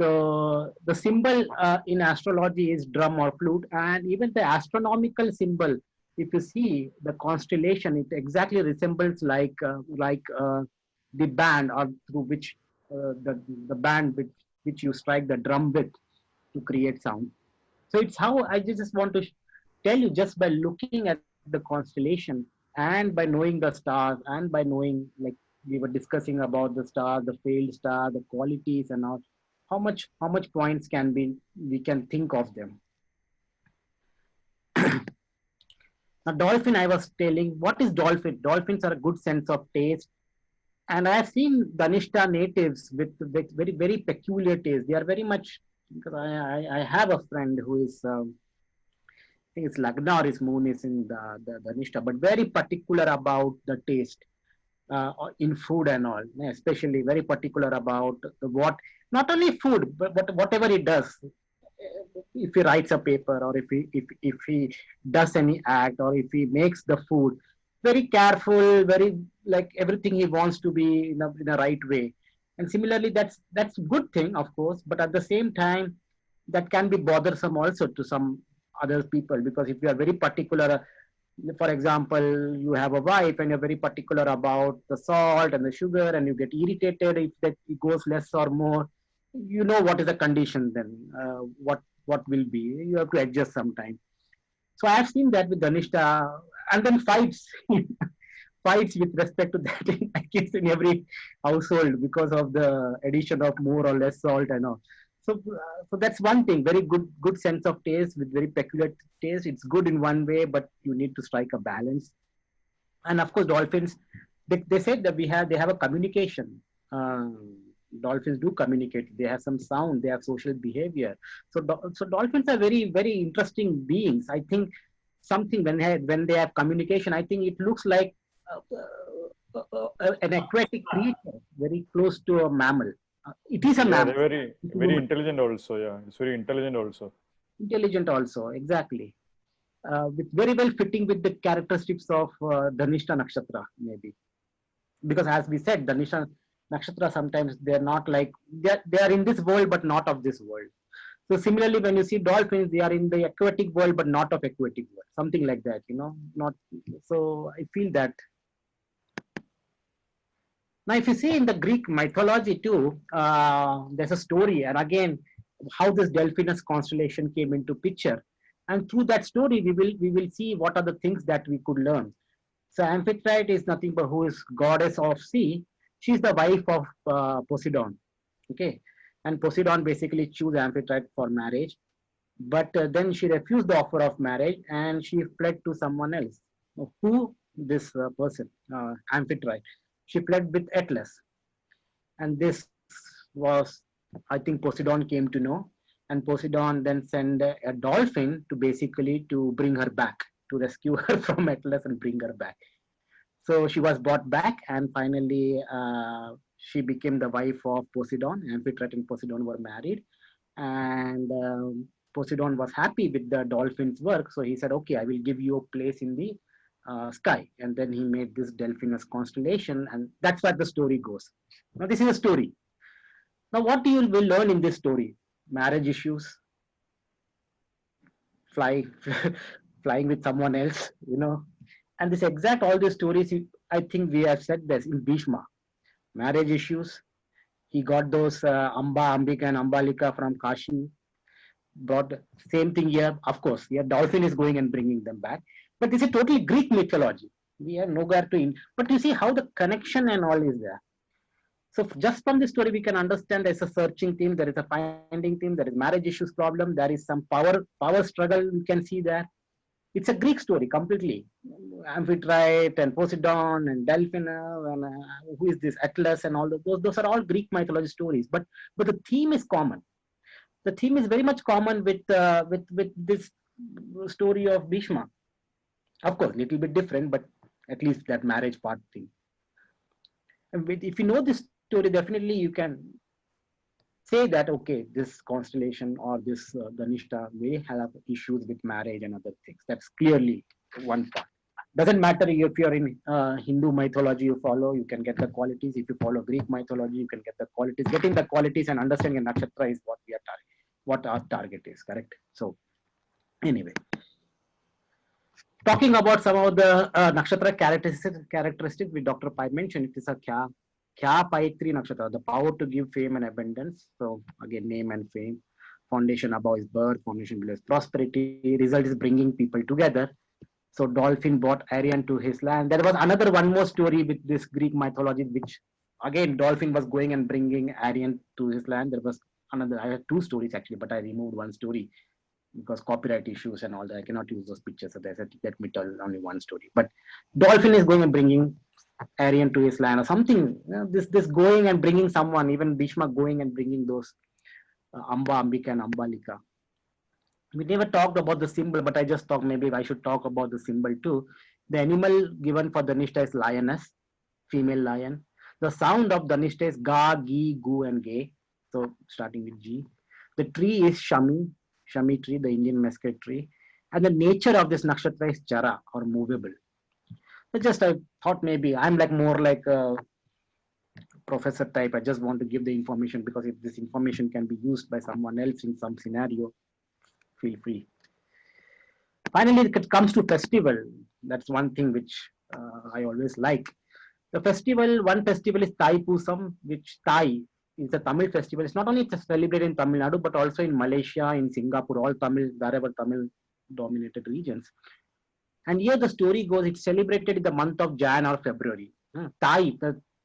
So the symbol in astrology is drum or flute, and even the astronomical symbol. If you see the constellation, it exactly resembles like the band or through which the band with which you strike the drum with to create sound. So it's how I just want to tell you, just by looking at the constellation and by knowing the stars and by knowing, like we were discussing about the star, the failed star, the qualities and all, how much points we can think of them. Now, dolphin, I was telling, what is dolphin? Dolphins are a good sense of taste. And I have seen Dhanistha natives with very, very peculiar taste. They are very much, because I have a friend who is, I think it's Lagna or his moon is in the Dhanistha, but very particular about the taste in food and all, especially very particular about not only food, but whatever he does. If he writes a paper or if he does any act or if he makes the food, very careful, very like everything he wants to be in a right way. And similarly, that's a good thing, of course, but at the same time, that can be bothersome also to some other people, because if you are very particular, for example, you have a wife and you're very particular about the salt and the sugar, and you get irritated if that it goes less or more. You know what is the condition then, what will be. You have to adjust sometime. So I have seen that with Dhanistha, and then fights, fights with respect to that in case in every household because of the addition of more or less salt and all. So that's one thing. Very good sense of taste with very peculiar taste. It's good in one way, but you need to strike a balance. And of course, dolphins. They said that they have a communication. Dolphins do communicate. They have some sound. They have social behavior. So dolphins are very, very interesting beings. I think something when they have communication, I think it looks like an aquatic creature, very close to a mammal. It is a mammal. They're very intelligent also. Yeah, it's very intelligent also. Intelligent also, exactly. With very well fitting with the characteristics of Dhanistha Nakshatra, maybe. Because as we said, Dhanistha Nakshatra, sometimes they're not like, they are in this world, but not of this world. So similarly, when you see dolphins, they are in the aquatic world, but not of aquatic world. Something like that, not. So I feel that. Now, if you see in the Greek mythology too, there's a story, and again, how this Delphinus constellation came into picture, and through that story, we will see what are the things that we could learn. So Amphitrite is nothing but who is goddess of sea. She's the wife of Poseidon. Okay, and Poseidon basically chose Amphitrite for marriage, but then she refused the offer of marriage, and she fled to someone else. Who this person, Amphitrite? She fled with Atlas, and this was, I think, Poseidon came to know, and Poseidon then sent a dolphin to basically to bring her back, to rescue her from Atlas and bring her back. So she was brought back, and finally she became the wife of Poseidon. Amphitrite and Poseidon were married, and Poseidon was happy with the dolphin's work, so he said, "Okay, I will give you a place in the sky." And then he made this Delphinus constellation, and that's what the story goes. Now, this is a story. Now, what you will learn in this story? Marriage issues, flying, flying with someone else, and this exact all these stories. I think we have said this in Bhishma. Marriage issues. He got those Amba, Ambika, and Ambalika from Kashi. Brought same thing here. Of course, here dolphin is going and bringing them back. But this is totally Greek mythology. We have nowhere to in. But you see how the connection and all is there. So just from this story, we can understand there's a searching theme, there is a finding theme, there is marriage issues problem, there is some power struggle you can see there. It's a Greek story completely. Amphitrite and Poseidon and Delphina and who is this Atlas and all those are all Greek mythology stories. But the theme is common. The theme is very much common with this story of Bhishma. Of course, a little bit different, but at least that marriage part thing. And if you know this story, definitely you can say that, okay, this constellation or this Dhanistha may have issues with marriage and other things. That's clearly one part. Doesn't matter if you're in Hindu mythology you follow, you can get the qualities. If you follow Greek mythology, you can get the qualities. Getting the qualities and understanding a nakshatra is what our target is, correct? So anyway, talking about some of the nakshatra characteristics which Dr. Pai mentioned, it is a Kya Paitri Nakshatra, the power to give fame and abundance. So again, name and fame. Foundation above is birth, foundation below is prosperity. Result is bringing people together. So dolphin brought Aryan to his land. There was another one more story with this Greek mythology, which again dolphin was going and bringing Aryan to his land. There was another. I had two stories actually, but I removed one story because copyright issues and all that. I cannot use those pictures, so there's let me tell only one story. But dolphin is going and bringing Aryan to his land or something. This going and bringing someone. Even Bhishma going and bringing those Amba, Ambika, and Ambalika. We never talked about the symbol, but I just thought maybe I should talk about the symbol too. The animal given for Dhanistha is lioness, female lion. The sound of Dhanistha is ga, gi, gu, and ge. So starting with G. The tree is Shami tree, the Indian mesquite tree. And the nature of this nakshatra is chara or movable. So just I thought maybe I'm more like a professor type. I just want to give the information because if this information can be used by someone else in some scenario, feel free. Finally, it comes to festival. That's one thing which I always like. The festival, one festival is Thai Pusam, which Thai is a Tamil festival. It's not only celebrated in Tamil Nadu, but also in Malaysia, in Singapore, all Tamil, wherever Tamil dominated regions. And here the story goes, it's celebrated in the month of Jan or February. Thai,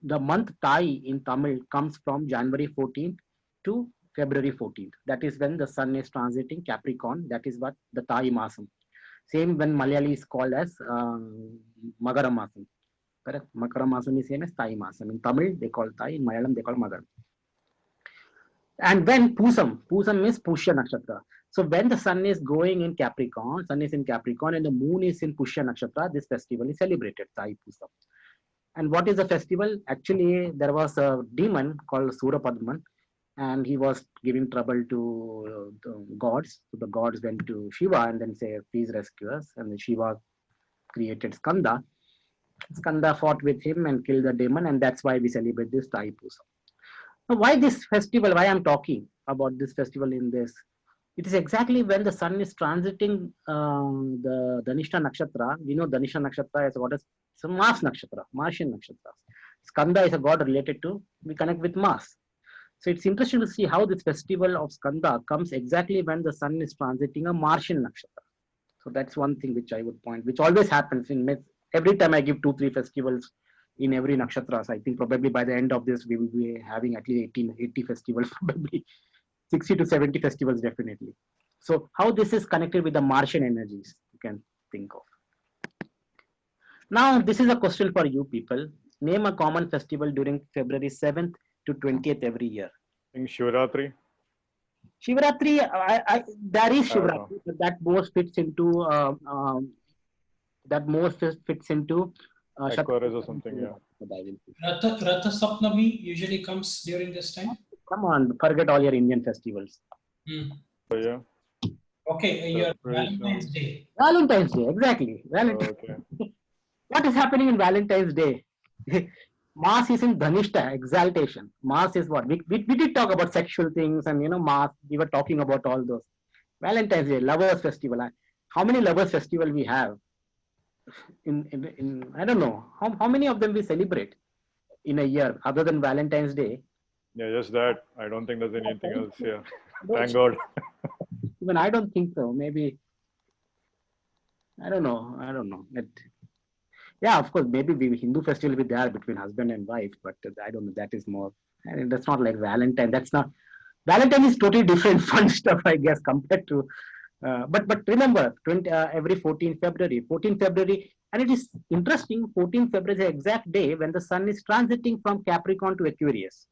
the month Thai in Tamil comes from January 14th to February 14th. That is when the sun is transiting Capricorn. That is what the Thai Masam. Same when Malayali is called as Magara Masam. Correct? Makara Masam is same as Thai Masam. In Tamil, they call Thai. In Malayalam, they call Magara. And when Pusam means Pushya Nakshatra. So when the sun is going in Capricorn, sun is in Capricorn and the moon is in Pushya Nakshatra, this festival is celebrated, Thai Pusam. And what is the festival? Actually, there was a demon called Surapadman. and he was giving trouble to the gods. So the gods went to Shiva and then say, please rescue us. And then Shiva created Skanda. Skanda fought with him and killed the demon, and that's why we celebrate this Thaipusam. Now, why this festival? Why I'm talking about this festival in this? It is exactly when the sun is transiting the Dhanistha Nakshatra. We know Dhanistha Nakshatra is what is it's a Mars Nakshatra, Martian Nakshatra. Skanda is a god related to, we connect with Mars. So it's interesting to see how this festival of Skanda comes exactly when the sun is transiting a Martian Nakshatra. So that's one thing which I would point, which always happens in myth. Every time I give 2-3 festivals in every nakshatras, I think probably by the end of this, we will be having at least 80 festivals, probably 60 to 70 festivals, definitely. So how this is connected with the Martian energies, you can think of. Now, this is a question for you people. Name a common festival during February 7th to 20th every year. I think Shivaratri. Shivaratri, there is Shivaratri, but that more fits into Aquarius or something, yeah. Ratha Sapnami usually comes during this time. Come on, forget all your Indian festivals. So, yeah. Okay, your Valentine's Day. Valentine's Day, exactly. Valentine's. Okay. What is happening in Valentine's Day? Mars is in Dhanistha, exaltation. Mars is what? We did talk about sexual things and, Mars, we were talking about all those. Valentine's Day, Lovers Festival. How many Lovers Festival we have? In I don't know. How many of them we celebrate in a year other than Valentine's Day? Yeah, just that. I don't think there's anything else here. Thank God. Even I don't think so. Maybe, I don't know. Yeah, of course, maybe Hindu festival will be there between husband and wife, but I don't know. That is more, that's not like Valentine. Valentine is totally different fun stuff, I guess, compared to, but remember, every 14th February, and it is interesting, 14th February is the exact day when the sun is transiting from Capricorn to Aquarius.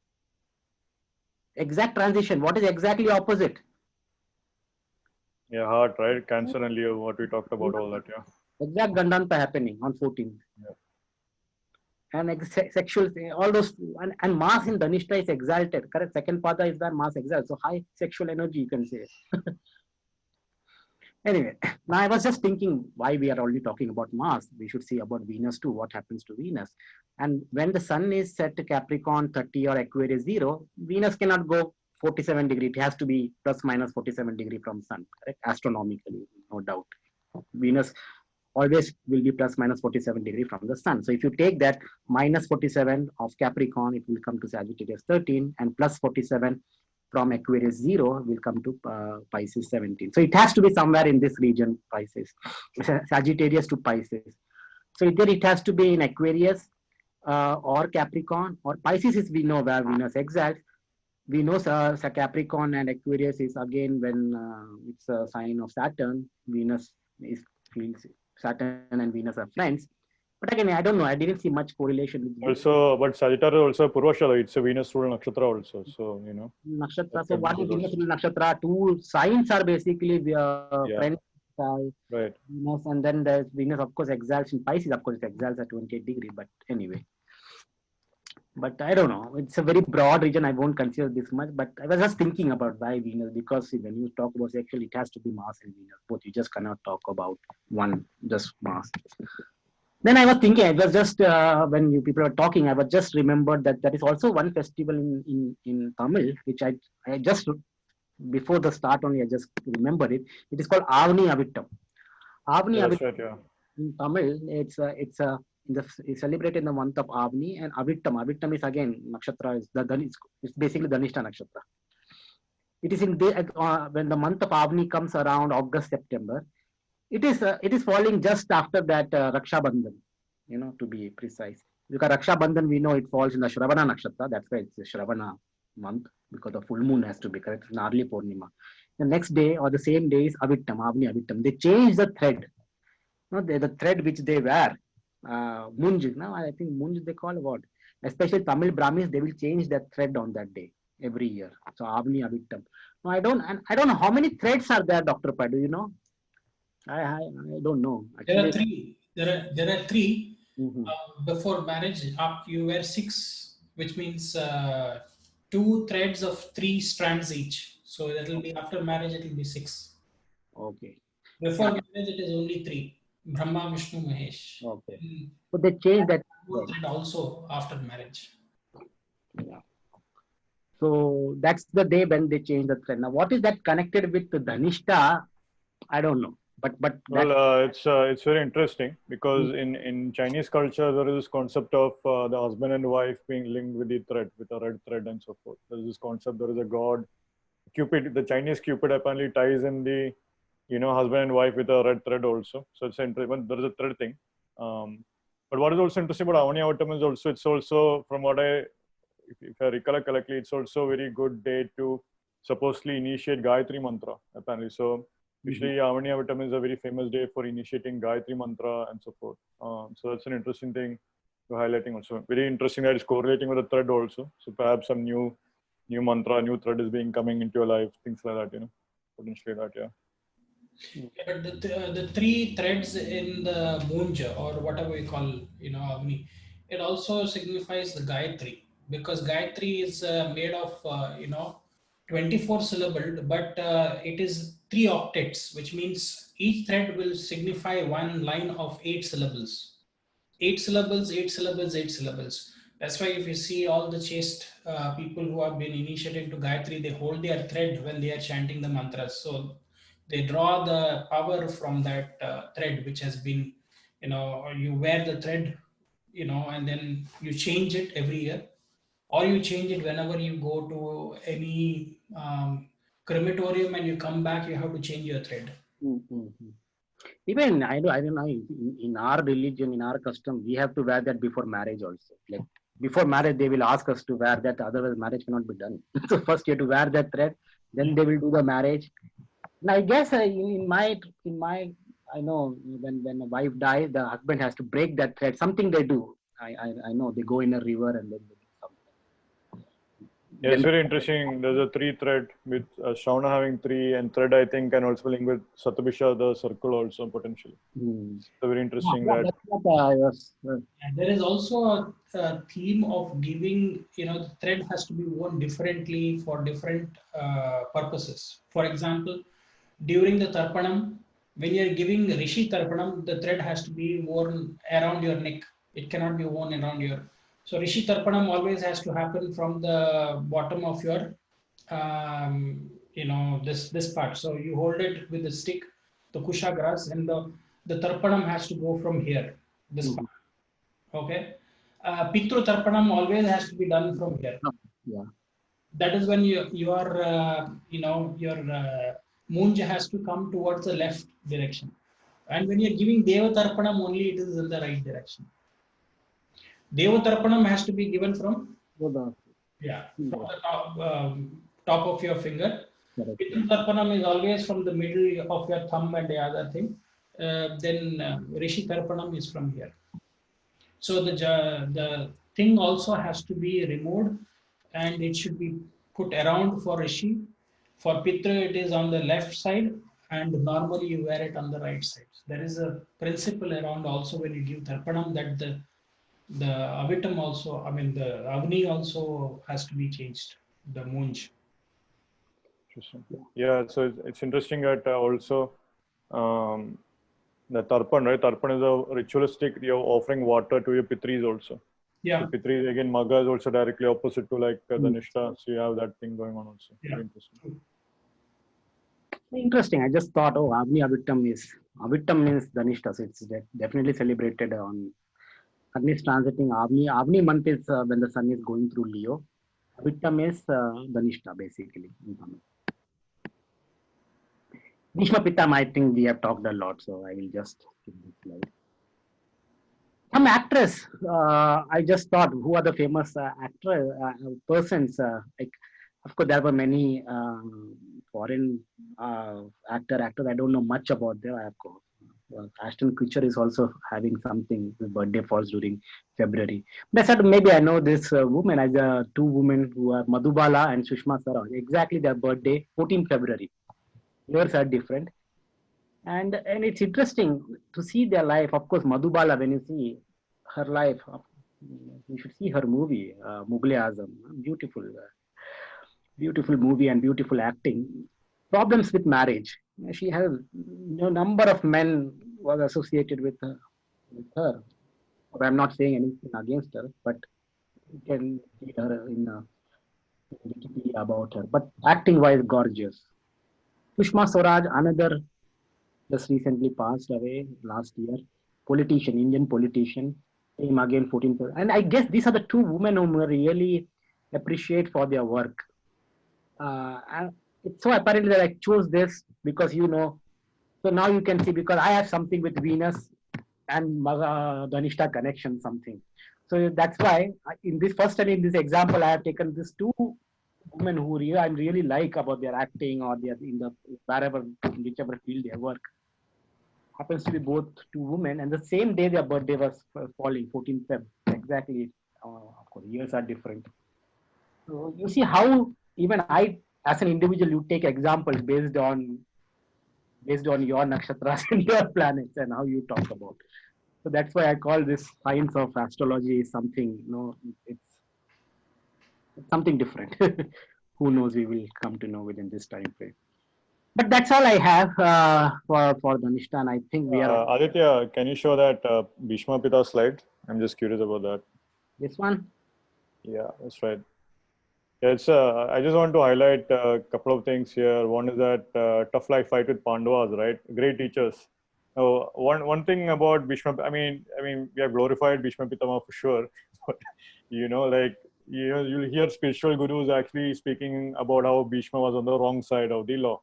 Exact transition. What is exactly opposite? Yeah, heart, right? Cancer and Leo, what we talked about, all that, yeah. Exact Gandanta happening on 14th. Yeah. And sexual, all those, and Mars in Dhanistha is exalted, correct? Second pada is that Mars exalted. So high sexual energy, you can say. Anyway, now I was just thinking why we are only talking about Mars. We should see about Venus too, what happens to Venus. And when the sun is set to Capricorn 30 or Aquarius 0, Venus cannot go 47 degrees. It has to be plus minus 47 degrees from sun, correct? Astronomically, no doubt. Venus always will be plus minus 47 degrees from the sun. So if you take that minus 47 of Capricorn, it will come to Sagittarius 13, and plus 47 from Aquarius 0 will come to Pisces 17. So it has to be somewhere in this region, Pisces, Sagittarius to Pisces. So either it has to be in Aquarius or Capricorn, or Pisces is, we know where Venus exiles. We know Capricorn and Aquarius is again when it's a sign of Saturn. Venus feels Saturn and Venus are friends. But again, I don't know. I didn't see much correlation. Also, but Sagittarius also Purvashada. It's a Venus ruled nakshatra also. So, Nakshatra. So what is Venus ruled nakshatra? Two signs are basically friends. Right. Venus, and then there's Venus, of course, exiles in Pisces. Of course, it exiles at 28 degrees. But anyway. But I don't know. It's a very broad region. I won't consider this much. But I was just thinking about why Venus, because when you talk about sexual, it has to be Mars and Venus. Both. You just cannot talk about one, just Mars. Then I was thinking, I was just, when you people were talking, I was just remembered that there is also one festival in Tamil, which I just, before the start only, I just remembered it. It is called Avni Avittam. Avni Avittam. Right, yeah. In Tamil, it's celebrated in the month of Avni, and Avittam. Avittam is again nakshatra. It's basically Dhanistha Nakshatra. It is in when the month of Avni comes around August, September. It is falling just after that Raksha Bandhan, to be precise. Because Raksha Bandhan, we know it falls in the Shravana Nakshatra. That's why it's the Shravana month, because the full moon has to be correct. It's Narli Purnima. The next day or the same day is Avittam, Avni Avittam. They change the thread. The thread which they wear, Munj. Now I think Munj they call what? Especially Tamil Brahmins, they will change that thread on that day every year. So Avni Avittam. Now I don't know how many threads are there, Dr. Pai. Do you know? I don't know. Actually, there are three. Mm-hmm. Before marriage, you wear 6, which means 2 threads of 3 strands each. So that will be after marriage, it will be 6. Okay. Before Yeah. marriage, it is only 3. Brahma, Vishnu, Mahesh. Okay. And So they changed that. more thread also after marriage. Yeah. So that's the day when they changed the thread. Now, what is that connected with the Dhanishta? I don't know. But Well, that. it's very interesting because in Chinese culture there is this concept of the husband and wife being linked with the thread, with a red thread and so forth. There is this concept. There is a god, Cupid. The Chinese Cupid apparently ties in the husband and wife with a red thread also. So it's interesting. There is a thread thing. But what is also interesting about Avani Avatam is also it's also from what if I recollect correctly, it's also a very good day to supposedly initiate Gayatri Mantra, apparently. So, usually, Avani Avatam is a very famous day for initiating Gayatri Mantra and so forth. So, that's an interesting thing to highlighting also. Very interesting that it's correlating with the thread also. So, perhaps some new mantra, new thread is being coming into your life, things like that, potentially that, yeah. Yeah, but the 3 threads in the Munja or whatever we call, Avni, it also signifies the Gayatri, because Gayatri is made of, 24 syllabled, but it is 3 octets, which means each thread will signify one line of 8 syllables. 8 syllables, 8 syllables, 8 syllables. That's why if you see all the chaste people who have been initiated to Gayatri, they hold their thread when they are chanting the mantras. So they draw the power from that thread, which has been, you wear the thread, and then you change it every year, or you change it whenever you go to any crematorium and you come back, you have to change your thread. Even I don't know, in our religion, in our custom, we have to wear that before marriage also. Like before marriage, they will ask us to wear that, otherwise marriage cannot be done. So first you have to wear that thread, then they will do the marriage. Now I guess in my I know when a wife dies, the husband has to break that thread. Something they do. I know they go in a river and then they do something. Yeah, it's very interesting. There's a 3 thread with Shravana having 3, and thread I think can also link with Satabisha, the circle also potentially. So very interesting that. That's what I was. And there is also a theme of giving, the thread has to be worn differently for different purposes. For example, during the Tarpanam, when you're giving Rishi Tarpanam, the thread has to be worn around your neck. It cannot be worn around your. So Rishi Tarpanam always has to happen from the bottom of your, this part. So you hold it with the stick, the kusha grass, and the Tarpanam has to go from here, this part. Okay. Pitru Tarpanam always has to be done from here. Yeah. That is when your Munja has to come towards the left direction. And when you're giving Deva Tarpanam, only it is in the right direction. Deva Tarpanam has to be given from from the top of your finger. Pitru Tarpanam is always from the middle of your thumb and the other thing. Then Rishi Tarpanam is from here. So the thing also has to be removed, and it should be put around for Rishi. For Pitra, it is on the left side, and normally you wear it on the right side. There is a principle around also when you give Tarpanam that the Avitam also, the Avni also has to be changed, the Munj. Interesting. Yeah, so it's interesting that also the Tarpan, right? Tarpan is a ritualistic, you're offering water to your Pitris also. Yeah. So Pitris, again, Maga is also directly opposite to like Dhanishta. So you have that thing going on also. Yeah. Very interesting. Interesting. I just thought, Avni Avitam means Dhanishta. So it's definitely celebrated on Sun is transiting Avni. Avni month is when the sun is going through Leo. Avitam is Dhanishta basically. Bhishma Pitam, I think we have talked a lot, so I will just skip this slide. Some actress, I just thought, who are the famous persons? Like, of course, there were many foreign actors. I don't know much about them. Of course, Ashton Kutcher is also having something. His birthday falls during February. But I thought maybe I know this woman as the 2 women who are Madhubala and Sushma Saroj. Exactly their birthday, 14 February. Years are different. And it's interesting to see their life. Of course, Madhubala, when you see her life, you should see her movie, Mughal-e Azam. Beautiful. beautiful movie and beautiful acting. Problems with marriage. She has number of men was associated with her. I'm not saying anything against her, but you can read her in Wikipedia about her. But acting wise, gorgeous. Sushma Swaraj, another, just recently passed away last year. Politician, Indian politician, came again 14. And I guess these are the two women whom I really appreciate for their work. And it's so apparent that I chose this because so now you can see, because I have something with Venus and Dhanistha connection something. So that's why in this first study, in this example, I have taken these two women who I really like about their acting or their in the wherever, whichever field they work. Happens to be both two women, and the same day their birthday was falling, 14th Feb. Exactly. Of course, years are different. So you see how even I, as an individual, you take examples based on your nakshatras and your planets and how you talk about. So that's why I call this science of astrology something, it's something different. Who knows? We will come to know within this time frame. But that's all I have for Dhanistha, and I think we are on Aditya, can you show that Bhishma Pita slide? I'm just curious about that. this one. Yeah, that's right. Yeah, it's. I just want to highlight a couple of things here. One is that tough life fight with Pandavas, right? Great teachers. Now, one thing about Bhishma, I mean, we have glorified Bhishma Pitama for sure, but like you'll hear spiritual gurus actually speaking about how Bhishma was on the wrong side of the law,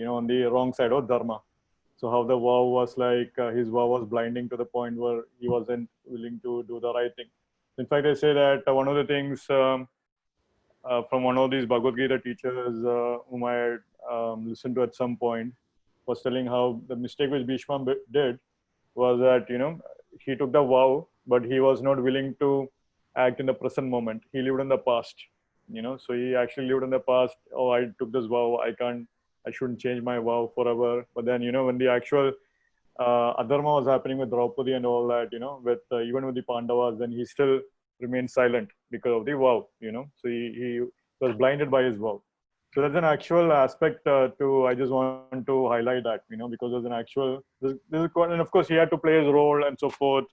on the wrong side of dharma. So how the vow was like, his vow was blinding to the point where he wasn't willing to do the right thing. In fact, I say that one of the things. From one of these Bhagavad Gita teachers whom I had listened to at some point, was telling how the mistake which Bhishma did was that, he took the vow, but he was not willing to act in the present moment. He lived in the past, so he actually lived in the past. Oh, I took this vow. I shouldn't change my vow forever. But then, when the actual adharma was happening with Draupadi and all that, with even with the Pandavas, then he still remained silent because of the vow, so he was blinded by his vow. So that's an actual aspect I just want to highlight that, because there's an actual, this is quite, and of course he had to play his role and so forth.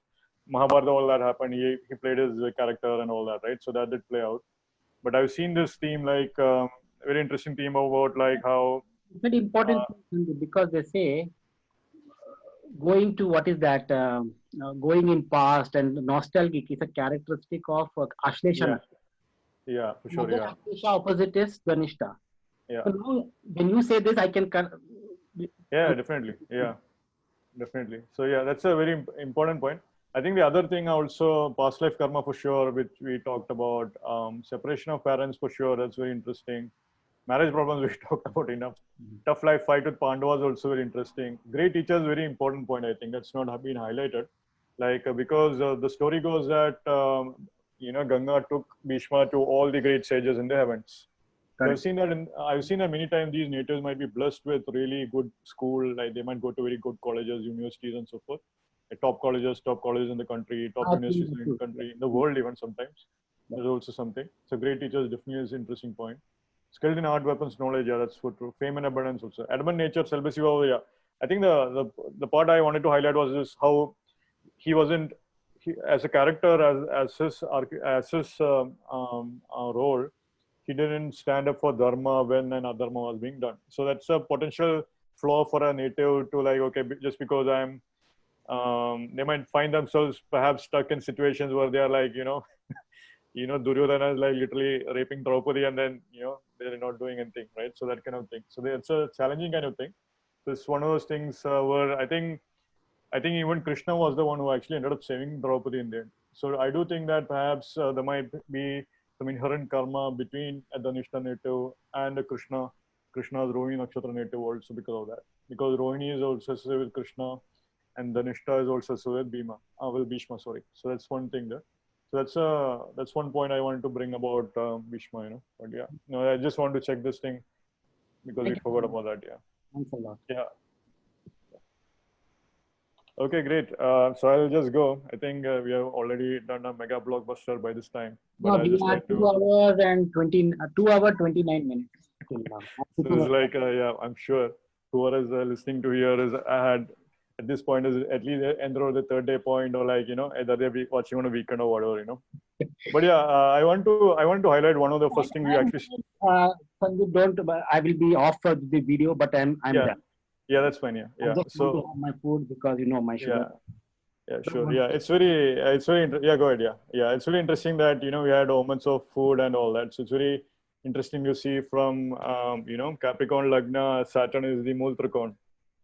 Mahabharata, all that happened. He played his character and all that, right? So that did play out. But I've seen this theme, like very interesting theme about like how. Very important because they say going to what is that going in past and nostalgic is a characteristic of Ashlesha. Yeah, for sure. Yeah. Ashlesha opposite is Dhanistha. Yeah. So now, when you say this, I can. Yeah, definitely. Yeah, definitely. So yeah, that's a very important point. I think the other thing also, past life karma for sure, which we talked about, separation of parents for sure. That's very interesting. Marriage problems we talked about enough. Tough life fight with Pandavas also very interesting. Great teachers, very important point. I think that's not been highlighted. Like because the story goes that Ganga took Bhishma to all the great sages in the heavens. So I've seen that many times. These natives might be blessed with really good school, like they might go to very good colleges, universities, and so forth. Top colleges in the country, top universities in the country, in the world even sometimes. There's also something. So great teachers definitely is an interesting point. Skilled in art, weapons, knowledge, yeah, that's for true. Fame and abundance also. Adamant nature, celibacy, yeah. I think the part I wanted to highlight was this: how he wasn't as a character, as his role. He didn't stand up for dharma when an adharma was being done. So that's a potential flaw for a native to like, okay, just because they might find themselves perhaps stuck in situations where they are like, Duryodhana is like literally raping Draupadi and then, they're not doing anything, right? So that kind of thing. So it's a challenging kind of thing. So it's one of those things where I think even Krishna was the one who actually ended up saving Draupadi in the end. So I do think that perhaps there might be some inherent karma between a Dhanistha native and a Krishna's Rohini Nakshatra native also because of that. Because Rohini is also associated with Krishna and Dhanistha is also associated with Bhishma, sorry. So that's one thing there. So that's one point I wanted to bring about Bhishma, But yeah, I just want to check this thing because we forgot about that. Yeah. Thanks a lot. Yeah. Okay, great. So I'll just go. I think we have already done a mega blockbuster by this time, but No, I'll we just are try 2 hours and 20, 2 hour 29 minutes till now. So it's like, yeah, I'm sure whoever is listening to here is had at this point is at least enrolled the third day point, or like, either they're watching on a weekend or whatever. But yeah, I want to highlight one of the first thing we actually. Sandeep, don't. I will be off for the video, but I'm Yeah, there. yeah, that's fine. Yeah, I yeah. just want to So have my food because my sugar. yeah, yeah, sure. Yeah, it's very. Yeah, go ahead. Yeah, yeah. It's really interesting that we had moments of food and all that. So it's very interesting to see from Capricorn Lagna, Saturn is the Multrikon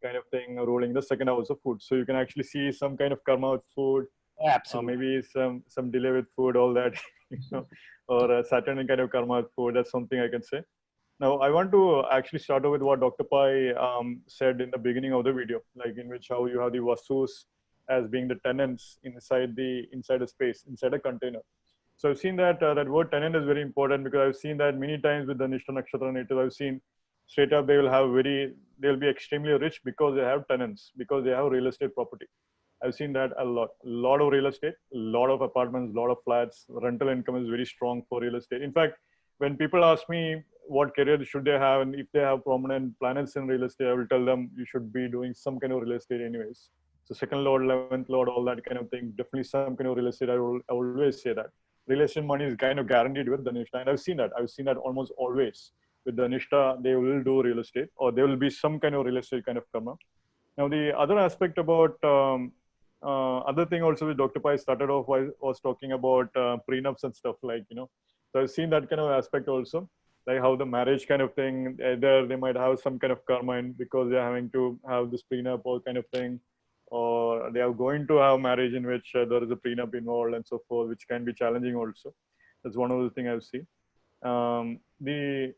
kind of thing ruling the second house of food. So you can actually see some kind of karma with food, Absolutely. maybe some delay with food, all that, or Saturn kind of karma with food. That's something I can say. Now, I want to actually start off with what Dr. Pai said in the beginning of the video, like in which how you have the vasus as being the tenants inside a space, inside a container. So I've seen that that word tenant is very important, because I've seen that many times with the Dhanistha Nakshatra native. I've seen straight up they'll be extremely rich because they have tenants, because they have real estate property. I've seen that a lot of real estate, a lot of apartments, a lot of flats. Rental income is very strong for real estate. In fact, when people ask me what career should they have, and if they have prominent planets in real estate, I will tell them you should be doing some kind of real estate anyways. So second lord, 11th lord, all that kind of thing, definitely some kind of real estate. I always say that real estate money is kind of guaranteed with Dhanishta, and I've seen that. I've seen that almost always with Dhanishta. They will do real estate, or there will be some kind of real estate kind of karma. Now, the other aspect about other thing also with Dr. Pai started off was talking about prenups and stuff, like, so I've seen that kind of aspect also, like how the marriage kind of thing, either they might have some kind of karma in because they're having to have this prenup or kind of thing, or they are going to have marriage in which there is a prenup involved and so forth, which can be challenging also. That's one of the things I've seen. The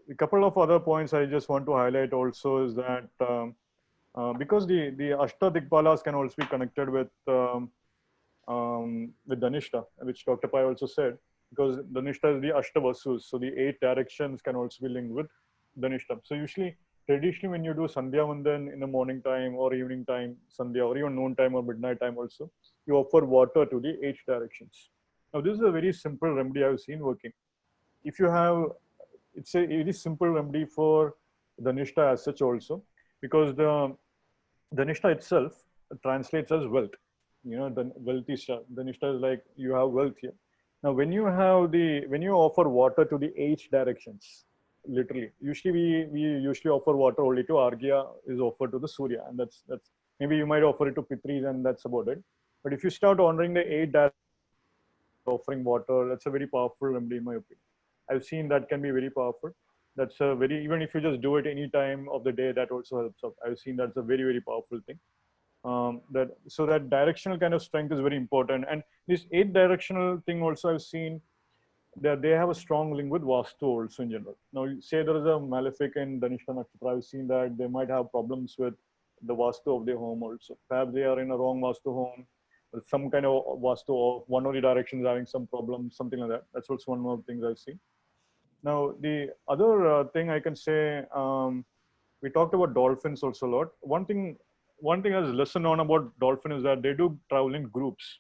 a couple of other points I just want to highlight also is that because the Ashta Dikpalas can also be connected with Dhanishta, which Dr. Pai also said, because Dhanishta is the Ashta Vasus, so the 8 directions can also be linked with Dhanishta. So traditionally, when you do Sandhya Vandan in the morning time or evening time, Sandhya, or even noon time or midnight time also, you offer water to the 8 directions. Now, this is a very simple remedy I've seen working. If you have, it's a very simple remedy for Dhanishta as such also, because the Nishta itself translates as wealth. The wealthy star. The Nishta is like you have wealth here. Now, when you offer water to the 8 directions, literally, usually we usually offer water only to Argya is offered to the Surya, and that's maybe you might offer it to Pitris, and that's about it. But if you start honoring the 8 directions, offering water, that's a very powerful remedy in my opinion. I've seen that can be very powerful. That's a very, even if you just do it any time of the day, that also helps up. I've seen that's a very, very powerful thing. That directional kind of strength is very important. And this 8 directional thing also I've seen that they have a strong link with Vastu also in general. Now, say there is a malefic in Dhanishta Nakshatra, I've seen that they might have problems with the Vastu of their home also. Perhaps they are in a wrong Vastu home, or some kind of Vastu of one of the directions having some problem, something like that. That's also one of the things I've seen. Now, the other thing I can say, we talked about dolphins also a lot. One thing as lesson known about dolphin is that they do travel in groups.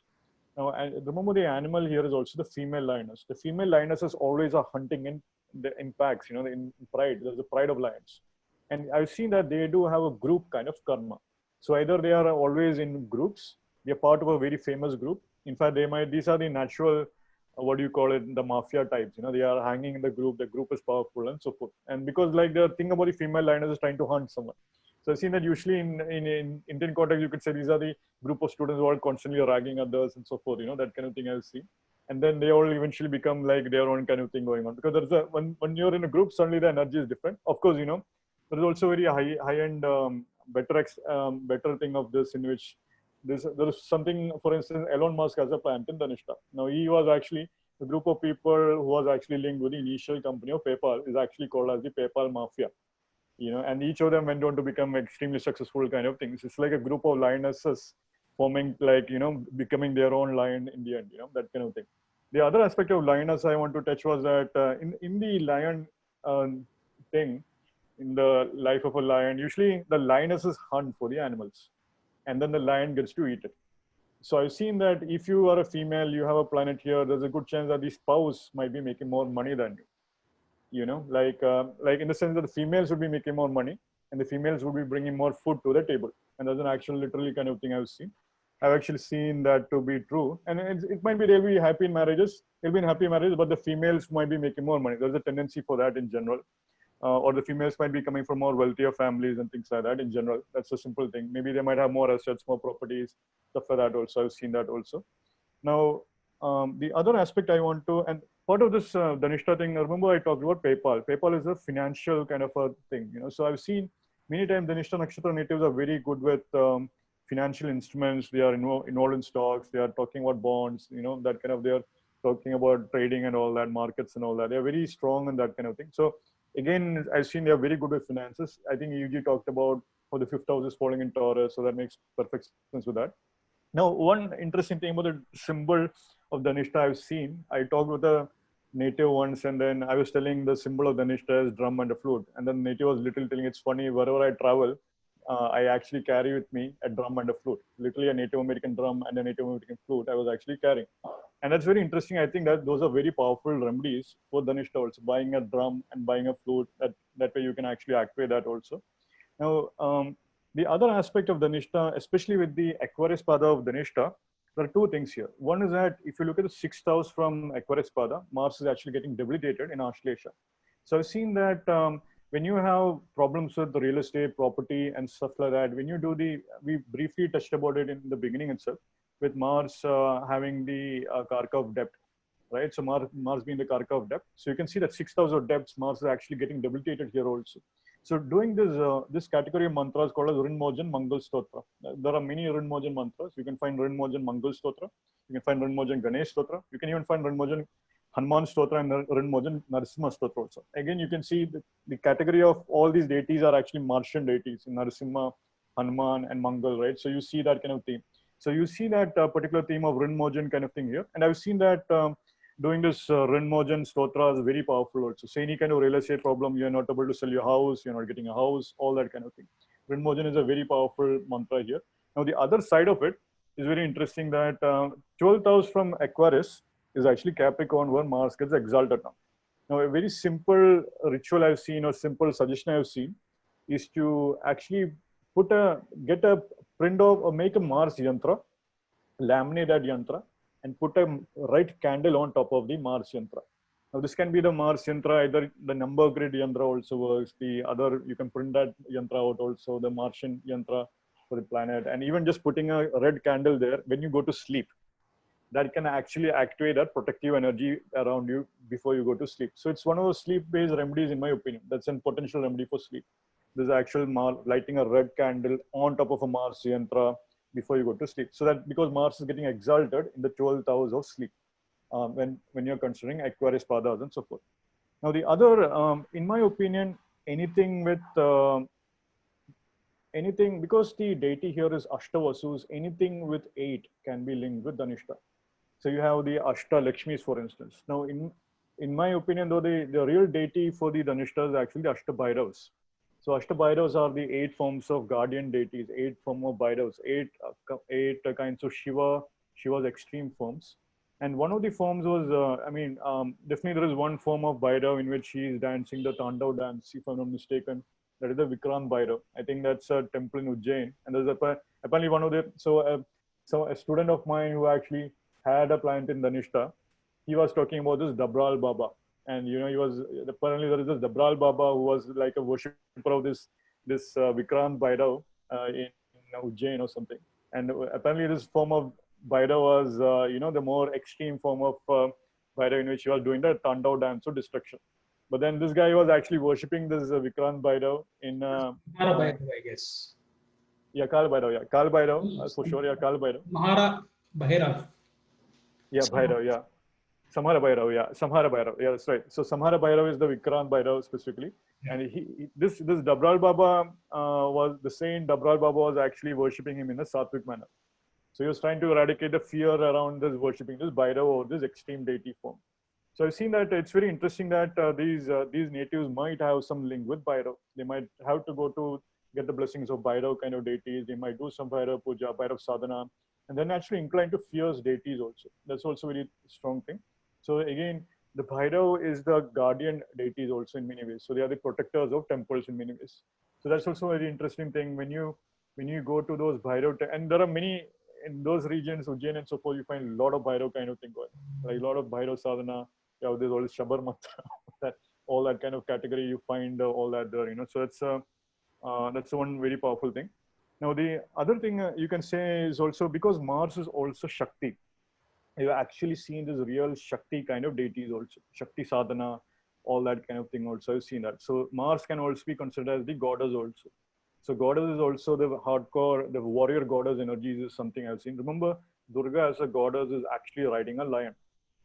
Now, and remember the animal here is also the female lioness. The female lionesses always are hunting in packs, in pride. There's the pride of lions. And I've seen that they do have a group kind of karma. So either they are always in groups, they're part of a very famous group. In fact, these are the natural, what do you call it, the mafia types. They are hanging in the group is powerful and so forth. And because like the thing about the female lioness is trying to hunt someone. So I've seen that usually in Indian context, you could say these are the group of students who are constantly ragging others and so forth, that kind of thing I've seen. And then they all eventually become like their own kind of thing going on. Because when you're in a group, suddenly the energy is different. Of course, there is also very high-end, better thing of this, in which there is something, for instance, Elon Musk has a plant in Dhanishta. Now, he was actually, a group of people who was actually linked with the initial company of PayPal is actually called as the PayPal Mafia. And each of them went on to become extremely successful kind of things. It's like a group of lionesses forming, like, becoming their own lion in the end, that kind of thing. The other aspect of lioness I want to touch was that in the lion thing, in the life of a lion, usually the lionesses hunt for the animals. and then the lion gets to eat it. So I've seen that if you are a female, you have a planet here, there's a good chance that the spouse might be making more money than you. You know, like in the sense that the females would be making more money and the females would be bringing more food to the table. And that's an actual literally kind of thing I've seen. I've actually seen that to be true. And it might be they'll be happy in marriages, they'll be in happy marriages, but the females might be making more money. There's a tendency for that in general. Or the females might be coming from more wealthier families and things like that in general. That's a simple thing. Maybe they might have more assets, more properties, stuff like that also. I've seen that also. Now, the other aspect I want to, and part of this Dhanistha thing, remember I talked about PayPal. PayPal is a financial kind of a thing, you know. So I've seen many times Dhanistha Nakshatra natives are very good with financial instruments. They are involved in stocks. They are talking about bonds, you know, that kind of, they are talking about trading and all that, markets and all that. They're very strong in that kind of thing. So again, I've seen they're very good with finances. I think UG talked about how the fifth house is falling in Taurus. So that makes perfect sense with that. Now, one interesting thing about the symbol of Dhanistha I've seen, I talked with a native once, and then I was telling the symbol of Dhanistha is drum and a flute. And then native was literally telling, it's funny, wherever I travel, I actually carry with me a drum and a flute, literally a Native American drum and a Native American flute I was actually carrying. And that's very interesting. I think that those are very powerful remedies for Dhanistha also, buying a drum and buying a flute, that way you can actually activate that also. Now, the other aspect of Dhanistha, especially with the Aquarius Pada of Dhanistha, there are two things here. One is that if you look at the sixth house from Aquarius Pada, Mars is actually getting debilitated in Australasia. So I've seen that when you have problems with the real estate, property, and stuff like that, when you do we briefly touched about it in the beginning itself, with Mars having the Karka of debt, right? So Mars being the Karka of debt. So you can see that sixth house of debts, Mars is actually getting debilitated here also. So doing this category of mantras called as Rinmojan Mangal Stotra. There are many Rinmojan mantras. You can find Rinmojan Mangal Stotra. You can find Rinmojan Ganesh Stotra. You can even find Rinmojan Hanuman Stotra and Rinmojan Narasimha Stotra also. Again, you can see the category of all these deities are actually Martian deities, Narasimha, Hanuman, and Mangal, right? So you see that kind of theme. So you see that particular theme of Rinmojan kind of thing here. And I've seen that doing this Rinmojan Stotra is very powerful also. So any kind of real estate problem, you're not able to sell your house, you're not getting a house, all that kind of thing. Rinmojan is a very powerful mantra here. Now the other side of it is very interesting that 12th house from Aquarius is actually Capricorn, where Mars gets exalted now. Now a very simple ritual I've seen, or simple suggestion I've seen, is to actually get a print of, or make a Mars yantra, laminate that yantra, and put a right candle on top of the Mars yantra. Now this can be the Mars yantra, either the number grid yantra also works, the other, you can print that yantra out also, the Martian yantra for the planet, and even just putting a red candle there when you go to sleep, that can actually activate that protective energy around you before you go to sleep. So it's one of those sleep-based remedies, in my opinion. That's a potential remedy for sleep. There's actual lighting a red candle on top of a Mars yantra before you go to sleep. So that because Mars is getting exalted in the 12th house of sleep when you're considering Aquarius Padas and so forth. Now the other, in my opinion, anything with because the deity here is Ashtavasus, anything with 8 can be linked with Dhanistha. So you have the Ashta Lakshmis, for instance. Now in my opinion, though, the real deity for the Dhanistha is actually the Ashtabhairavas. So Ashtabhairavas are the 8 forms of guardian deities, 8 forms of Bhairavas, 8 kinds of Shiva's extreme forms. And one of the forms was, definitely there is one form of Bhairav in which he is dancing the Tandav dance, if I'm not mistaken. That is the Vikrant Bhairav. I think that's a temple in Ujjain. And there's apparently one of the, so a student of mine who actually had a planet in Dhanistha, he was talking about this Dabral Baba. And he was, apparently there is this Dabral Baba who was like a worshipper of this Vikrant Bhairav in Ujjain or something. And apparently this form of Bhairav was, the more extreme form of Bhairav in which he was doing the Tandav dance of destruction. But then this guy was actually worshipping this Vikrant Bhairav in... Bhairav, I guess. Yeah, Kal Bhairav, yeah. Kal Bhairav, for sure, yeah, Kal Bhairav. Mahara Bhairav. Yeah, Bhairav, yeah. Samhara Bhairav, yeah. Samhara Bhairav, yeah, that's right. So Samhara Bhairav is the Vikrant Bhairav specifically. Yeah. And this Dabral Baba the saint Dabral Baba was actually worshipping him in a Sattvic manner. So he was trying to eradicate the fear around this worshipping this Bhairav or this extreme deity form. So I've seen that it's very interesting that these natives might have some link with Bhairav. They might have to go to get the blessings of Bhairav kind of deities. They might do some Bhairav puja, Bhairav sadhana, and then actually inclined to fierce deities also. That's also a very strong thing. So again, the Bhairav is the guardian deities also in many ways. So they are the protectors of temples in many ways. So that's also a very interesting thing when you go to those Bhairav, and there are many in those regions, Ujjain and so forth, you find a lot of Bhairav kind of thing going, like a lot of Bhairav sadhana. Yeah, there's all Shabar Matra, that all that kind of category you find all that there, So that's one very powerful thing. Now the other thing you can say is also because Mars is also Shakti. You've actually seen this real Shakti kind of deities also, Shakti sadhana, all that kind of thing also. I've seen that. So Mars can also be considered as the goddess also. So goddess is also the hardcore, the warrior goddess energies is something I've seen. Remember, Durga as a goddess is actually riding a lion.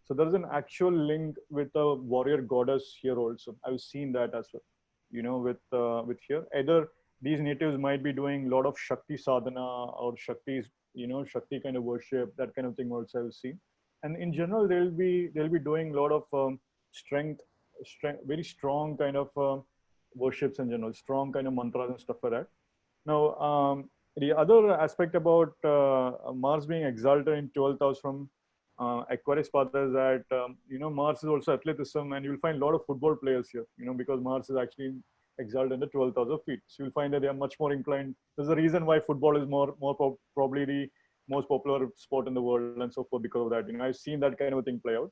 So there is an actual link with a warrior goddess here also. I've seen that as well, with here. Either these natives might be doing a lot of Shakti sadhana or Shakti's, Shakti kind of worship, that kind of thing also I've seen. And in general, they'll be doing a lot of strength, very strong kind of worships in general, strong kind of mantras and stuff like that. Now, the other aspect about Mars being exalted in 12th house from Aquarius Pada is that, Mars is also athleticism, and you'll find a lot of football players here, because Mars is actually exalted in the 12th house of feet. So you'll find that they are much more inclined. There's a reason why football is probably the most popular sport in the world and so forth because of that. I've seen that kind of a thing play out.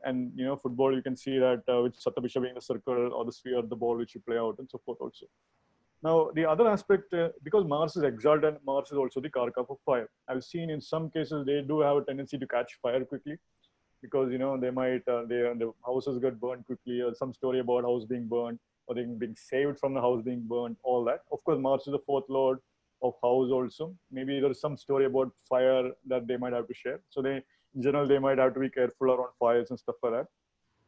And football, you can see that with Satabisha being the circle or the sphere, the ball which you play out and so forth also. Now, the other aspect, because Mars is exalted, Mars is also the Karaka for fire. I've seen in some cases they do have a tendency to catch fire quickly because, they might, the houses get burned quickly, or some story about house being burned or they being saved from the house being burned, all that. Of course, Mars is the fourth lord of house also. Maybe there's some story about fire that they might have to share. So in general, they might have to be careful around fires and stuff like that.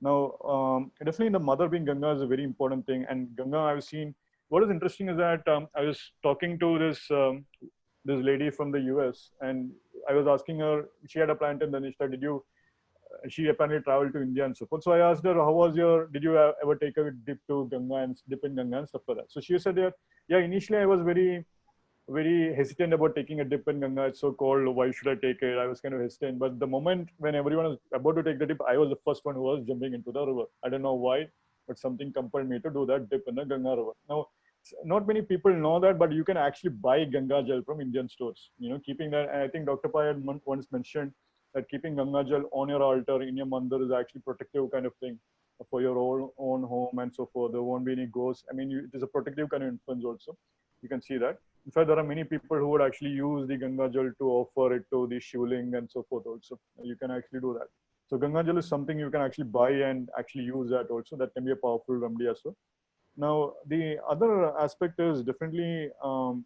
Now, definitely the mother being Ganga is a very important thing. And Ganga, I've seen, what is interesting is that I was talking to this lady from the US, and I was asking her, she had a plant in Dhanistha, she apparently traveled to India and so forth. So I asked her, did you ever take a dip to Ganga and dip in Ganga and stuff like that? So she said that, yeah, initially I was very, very hesitant about taking a dip in Ganga. It's so cold. Why should I take it? I was kind of hesitant. But the moment when everyone was about to take the dip, I was the first one who was jumping into the river. I don't know why, but something compelled me to do that dip in the Ganga river. Now, not many people know that, but you can actually buy Ganga gel from Indian stores. Keeping that, and I think Dr. Pai had once mentioned that keeping Ganga gel on your altar in your mandir is actually protective kind of thing for your own home and so forth. There won't be any ghosts. I mean, it is a protective kind of influence also. You can see that. In fact, there are many people who would actually use the Ganga gel to offer it to the Shivling and so forth also. You can actually do that. So Ganga gel is something you can actually buy and actually use that also. That can be a powerful remedy as well. Now, the other aspect is definitely, what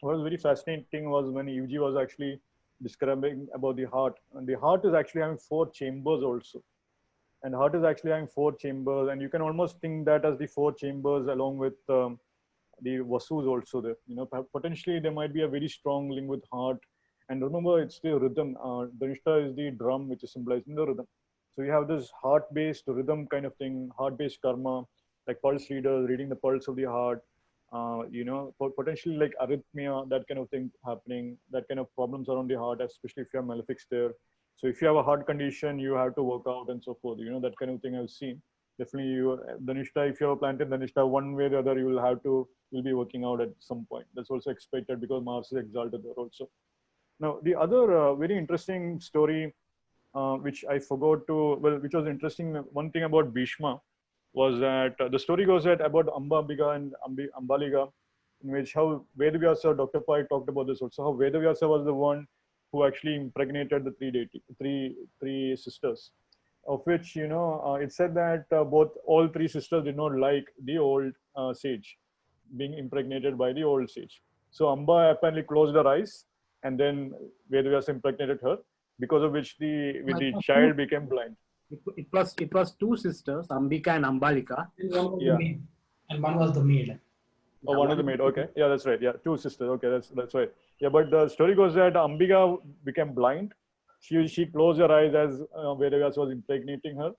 was very fascinating was when UG was actually describing about the heart. And the heart is actually having 4 chambers also. And heart is actually having 4 chambers. And you can almost think that as the 4 chambers along with the Vasus also there. Potentially there might be a very strong link with heart. And remember, it's the rhythm. Dhanistha is the drum which is symbolizing the rhythm. So you have this heart-based rhythm kind of thing, heart-based karma, like pulse readers, reading the pulse of the heart, potentially like arrhythmia, that kind of thing happening, that kind of problems around the heart, especially if you have malefics there. So if you have a heart condition, you have to work out and so forth, that kind of thing I've seen. Definitely Dhanistha, if you have a planted Dhanistha, one way or the other, you'll be working out at some point. That's also expected because Mars is exalted there also. Now, the other very interesting story, which I forgot to, which was interesting, one thing about Bhishma, was that the story goes that about Ambambika and Ambaliga, in which how Vedavyasa, Dr. Pai talked about this also, how Vedavyasa was the one who actually impregnated the three sisters, of which, it said that all 3 sisters did not like the old sage being impregnated by the old sage. So Amba apparently closed her eyes, and then Vedavyasa impregnated her, because of which the child became blind. It was 2 sisters, Ambika and Ambalika. And one was the maid. Oh, one of the maid. Okay, yeah, that's right. Yeah, 2 sisters. Okay, that's right. Yeah, but the story goes that Ambika became blind. She closed her eyes as Vedavyasa was impregnating her,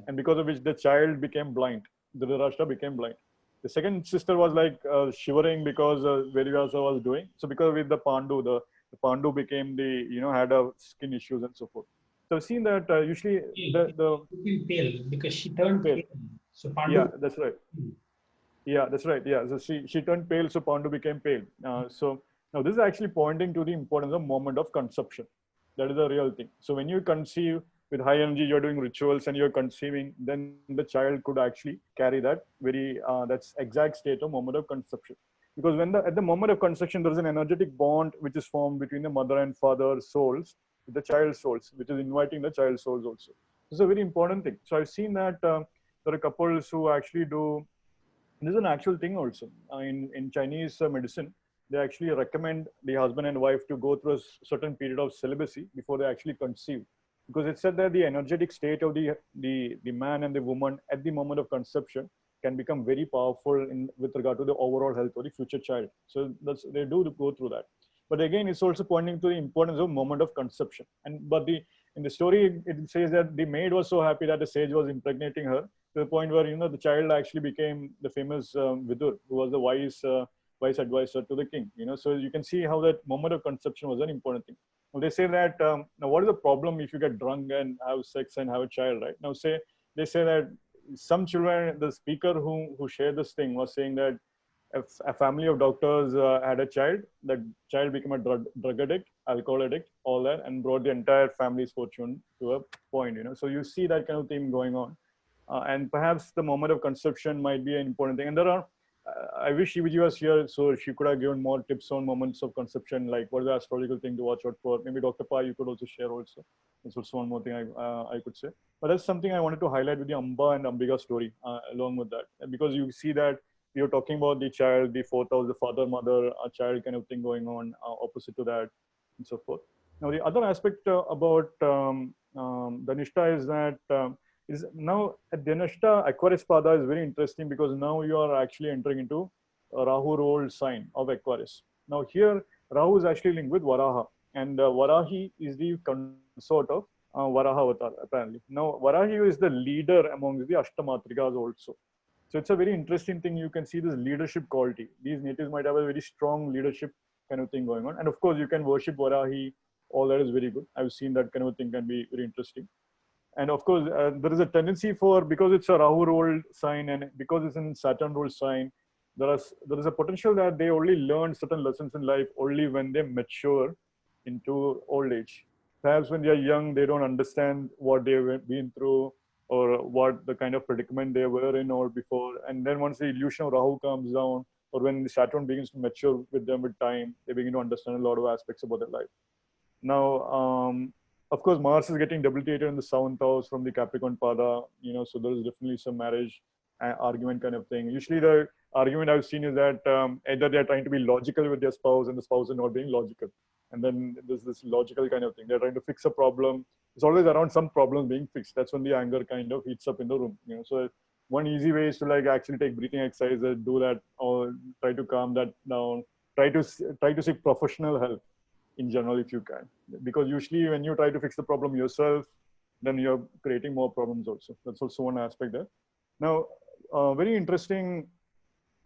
and because of which the child became blind. Dhritarashtra became blind. The second sister was like shivering because Vedivasa was doing. So because with the Pandu, the Pandu became the, had a skin issues and so forth. So I've seen that usually the pale because she turned pale. pale. So Pandu. Yeah, that's right. Yeah, that's right. Yeah, so she turned pale, so Pandu became pale. So now this is actually pointing to the importance of moment of conception. That is the real thing. So when you conceive with high energy, you're doing rituals and you're conceiving, then the child could actually carry that that's exact state of moment of conception. Because when at the moment of conception, there is an energetic bond which is formed between the mother and father souls with the child's souls, which is inviting the child's souls also. This is a very important thing. So I've seen that there are couples who actually do. This is an actual thing also. In Chinese medicine, they actually recommend the husband and wife to go through a certain period of celibacy before they actually conceive. Because it said that the energetic state of the man and the woman at the moment of conception can become very powerful with regard to the overall health of the future child. So they do go through that. But again, it's also pointing to the importance of moment of conception. In the story, it says that the maid was so happy that the sage was impregnating her to the point where the child actually became the famous Vidur, who was the wise advisor to the king. So you can see how that moment of conception was an important thing. Well, they say that now what is the problem if you get drunk and have sex and have a child, right? Now they say that some children, the speaker who shared this thing was saying that if a family of doctors had a child, that child became a drug addict, alcohol addict, all that, and brought the entire family's fortune to a point. So you see that kind of thing going on. And perhaps the moment of conception might be an important thing. And there are, I wish Shiviji was here so she could have given more tips on moments of conception, like what is the astrological thing to watch out for. Maybe Dr. Pa, you could also share also. That's also one more thing I could say. But that's something I wanted to highlight with the Amba and Ambiga story along with that. Because you see that you're talking about the child, the fourth house, the father, mother, a child kind of thing going on opposite to that and so forth. Now, the other aspect about Dhanistha is that is now at Dhanistha, Aquarius Pada is very interesting because now you are actually entering into a Rahu role sign of Aquarius. Now here, Rahu is actually linked with Varaha, and Varahi is the consort of Varaha avatar apparently. Now Varahi is the leader amongst the Ashtamatrikas also. So it's a very interesting thing. You can see this leadership quality. These natives might have a very strong leadership kind of thing going on. And of course, you can worship Varahi. All that is very good. I've seen that kind of thing can be very interesting. And of course, there is a tendency because it's a Rahu ruled sign and because it's in Saturn ruled sign, there is a potential that they only learn certain lessons in life only when they mature into old age. Perhaps when they are young, they don't understand what they've been through or what the kind of predicament they were in or before. And then once the illusion of Rahu comes down, or when the Saturn begins to mature with them with time, they begin to understand a lot of aspects about their life. Now, of course, Mars is getting debilitated in the 7th house from the Capricorn Pada, so there is definitely some marriage argument kind of thing. Usually the argument I've seen is that either they're trying to be logical with their spouse and the spouse is not being logical. And then there's this logical kind of thing. They're trying to fix a problem. It's always around some problem being fixed. That's when the anger kind of heats up in the room. So one easy way is to actually take breathing exercises, do that, or try to calm that down. Try to seek professional help in general if you can. Because usually when you try to fix the problem yourself, then you're creating more problems also. That's also one aspect there. Now, very interesting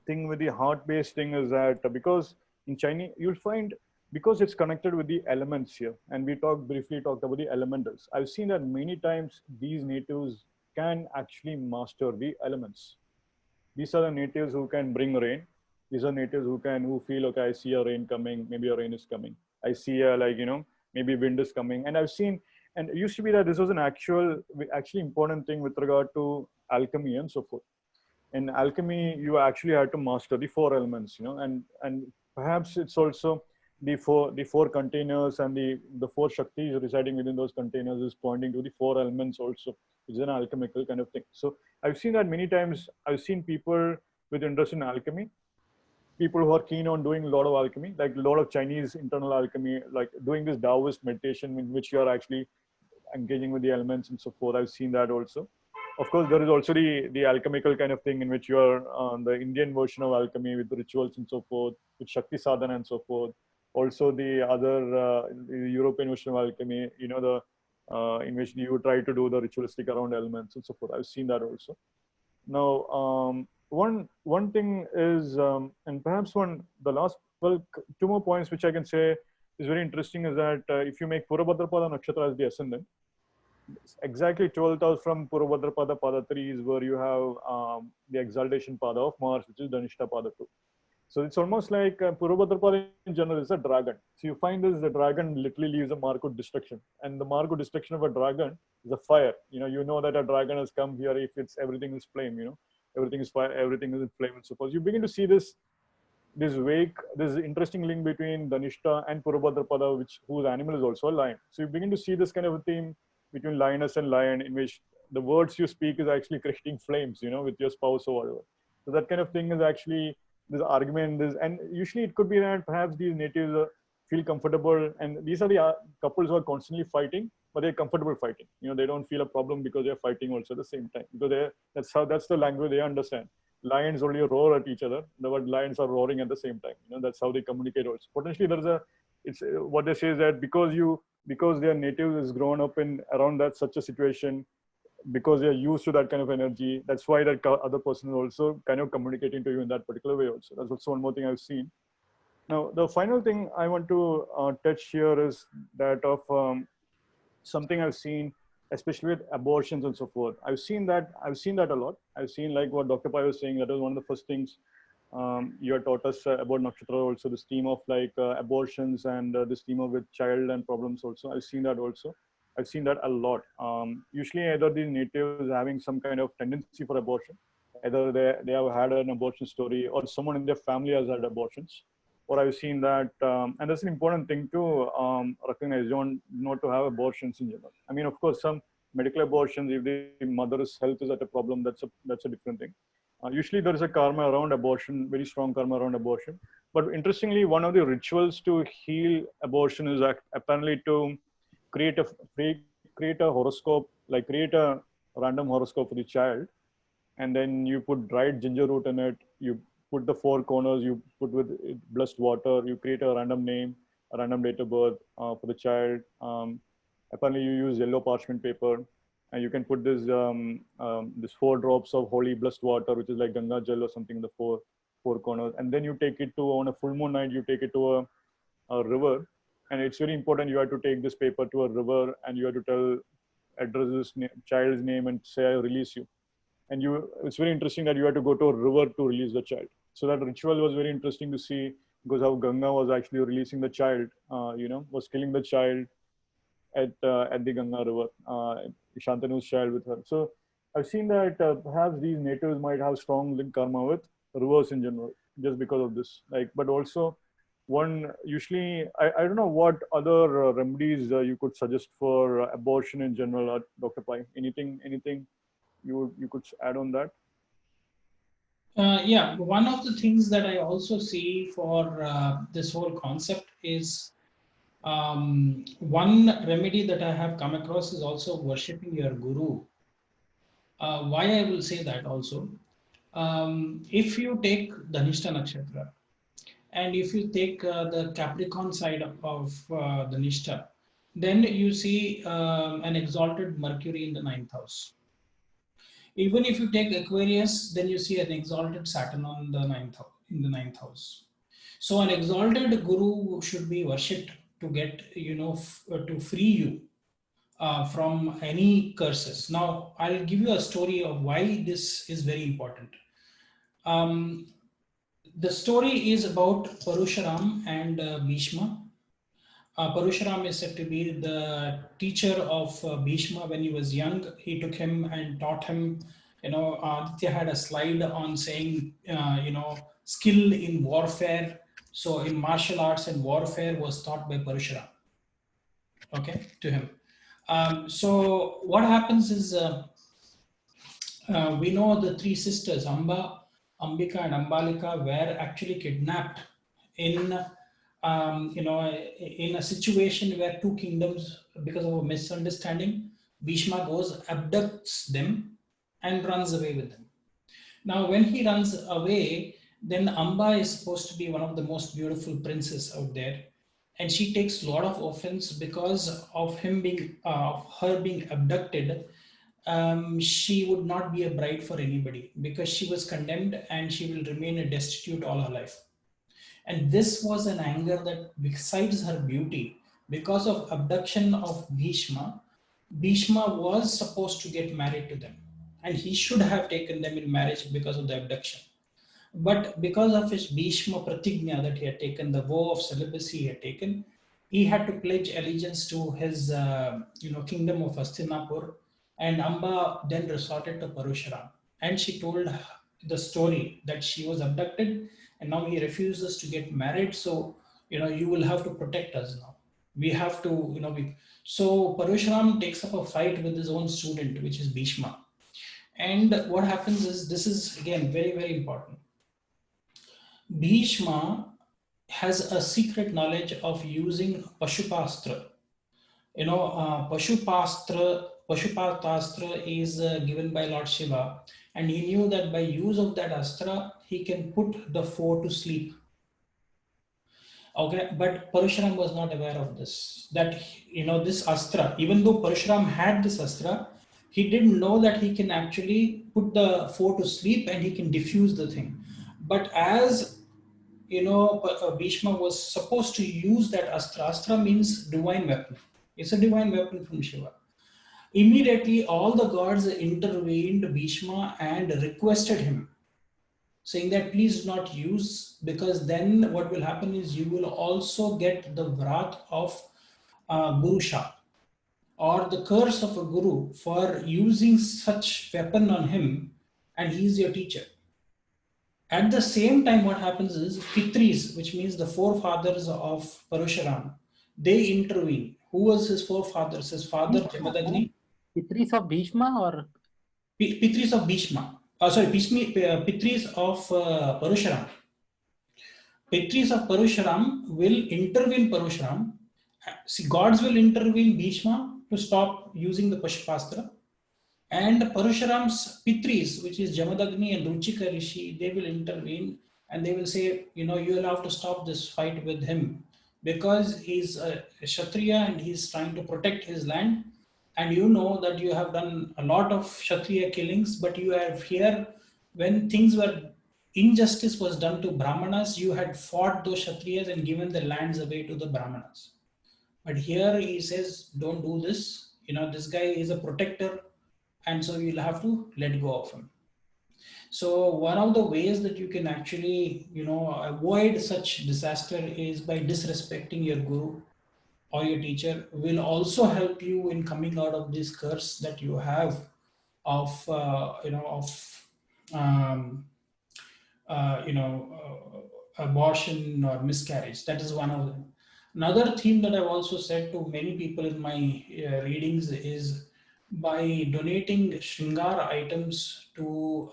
thing with the heart-based thing is that because in Chinese, you'll find because it's connected with the elements here, and we briefly talked about the elementals. I've seen that many times these natives can actually master the elements. These are the natives who can bring rain. These are natives who feel, okay, I see a rain coming, maybe a rain is coming. I see maybe wind is coming. And I've seen, and it used to be that this was an actually important thing with regard to alchemy and so forth. In alchemy, you actually had to master the 4 elements, and perhaps it's also the four containers and the 4 Shaktis residing within those containers is pointing to the 4 elements also, which is an alchemical kind of thing. So I've seen that many times. I've seen people with interest in alchemy, people who are keen on doing a lot of alchemy, like a lot of Chinese internal alchemy, like doing this Taoist meditation in which you are actually engaging with the elements and so forth. I've seen that also. Of course, there is also the alchemical kind of thing in which you are on the Indian version of alchemy with the rituals and so forth, with Shakti Sadhana and so forth. Also, the other the European version of alchemy, in which you try to do the ritualistic around elements and so forth. I've seen that also. Now, one thing is, and perhaps the last, well, two more points which I can say is very interesting is that if you make Purabhadrapada Nakshatra as the ascendant, exactly 12th house from Purabhadrapada Pada 3 is where you have the exaltation Pada of Mars, which is Dhanistha Pada 2. So it's almost like Purabhadrapada in general is a dragon. So you find this, the dragon literally leaves a mark of destruction. And the mark of destruction of a dragon is a fire. You know that a dragon has come here if it's everything is flame, everything is fire, everything is in flame and so forth. You begin to see this interesting link between Dhanishta and Purabhadrapada, whose animal is also a lion. So you begin to see this kind of a theme between lioness and lion, in which the words you speak is actually creating flames, with your spouse or whatever. So that kind of thing is actually this argument, and usually it could be that perhaps these natives feel comfortable, and these are the couples who are constantly fighting, but they're comfortable fighting. They don't feel a problem because they're fighting also at the same time, because that's the language they understand. Lions only roar at each other, but lions are roaring at the same time. That's how they communicate also. Potentially it's what they say is that because their native is grown up in around that such a situation, because they're used to that kind of energy, that's why that other person is also kind of communicating to you in that particular way also. That's also one more thing I've seen. Now, the final thing I want to touch here is that of something I've seen, especially with abortions and so forth. I've seen that a lot. I've seen, like what Dr. Pai was saying, that was one of the first things you had taught us about Nakshatra also, this theme of like abortions and this theme of with child and problems also. I've seen that also. I've seen that a lot. Usually either these natives having some kind of tendency for abortion, either they have had an abortion story or someone in their family has had abortions. Or I've seen that, and that's an important thing to recognize, not to have abortions in general. I mean, of course, some medical abortions, if the mother's health is at a problem, that's a different thing. Usually there is a karma around abortion, very strong karma around abortion. But interestingly, one of the rituals to heal abortion is apparently to create a horoscope, like create a random horoscope for the child, and then you put dried ginger root in it. You put the four corners, you put with blessed water, you create a random name, a random date of birth for the child. Apparently you use yellow parchment paper, and you can put this 4 drops of holy blessed water, which is like Ganga Jal or something in the four corners. And then you take it to, on a full moon night, you take it to a river. And it's very important, you have to take this paper to a river and you have to address this child's name and say, I release you. And it's very interesting that you have to go to a river to release the child. So that ritual was very interesting to see, because how Ganga was actually releasing the child, was killing the child at the Ganga river, Shantanu's child with her. So I've seen that perhaps these natives might have strong link karma with rivers in general, just because of this. But also, usually, I don't know what other remedies you could suggest for abortion in general, Dr. Pai. Anything you could add on that? Yeah, one of the things that I also see for this whole concept is one remedy that I have come across is also worshipping your guru. Why I will say that also, if you take Dhanistha Nakshatra and if you take the Capricorn side of Dhanistha, then you see an exalted Mercury in the 9th house. Even if you take Aquarius, then you see an exalted Saturn on the in the 9th house. So an exalted guru should be worshipped to get, to free you from any curses. Now, I'll give you a story of why this is very important. The story is about Parusharam and Bhishma. Parusharam is said to be the teacher of Bhishma when he was young. He took him and taught him. Aditya had a slide on saying, skill in warfare. So in martial arts and warfare was taught by Parusharam. Okay, to him. So what happens is we know the 3 sisters, Amba, Ambika, and Ambalika, were actually kidnapped in in a situation where 2 kingdoms, because of a misunderstanding, Bhishma goes, abducts them, and runs away with them. Now, when he runs away, then Amba is supposed to be one of the most beautiful princes out there, and she takes a lot of offense because of him being, her being abducted. she would not be a bride for anybody because she was condemned and she will remain a destitute all her life. And this was an anger that, besides her beauty, because of abduction of Bhishma, Bhishma was supposed to get married to them. And he should have taken them in marriage because of the abduction. But because of his Bhishma Pratigna that he had taken, the vow of celibacy he had taken, he had to pledge allegiance to his kingdom of Hastinapur. And Amba then resorted to Parusharam. And she told the story that she was abducted and now he refuses to get married. So, you will have to protect us now. We have to, so Parusharam takes up a fight with his own student, which is Bhishma. And what happens is, this is again very, very important. Bhishma has a secret knowledge of using Pashupastra. Pashupatastra is given by Lord Shiva, and he knew that by use of that astra, he can put the foe to sleep. Okay, but Parashuram was not aware of this. That, this astra, even though Parashuram had this astra, he didn't know that he can actually put the foe to sleep and he can diffuse the thing. But as Bhishma was supposed to use that astra. Astra means divine weapon. It's a divine weapon from Shiva. Immediately, all the gods intervened Bhishma and requested him, saying that please do not use, because then what will happen is you will also get the wrath of Guru Shap, or the curse of a guru for using such weapon on him, and he is your teacher. At the same time, what happens is Pitris, which means the forefathers of Parashuram, they intervene. Who was his forefathers? His father Jamadagni. Pitris of Bhishma or? Pitris of Bhishma. Pitris of Parashuram. Pitris of Parashuram will intervene Parashuram. See, gods will intervene Bhishma to stop using the Pashupastra. And Parashuram's Pitris, which is Jamadagni and Ruchika Rishi, they will intervene and they will say, you will have to stop this fight with him because he's a Kshatriya and he's trying to protect his land. And you know that you have done a lot of Kshatriya killings, but you have here, when things were, injustice was done to Brahmanas, you had fought those Kshatriyas and given the lands away to the Brahmanas. But here he says, don't do this. This guy is a protector. And so you'll have to let go of him. So one of the ways that you can actually, avoid such disaster is by disrespecting your guru or your teacher. Will also help you in coming out of this curse that you have of, abortion or miscarriage. That is one of them. Another theme that I've also said to many people in my readings is, by donating Shringar items to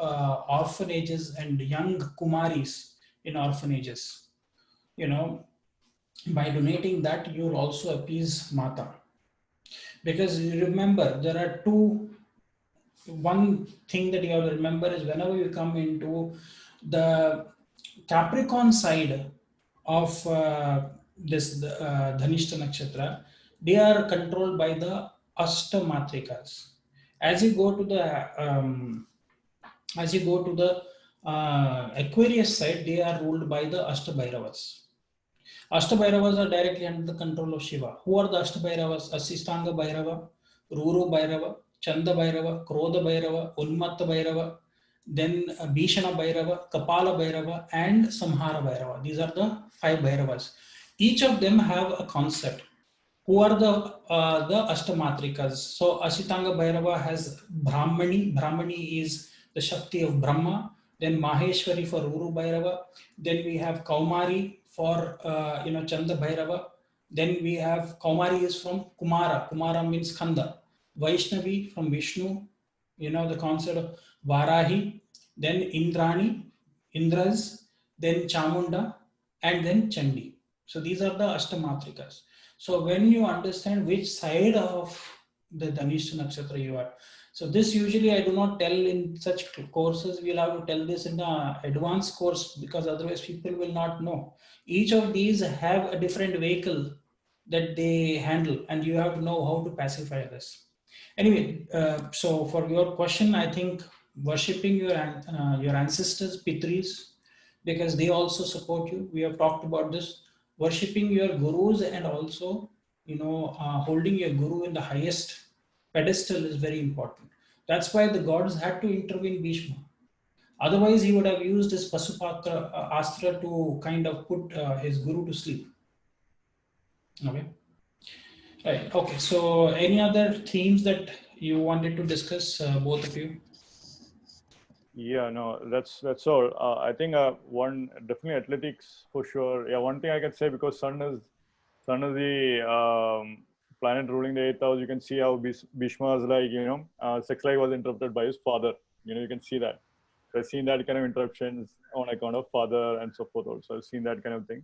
orphanages and young Kumaris in orphanages, by donating that, you'll also appease Mata. Because remember, there are one thing that you have to remember is whenever you come into the Capricorn side of this Dhanistha Nakshatra, they are controlled by the Ashtamatrikas. As you go to the Aquarius side, they are ruled by the Ashtabhairavas. Ashtabhairavas are directly under the control of Shiva. Who are the Ashtabhairavas? Asistanga Bhairava, Ruru Bhairava, Chanda Bhairava, Krodha Bhairava, Unmatta Bhairava, then Bhishana Bhairava, Kapala Bhairava, and Samhara Bhairava. These are the 5 Bhairavas. Each of them have a concept. Who are the Ashtamatrikas? So Asitanga Bhairava has Brahmani. Brahmani is the Shakti of Brahma. Then Maheshwari for Uru Bhairava. Then we have Kaumari for Chanda Bhairava. Then we have Kaumari is from Kumara. Kumara means Khanda. Vaishnavi from Vishnu. The concept of Varahi. Then Indrani, Indras. Then Chamunda, and then Chandi. So these are the Ashtamatrikas. So when you understand which side of the Dhanistha Nakshatra you are, so this usually I do not tell in such courses. We'll have to tell this in the advanced course because otherwise people will not know. Each of these have a different vehicle that they handle and you have to know how to pacify this. Anyway, so for your question, I think worshipping your ancestors, Pitris, because they also support you. We have talked about this. Worshipping your gurus and also, holding your guru in the highest pedestal is very important. That's why the gods had to intervene Bhishma. Otherwise, he would have used his Pasupatra Astra to kind of put his guru to sleep. Okay. Right. Okay. So, any other themes that you wanted to discuss, both of you? Yeah, no, that's all. I think one definitely athletics for sure. Yeah, one thing I can say, because Sun is the planet ruling the eighth house. You can see how Bhishma's like, sex life was interrupted by his father. You can see that. So I've seen that kind of interruptions on account of father and so forth. Also, I've seen that kind of thing.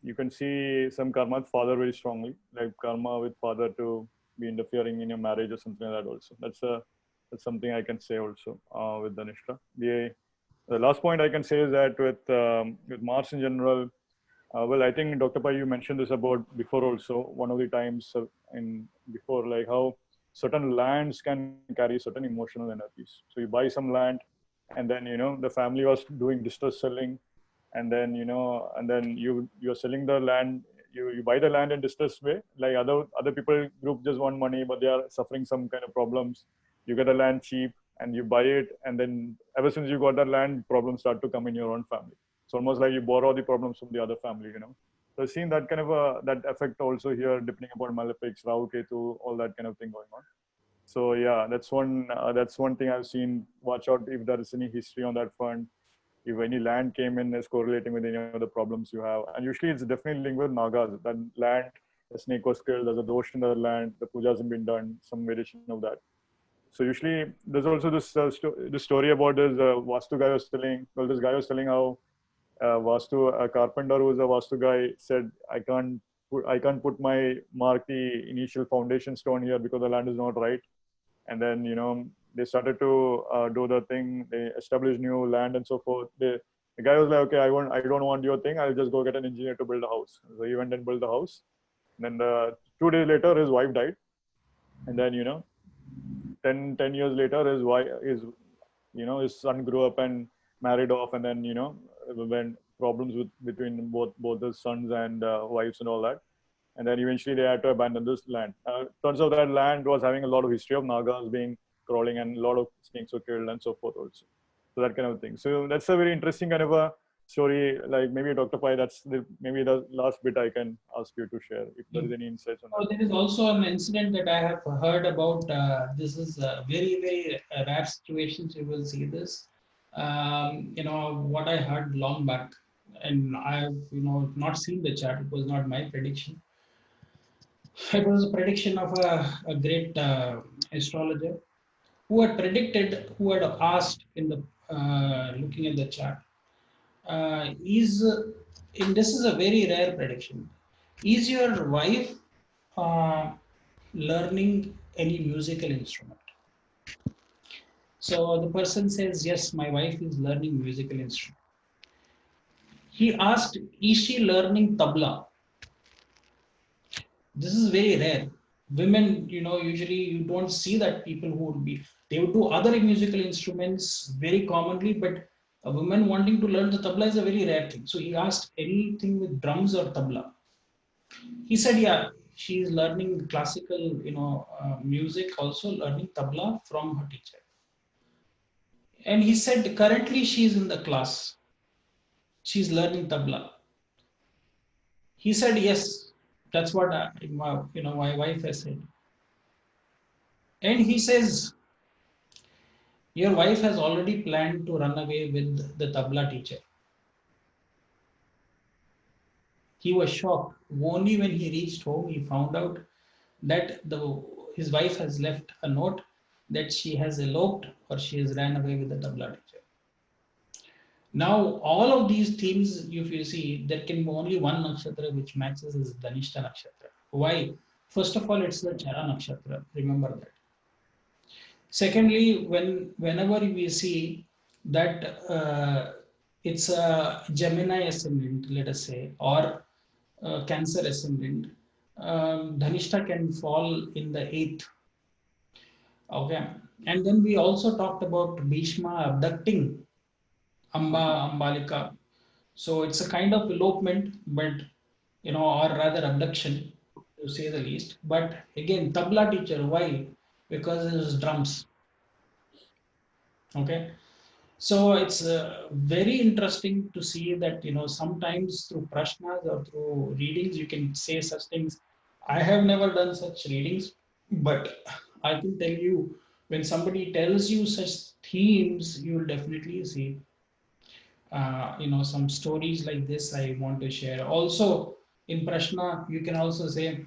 You can see some karma with father very strongly, like karma with father to be interfering in your marriage or something like that. Also, that's something I can say also with Dhanistha. The last point I can say is that with Mars in general, well, I think Dr. Pai, you mentioned this about before also, one of the times in before, like how certain lands can carry certain emotional energies. So you buy some land, and then the family was doing distress selling, and then you're selling the land. You buy the land in distress way, like other people group just want money, but they are suffering some kind of problems. You get the land cheap and you buy it, and then ever since you got that land, problems start to come in your own family. It's almost like you borrow the problems from the other family. So I've seen that kind of that effect also here, depending upon malefics, Rahu, Ketu, all that kind of thing going on. So yeah, that's one thing I've seen. Watch out if there is any history on that front. If any land came in is correlating with any of the problems you have, and usually it's definitely linked with Nagas. That land, the snake was killed, there's a dosh in the land, the puja hasn't been done, some variation of that. So usually there's also this story about this Vastu guy was telling. Well, this guy was telling how a carpenter who was a Vastu guy said, I can't put my mark the initial foundation stone here because the land is not right. And then they started to do the thing. They established new land and so forth. The guy was like, okay, I don't want your thing. I'll just go get an engineer to build a house. So he went and built the house. And then 2 days later, his wife died. And then 10 years later, his son grew up and married off, and then when problems between both the sons and wives and all that, and then eventually they had to abandon this land. Turns out that land was having a lot of history of Nagas being crawling, and a lot of snakes were killed and so forth also. So that kind of thing. So that's a very interesting kind of a story. Like maybe Dr. Pai, maybe the last bit I can ask you to share if there is any insights on that. There is also an incident that I have heard about. This is very, very rare situations you will see this. What I heard long back, and I have not seen the chart. It was not my prediction. It was a prediction of a great astrologer who had predicted, who had asked in the looking at the chart. This is a very rare prediction. Is your wife learning any musical instrument? So the person says, yes, my wife is learning musical instrument. He asked, is she learning tabla? This is very rare. Women, usually you don't see that people who would be, they would do other musical instruments very commonly, but a woman wanting to learn the tabla is a very rare thing. So he asked, anything with drums or tabla? He said, yeah, she is learning classical, music, also learning tabla from her teacher. And he said, currently she is in the class. She's learning tabla. He said, yes, that's what my wife has said. And he says, your wife has already planned to run away with the tabla teacher. He was shocked. Only when he reached home, he found out that his wife has left a note that she has eloped or she has ran away with the tabla teacher. Now, all of these themes, if you see, there can be only one nakshatra which matches is Dhanistha Nakshatra. Why? First of all, it's the Chara Nakshatra. Remember that. Secondly, whenever we see that it's a Gemini ascendant, let us say, or Cancer ascendant, Dhanishta can fall in the 8th Okay. And then we also talked about Bhishma abducting Ambalika. So it's a kind of elopement, but or rather abduction, to say the least. But again, tabla teacher, why? Because it is drums. Okay. So it's very interesting to see that sometimes through prashnas or through readings you can say such things. I have never done such readings, but I can tell you when somebody tells you such themes, you will definitely see. Some stories like this I want to share. Also, in prashna you can also say,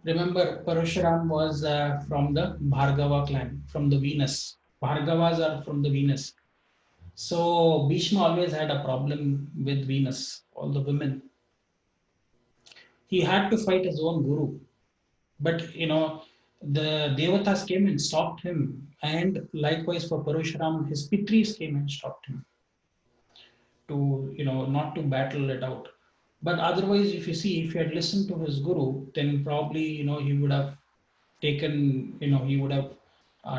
remember Parashuram was from the Bhargava clan, from the Venus. Bhargavas are from the Venus. So Bhishma always had a problem with Venus, all the women. He had to fight his own guru, but the Devatas came and stopped him, and likewise for Parashuram, his Pitris came and stopped him to not to battle it out. But otherwise, if you see, if he had listened to his guru, then probably he would have taken, he would have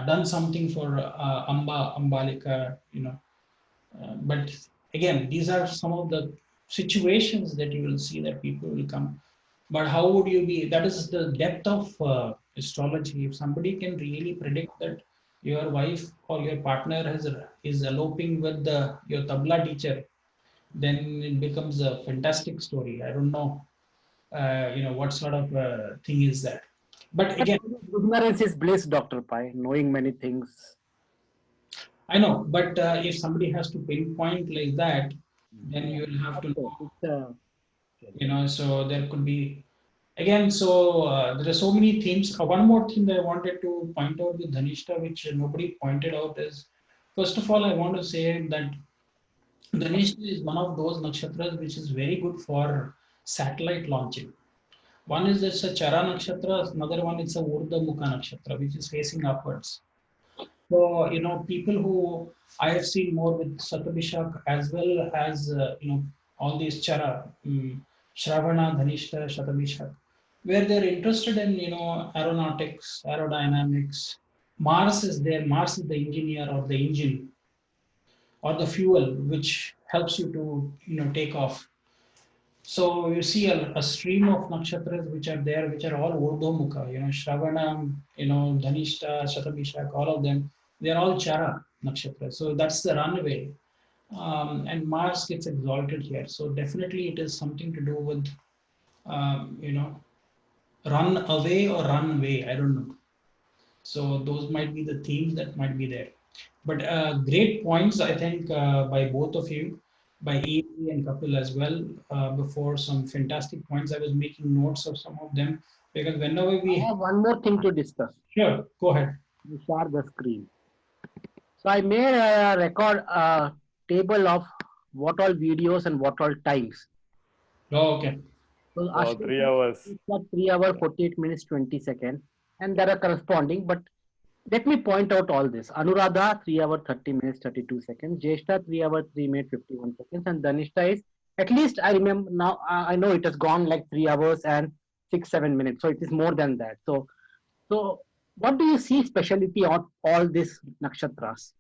done something for Ambalika, but again, these are some of the situations that you will see that people will come. But how would you be? That is the depth of astrology. If somebody can really predict that your wife or your partner is eloping with your tabla teacher, then it becomes a fantastic story. I don't know, what sort of thing is that. But But again, ignorance is bliss, Dr. Pai, knowing many things. I know. But if somebody has to pinpoint like that, then Yeah. you will have to Okay. know. It's So there could be again. So there are so many themes. One more thing that I wanted to point out with Dhanishta, which nobody pointed out, is first of all, I want to say that Dhanishta is one of those nakshatras which is very good for satellite launching. One is it's a Chara nakshatra, another one is a Urdhva Mukha nakshatra, which is facing upwards. So, people who I have seen more with Satabhishak as well as, all these Chara, Shravana, Dhanishta, Shatabhishak, where they're interested in, aeronautics, aerodynamics. Mars is there, Mars is the engineer or the engine or the fuel which helps you to, take off. So you see a stream of nakshatras which are there, which are all Urdhomukha, Shravana, Dhanishta, Shatabhishak, all of them, they are all Chara nakshatras. So that's the runaway. And Mars gets exalted here. So definitely it is something to do with, run away or run away. I don't know. So those might be the themes that might be there. But great points, I think, by both of you, by Evie and Kapil as well. Before some fantastic points, I was making notes of some of them because whenever I we have one more thing to discuss. sure go ahead. You share the screen. So I made a record table of what all videos and what all times. Oh, okay. So Wow, Ashwin 3 hours. is at 3 hours, 48 minutes, 20 seconds. And there are corresponding, but let me point out all this. Anuradha, 3 hours, 30 minutes, 32 seconds. Jeshta, 3 hours, 3 minutes, 51 seconds. And Dhanishta is, at least I remember now, I know it has gone like 3 hours and 6, 7 minutes. So it is more than that. So what do you see speciality of all these nakshatras?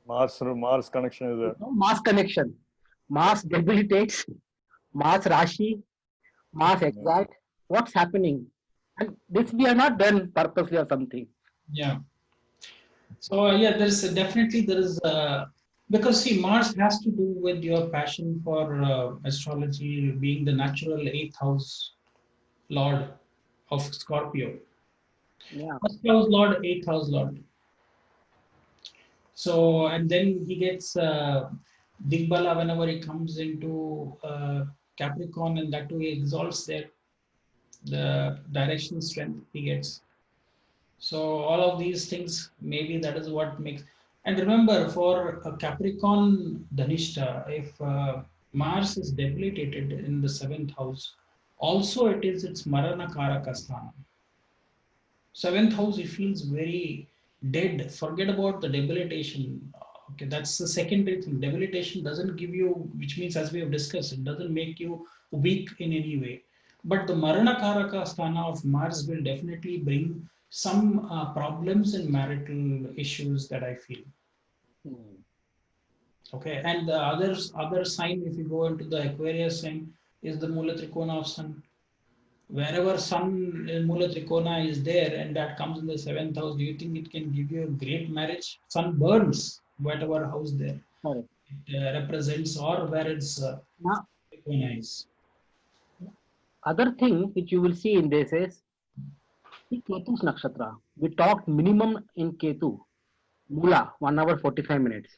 Mars connection is there. No Mars connection. Mars debilitates, Mars Rashi, Mars Yeah. exact. What's happening? And this we are not done purposely or something. Yeah. So yeah, there is because see, Mars has to do with your passion for astrology, being the natural eighth house lord of Scorpio. Yeah. First house lord, eighth house lord. So, and then he gets Digbala whenever he comes into Capricorn, and that too he exalts there the directional strength he gets. So, all of these things, maybe that is what makes. And remember, for a Capricorn Dhanishta, if Mars is debilitated in the seventh house, also it is its Marana Karaka Sthana. Seventh house, he feels very dead. Forget about the debilitation. Okay, that's the secondary thing. Debilitation doesn't give you, which means, as we have discussed, it doesn't make you weak in any way. But the Marana Karaka Sthana of Mars will definitely bring some problems in marital issues that I feel. Okay, and the other sign, if you go into the Aquarius sign, is the Mula Trikona of Sun. Wherever Sun Mula Trikona is there and that comes in the 7th house, do you think it can give you a great marriage? Sun burns whatever house there it represents or where its Now, Trikona is. other thing which you will see in this is the Ketu's Nakshatra. We talked minimum in Ketu, Mula, 1 hour 45 minutes.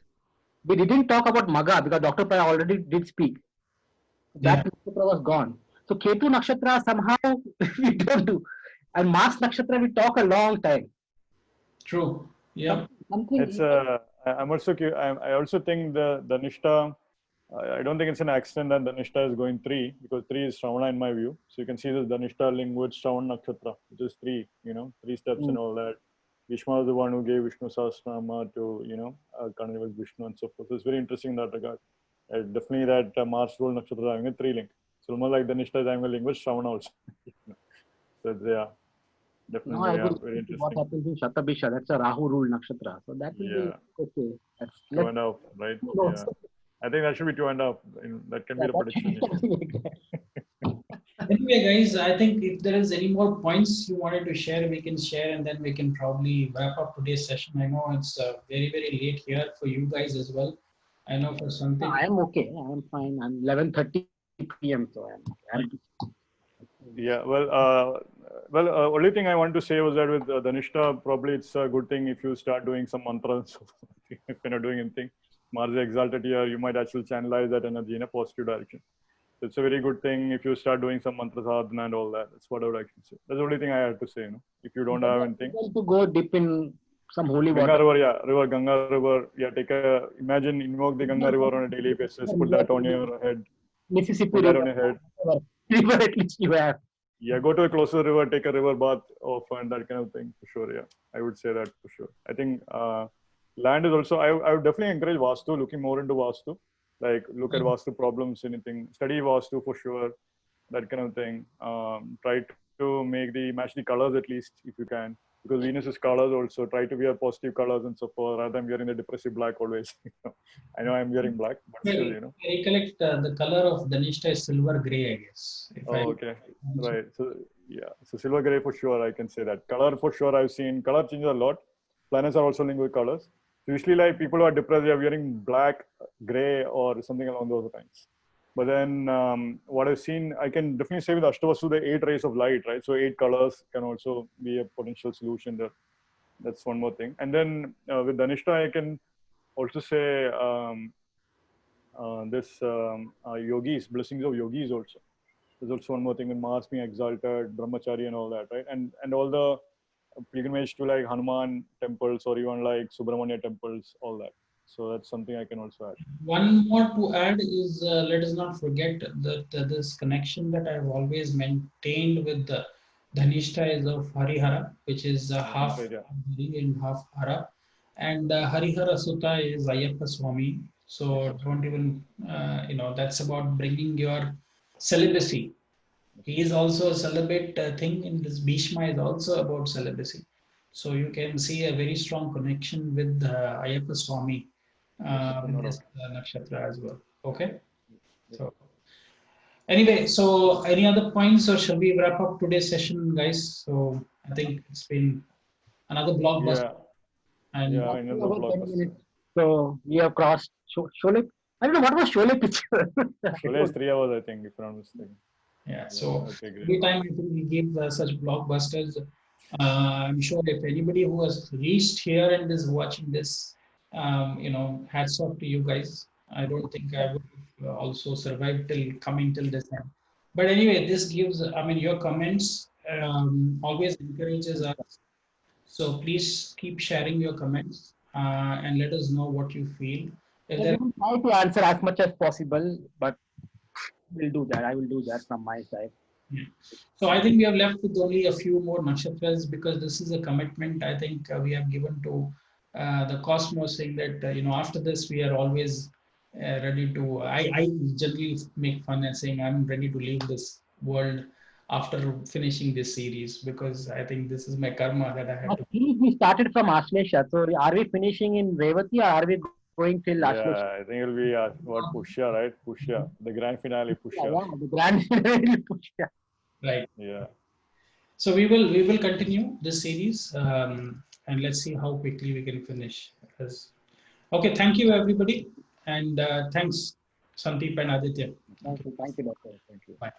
We didn't talk about Maga because Dr. Pai already did speak. That Nakshatra was gone. So Ketu Nakshatra somehow we don't do. And Mars Nakshatra we talk a long time. True. Yeah. It's I'm also I also think the Dhanistha, I don't think it's an accident that Dhanistha is going 3 because 3 is Shravana in my view. So you can see this Dhanistha link with Shravana Nakshatra, which is 3, 3 steps and all that. Bhishma was the one who gave Vishnu Sahasranama to, Kanholy was Vishnu and so forth. So it's very interesting in that regard. Definitely that Mars role Nakshatra having a 3 link. So almost like Dhanistha is having a link with Shravana also. So yeah. Definitely, No, very interesting. what happens in Shatabisha, that's a Rahu rule nakshatra. So that will be okay. That's 2.5, right? Yeah. I think that should be 2.5. That can be the prediction. Anyway, guys, I think if there is any more points you wanted to share, we can share and then we can probably wrap up today's session. I know it's very, very late here for you guys as well. I know for something. I am okay. I am fine. I'm 11:30 p.m. So I am okay. Yeah, well, only thing I want to say was that with Dhanistha, probably it's a good thing if you start doing some mantras. If you're not doing anything, Mars is exalted here, you might actually channelize that energy in a positive direction. So it's a very good thing if you start doing some mantra sadhana and all that. That's what I would actually say. That's the only thing I had to say. If you don't have anything, to go dip in some holy water. Ganga River, Ganga River. Yeah, imagine invoke the Ganga River on a daily basis. Put that on your head. Mississippi Put that on your head. River at least you have. Yeah, go to a closer river, take a river bath and that kind of thing for sure. Yeah, I would say that for sure. I think land is also, I would definitely encourage Vastu, looking more into Vastu. Like look at Vastu problems, anything, study Vastu for sure, that kind of thing. Try to match the colors at least if you can. Because Venus is colors also. Try to wear positive colors and so forth rather than wearing the depressive black always. I know I'm wearing black, but still, I recollect the color of Dhanistha is silver gray, I guess. Okay, right. So yeah, so silver gray for sure. I can say that color for sure. I've seen color changes a lot. Planets are also linked with colors. So usually, like people who are depressed, they are wearing black, gray, or something along those lines. But then what I've seen, I can definitely say with Ashtavasu, the 8 rays of light, right? So 8 colors can also be a potential solution there. That's one more thing. And then with Dhanistha, I can also say this yogis, blessings of yogis also. There's also one more thing with Mars being exalted, brahmachari and all that, right? And all the pilgrimage to like Hanuman temples or even like Subramanya temples, all that. So that's something I can also add. One more to add is let us not forget that this connection that I've always maintained with the Dhanistha is of Harihara, which is half Hari and half Hara. And Harihara Sutta is Ayyappa Swami. So don't even, that's about bringing your celibacy. He is also a celibate thing in this. Bhishma is also about celibacy. So you can see a very strong connection with Ayyappa Swami in this nakshatra as well. Okay. So anyway, so any other points or shall we wrap up today's session, guys? So I think it's been another blockbuster. And another blockbuster. So we have crossed Sholay. I don't know what was Sholay picture. Sholay is 3 hours, I think, if I'm not mistaken. Yeah, so every time I think we give such blockbusters, I'm sure if anybody who has reached here and is watching this, hats off to you guys. I don't think I would also survive till this end. But anyway, this gives, your comments always encourages us. So please keep sharing your comments and let us know what you feel. I will try to answer as much as possible, but we'll do that. I will do that from my side. Yeah. So I think we have left with only a few more nakshatras because this is a commitment I think we have given to the cosmos, saying that after this we are always ready to. I generally make fun and saying I'm ready to leave this world after finishing this series, because I think this is my karma that I have to. We started from Ashlesha. So are we finishing in Revati or are we going till Ashlesha? Yeah, I think it'll be what Pushya, right? Pushya, the grand finale, Pushya. Yeah, the grand finale Pushya. Right. Yeah. So we will continue this series, and let's see how quickly we can finish. Okay, thank you everybody, and thanks Santhip and Aditya. Thank you, Doctor. Thank you. Bye.